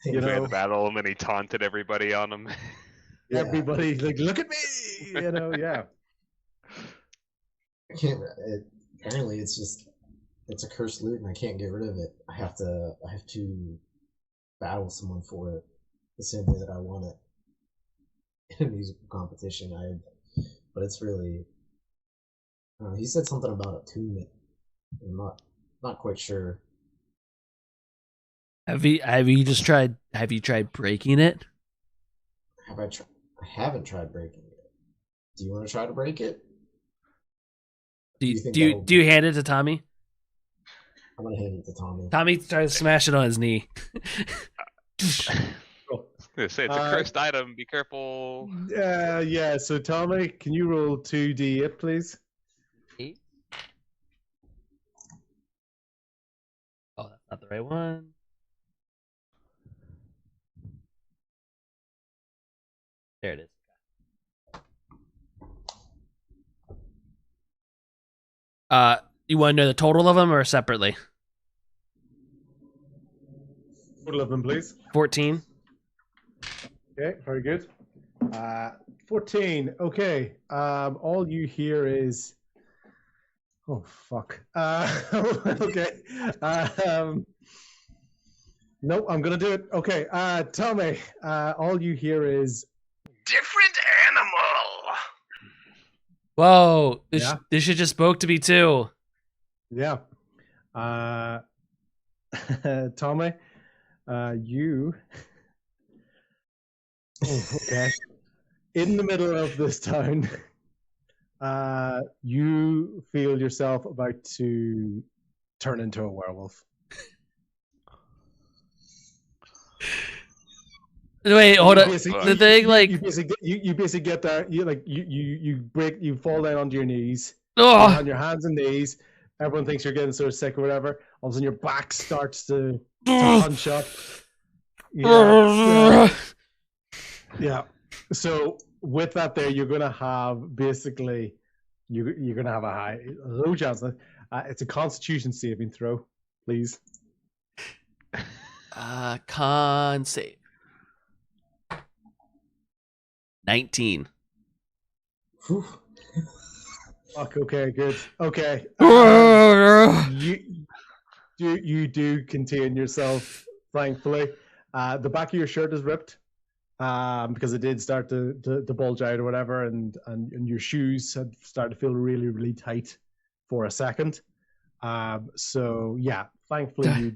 S2: You know,
S4: the battle, and then he taunted everybody on him.
S2: Everybody like, look at me. You know,
S3: I can't. Apparently, it's a cursed loot, and I can't get rid of it. I have to battle someone for it the same way that I want it in a musical competition. But it's really. I don't know, he said something about attunement. I'm not quite sure.
S1: Have you tried breaking it?
S3: I haven't tried breaking it. Do you want to try to break it?
S1: Do you hand it to Tommy?
S3: I'm gonna hand it to Tommy.
S1: Tommy tries to smash it on his knee.
S4: I was gonna say it's a cursed item. Be careful.
S2: Yeah. So Tommy, can you roll 2d8, please?
S1: 8? Oh, that's not the right one. There it is. You want to know the total of them or separately?
S2: Total of them, please.
S1: 14.
S2: Okay, very good. 14. Okay. All you hear is, oh fuck. Okay. Nope, I'm gonna do it. Okay. Tommy. All you hear is different animal.
S1: Whoa! This shit just spoke to me too.
S2: Yeah. Tommy, you. Oh, okay. In the middle of this town, you feel yourself about to turn into a werewolf.
S1: Wait, hold on. The thing, like,
S2: you basically get there. You fall down onto your knees,
S1: oh,
S2: on your hands and knees. Everyone thinks you're getting sort of sick or whatever. All of a sudden, your back starts to hunch up. Yeah. So with that, there you're gonna have basically you're gonna have a low chance. It's a Constitution saving throw, please.
S1: Con save. 19.
S2: Fuck. Okay. Good. Okay. You do contain yourself, thankfully. The back of your shirt is ripped because it did start to bulge out or whatever, and your shoes had started to feel really, really tight for a second. So yeah, thankfully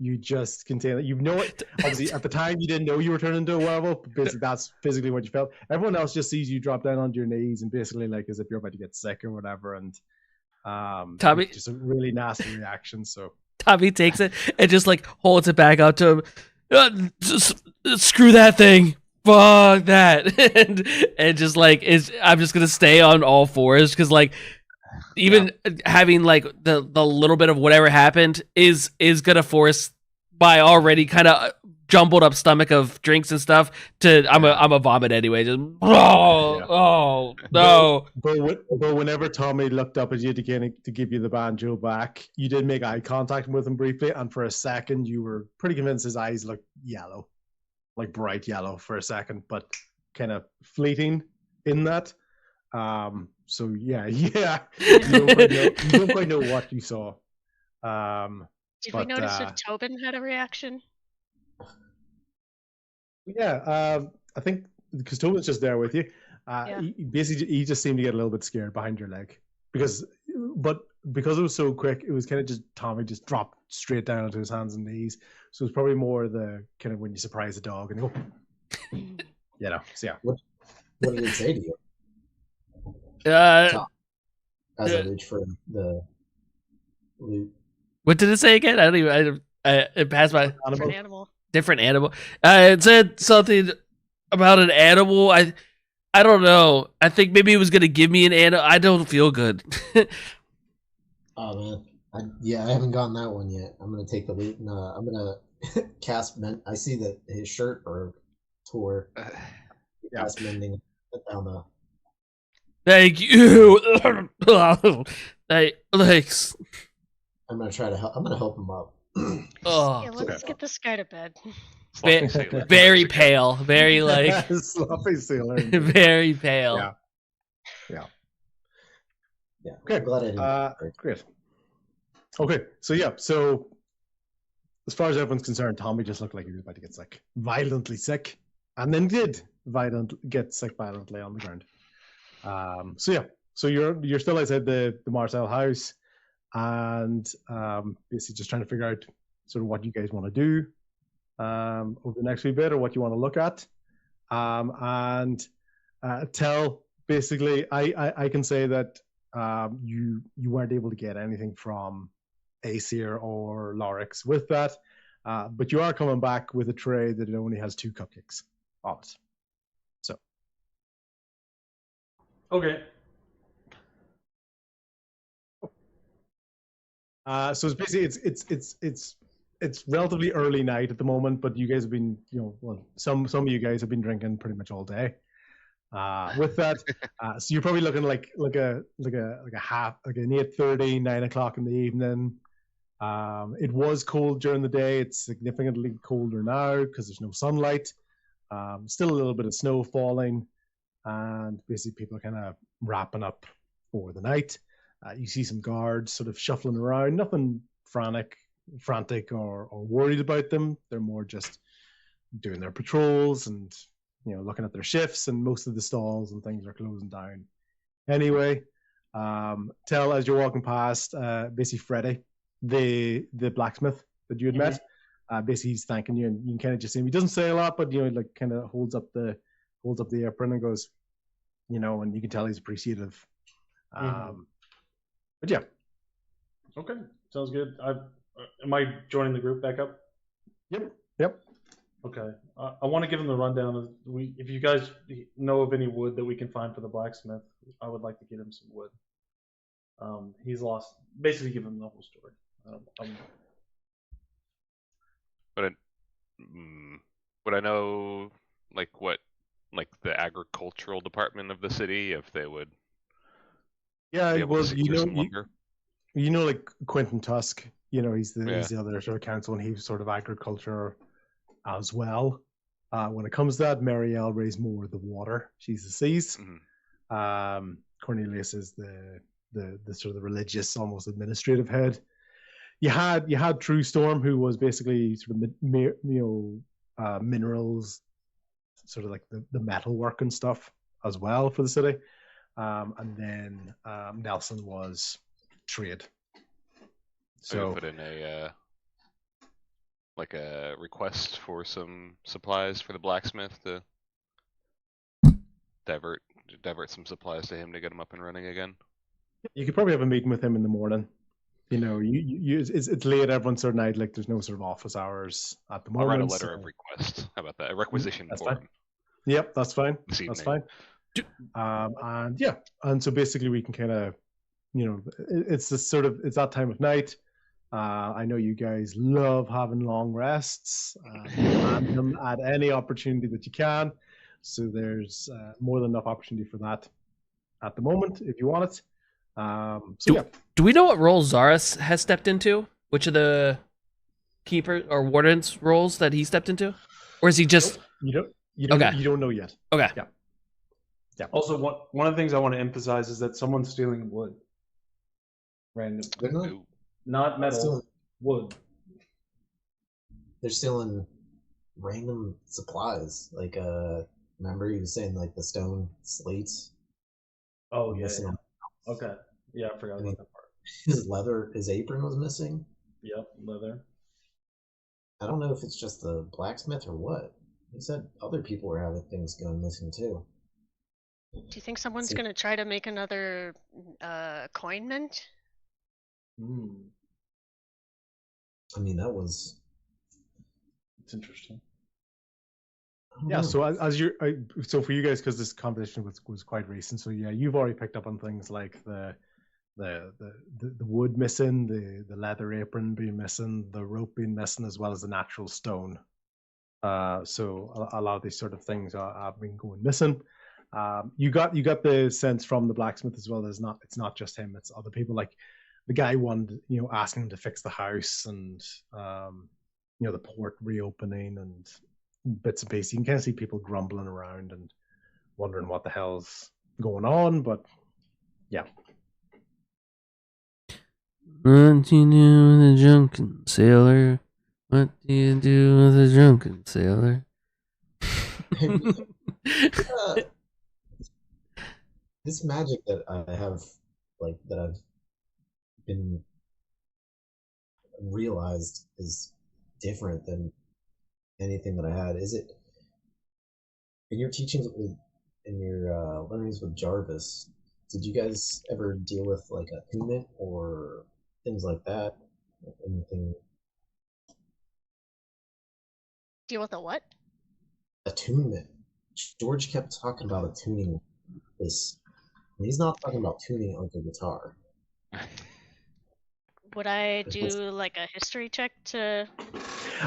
S2: you just contain it. You know it. Obviously, at the time you didn't know you were turning into a werewolf, but basically that's physically what you felt. Everyone else just sees you drop down onto your knees and basically like as if you're about to get sick or whatever, and
S1: Tommy,
S2: just a really nasty reaction. So
S1: Tommy takes it and just like holds it back out to him. Screw that thing. Fuck that. and just like I'm just gonna stay on all fours because like even having like the little bit of whatever happened is gonna force my already kind of jumbled up stomach of drinks and stuff to I'm a vomit anyway. Just oh no.
S2: But whenever Tommy looked up at you to give you the banjo back, you did make eye contact with him briefly, and for a second you were pretty convinced his eyes looked yellow, like bright yellow for a second, but kind of fleeting in that. So yeah, you don't quite know what you saw.
S5: Did we notice if Tobin had a reaction?
S2: Yeah, I think because Tobin's just there with you. He just seemed to get a little bit scared behind your leg because it was so quick, it was kind of just Tommy just dropped straight down onto his hands and knees. So it's probably more the kind of when you surprise a dog and go, So yeah.
S3: What did it say to you? As I reach for the loot.
S1: What did it say again? I don't even. It passed by.
S5: Different animal.
S1: Different animal. It said something about an animal. I don't know. I think maybe it was gonna give me an animal. I don't feel good.
S3: Oh man, I haven't gotten that one yet. I'm gonna take the loot and I'm gonna cast mend. I see that his shirt or tore. Cast mending down the.
S1: Thank you. Thanks.
S3: I'm gonna try to help. I'm gonna help him up.
S5: Let's get this guy to bed.
S1: Very pale. Very like
S2: sloppy sailor.
S1: Very pale.
S2: Yeah.
S3: Okay. I'm glad I didn't.
S2: Great. Okay. So as far as everyone's concerned, Tommy just looked like he was about to get sick, violently sick, and then did get sick violently on the ground. So you're still outside the Marcel house, and basically just trying to figure out sort of what you guys want to do over the next wee bit, or what you want to look at, and tell basically I can say that you weren't able to get anything from Aesir or Lorix with that, but you are coming back with a tray that it only has 2 cupcakes on it. So
S6: okay.
S2: So it's basically it's relatively early night at the moment, but you guys have been, some of you guys have been drinking pretty much all day. With that, so you're probably looking like an 8:30, 9 o'clock in the evening. It was cold during the day. It's significantly colder now because there's no sunlight. Still a little bit of snow falling, and basically people are kind of wrapping up for the night. You see some guards sort of shuffling around, nothing frantic or worried about them. They're more just doing their patrols and looking at their shifts, and most of the stalls and things are closing down. Anyway, tell as you're walking past, basically Freddy, the blacksmith that you had met, basically he's thanking you, and you can kind of just see him. He doesn't say a lot, but like kind of holds up the apron and goes, and you can tell he's appreciative. But yeah.
S6: Okay, sounds good. Am I joining the group back up?
S2: Yep.
S6: Okay. I want to give him the rundown of if you guys know of any wood that we can find for the blacksmith, I would like to get him some wood. He's lost. Basically, give him the whole story.
S4: Would I know what the agricultural department of the city, if they would?
S2: Yeah, well, like Quentin Tusk. He's the other sort of council, and he's sort of agriculture as well. When it comes to that, Marielle raised more of the water. She's the seas. Mm-hmm. Cornelius is the sort of the religious, almost administrative head. You had True Storm, who was basically sort of minerals, sort of like the metal work and stuff as well for the city. And then Nelson was trade.
S4: So put in a request for some supplies for the blacksmith to divert some supplies to him to get him up and running again.
S2: You could probably have a meeting with him in the morning. It's late. Everyone's sort of night. Like there's no sort of office hours at the moment.
S4: I'll write a letter of request. How about that? A requisition form.
S2: Fine. Yep, that's fine. That's fine. And so basically we can kind of, it's that time of night. I know you guys love having long rests. Demand them at any opportunity that you can. So there's more than enough opportunity for that at the moment if you want it.
S1: Do we know what role Zaris has stepped into? Which of the keeper or wardens roles that he stepped into? Or is he just
S2: nope. You don't know yet.
S1: Okay.
S2: Yeah.
S6: Also, one of the things I want to emphasize is that someone's stealing wood. Random.
S3: They're
S6: not metal. Wood.
S3: They're stealing random supplies. Like, remember you were saying like the stone slates?
S6: Oh, yeah. Okay. Yeah, I forgot about that part.
S3: His apron was missing.
S6: Yep, leather.
S3: I don't know if it's just the blacksmith or what. He said other people were having things going missing too.
S5: Do you think someone's gonna try to make another coin mint?
S3: I mean, it's
S6: interesting.
S2: Yeah, so so for you guys, because this competition was quite recent, so yeah, you've already picked up on things like the wood missing, the leather apron being missing, the rope being missing, as well as the natural stone. So a lot of these sort of things have been going missing. You got the sense from the blacksmith as well. It's not just him; it's other people. Like the guy wanted, asking him to fix the house, and the port reopening and bits and pieces. You can kind of see people grumbling around and wondering what the hell's going on. But yeah.
S1: What do you do with a drunken sailor? What do you do with a drunken sailor?
S3: This magic that I have, like, that I've been realized is different than anything that I had. Is it in your teachings in your learnings with Jarvis? Did you guys ever deal with like attunement or things like that? Anything?
S5: Deal with a what?
S3: Attunement. George kept talking about attuning this. And he's not talking about tuning like a guitar.
S5: Would I do like a history check to?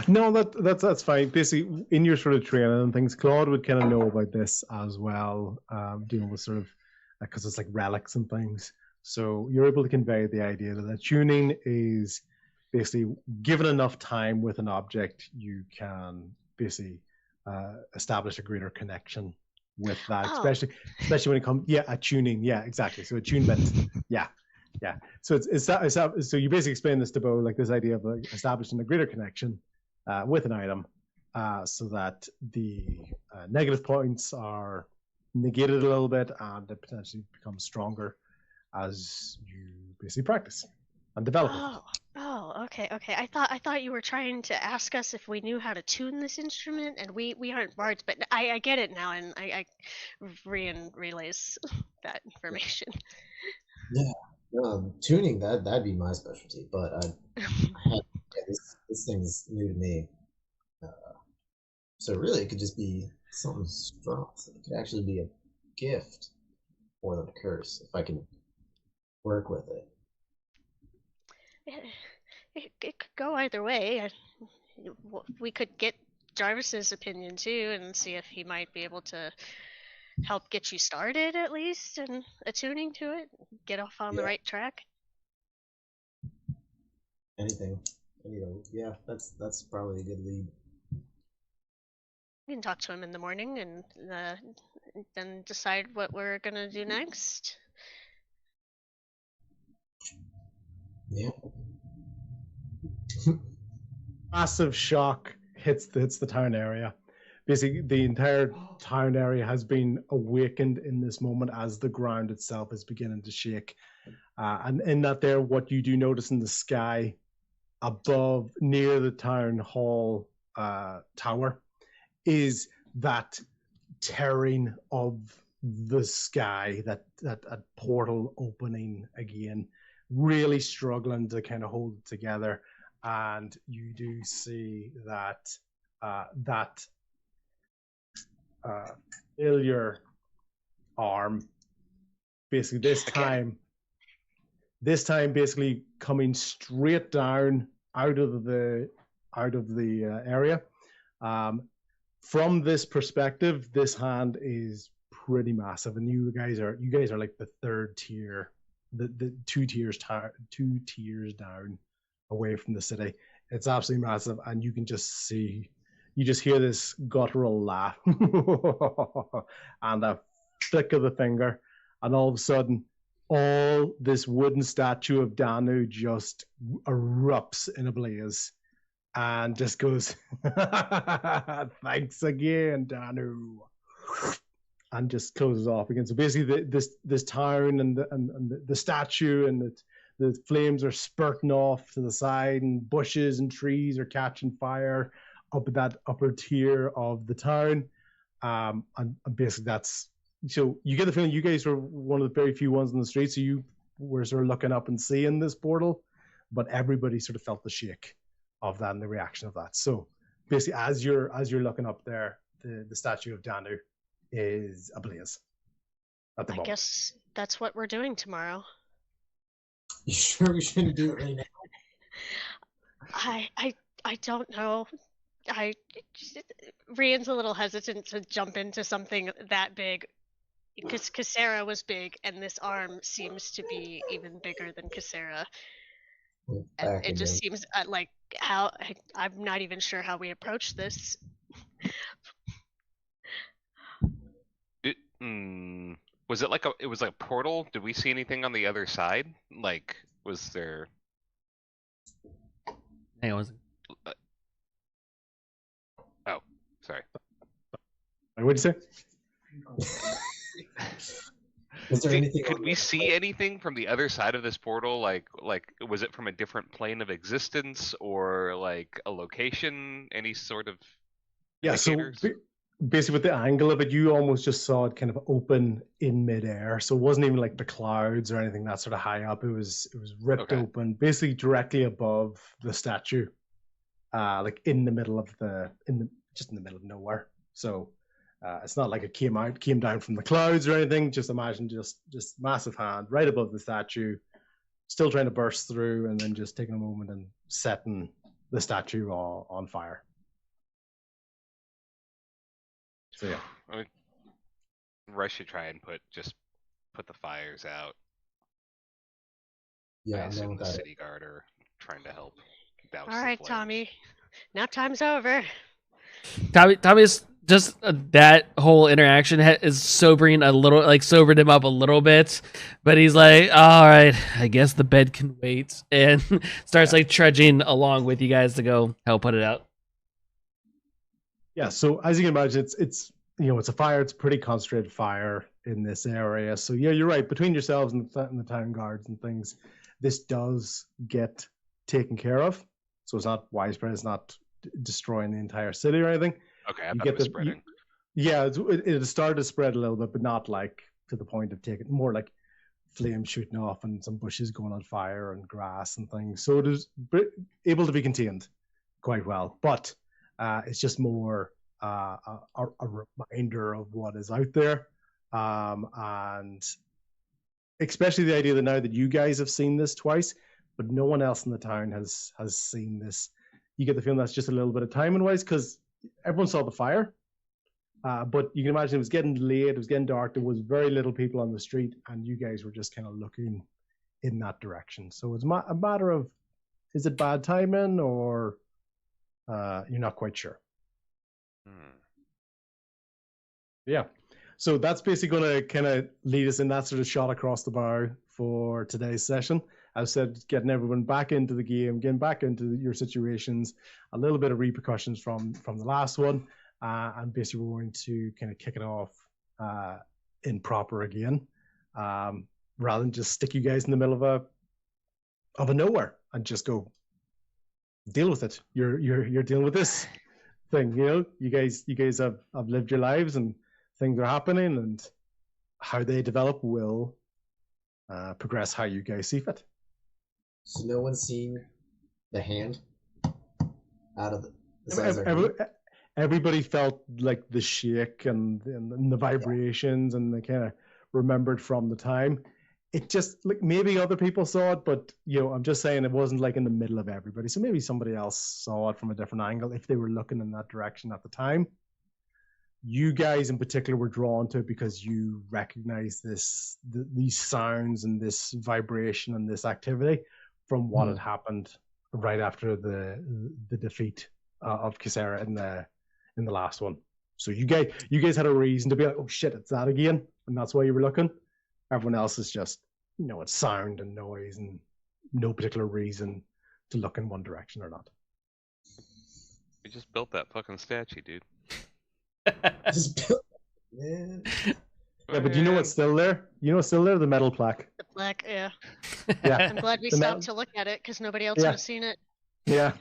S2: No, that's fine. Basically, in your sort of training and things, Claude would kind of know about this as well, dealing with sort of because it's like relics and things. So you're able to convey the idea that tuning is basically given enough time with an object, you can basically establish a greater connection with that, especially when it comes attuning. Yeah, exactly. So attunement. Yeah. So it's so you basically explain this to Bo, like this idea of like establishing a greater connection with an item, so that the negative points are negated a little bit and it potentially becomes stronger as you basically practice and develop it.
S5: Okay. I thought you were trying to ask us if we knew how to tune this instrument, and we aren't bards, but I get it now, and I relays that information.
S3: Yeah. Tuning that'd be my specialty, but this thing's new to me. So really, it could just be something strong. It could actually be a gift more than a curse if I can work with it.
S5: It could go either way. We could get Jarvis's opinion too, and see if he might be able to help get you started at least and attuning to it, get off on the right track.
S3: Anything. Yeah, that's probably a good lead.
S5: We can talk to him in the morning and then decide what we're gonna do next.
S3: Yeah.
S2: Massive shock hits the town area. Basically, the entire town area has been awakened in this moment as the ground itself is beginning to shake. And in that there, what you do notice in the sky above, near the town hall tower, is that tearing of the sky, that portal opening again, really struggling to kind of hold it together. And you do see that failure arm basically this time basically coming straight down out of the area. From this perspective, this hand is pretty massive, and you guys are like the third tier, the two tiers down away from the city. It's absolutely massive, and you can just see, you just hear this guttural laugh and a flick of the finger, and all of a sudden, all this wooden statue of Danu just erupts in a blaze and just goes, thanks again, Danu, and just closes off again. So basically, this town and the statue and the flames are spurting off to the side, and bushes and trees are catching fire up at that upper tier of the town. And basically that's, so you get the feeling you guys were one of the very few ones in the street, so you were sort of looking up and seeing this portal, but everybody sort of felt the shake of that and the reaction of that. So basically, as you're looking up there, the statue of Danu is ablaze at the moment.
S5: I guess that's what we're doing tomorrow.
S3: You sure we shouldn't do it right now?
S5: I don't know. Rian's a little hesitant to jump into something that big, because Cassera was big, and this arm seems to be even bigger than Cassera. And it just seems like how I'm not even sure how we approach this.
S4: Was it like it was like a portal? Did we see anything on the other side? Like, was there?
S1: Hey, was
S4: Oh, sorry.
S2: What'd you say?
S3: Is there anything?
S4: Could we see anything from the other side of this portal? Like, was it from a different plane of existence, or like a location? Any sort of indicators?
S2: So basically, with the angle of it, you almost just saw it kind of open in midair. So it wasn't even like the clouds or anything that sort of high up. It was ripped open, basically directly above the statue, like in the middle of just in the middle of nowhere. So it's not like it came down from the clouds or anything. Just imagine just massive hand right above the statue, still trying to burst through, and then just taking a moment and setting the statue on fire. So yeah,
S4: I mean, Rush should try and put the fires out.
S3: Yeah,
S4: I assume the city guard are trying to help douse.
S5: All right, Tommy, nap time's over.
S1: Tommy's just that whole interaction is sobered him up a little bit, but he's like, all right, I guess the bed can wait, and starts like trudging along with you guys to go help put it out.
S2: Yeah, so as you can imagine, it's it's a fire. It's a pretty concentrated fire in this area. So yeah, you're right. Between yourselves and the town guards and things, this does get taken care of. So it's not widespread. It's not destroying the entire city or anything.
S4: Okay, I thought it was spreading.
S2: It started to spread a little bit, but not like to the point of taking, more like flames shooting off and some bushes going on fire and grass and things. So it is able to be contained quite well, but it's just more a reminder of what is out there, and especially the idea that now that you guys have seen this twice, but no one else in the town has seen this. You get the feeling that's just a little bit of timing wise, because everyone saw the fire, but you can imagine it was getting late, it was getting dark, there was very little people on the street, and you guys were just kind of looking in that direction. So it's a matter of, is it bad timing, or you're not quite sure. Yeah, so that's basically going to kind of lead us in that sort of shot across the bow for today's session. As I said, getting everyone back into the game, getting back into your situations, a little bit of repercussions from the last one, and basically we're going to kind of kick it off in proper again, rather than just stick you guys in the middle of a nowhere and just go deal with it. You're dealing with this thing, you guys have lived your lives, and things are happening, and how they develop will progress how you guys see fit.
S3: So no one's seen the hand out of the
S2: everybody felt like the shake and the vibrations, and they kind of remembered from the time. it just like maybe other people saw it, but I'm just saying it wasn't like in the middle of everybody. So maybe somebody else saw it from a different angle if they were looking in that direction at the time. You guys in particular were drawn to it because you recognize these sounds and this vibration and this activity from what had happened right after the defeat of Kisera in the last one. So you guys had a reason to be like, oh shit, it's that again, and that's why you were looking. Everyone else is just, it's sound and noise and no particular reason to look in one direction or not.
S4: We just built that fucking statue, dude.
S3: Just built, man.
S2: Yeah, but you know what's still there? What's still there? The metal plaque.
S5: The plaque, yeah.
S2: Yeah.
S5: I'm glad we stopped to look at it because nobody else would have seen it.
S2: Yeah.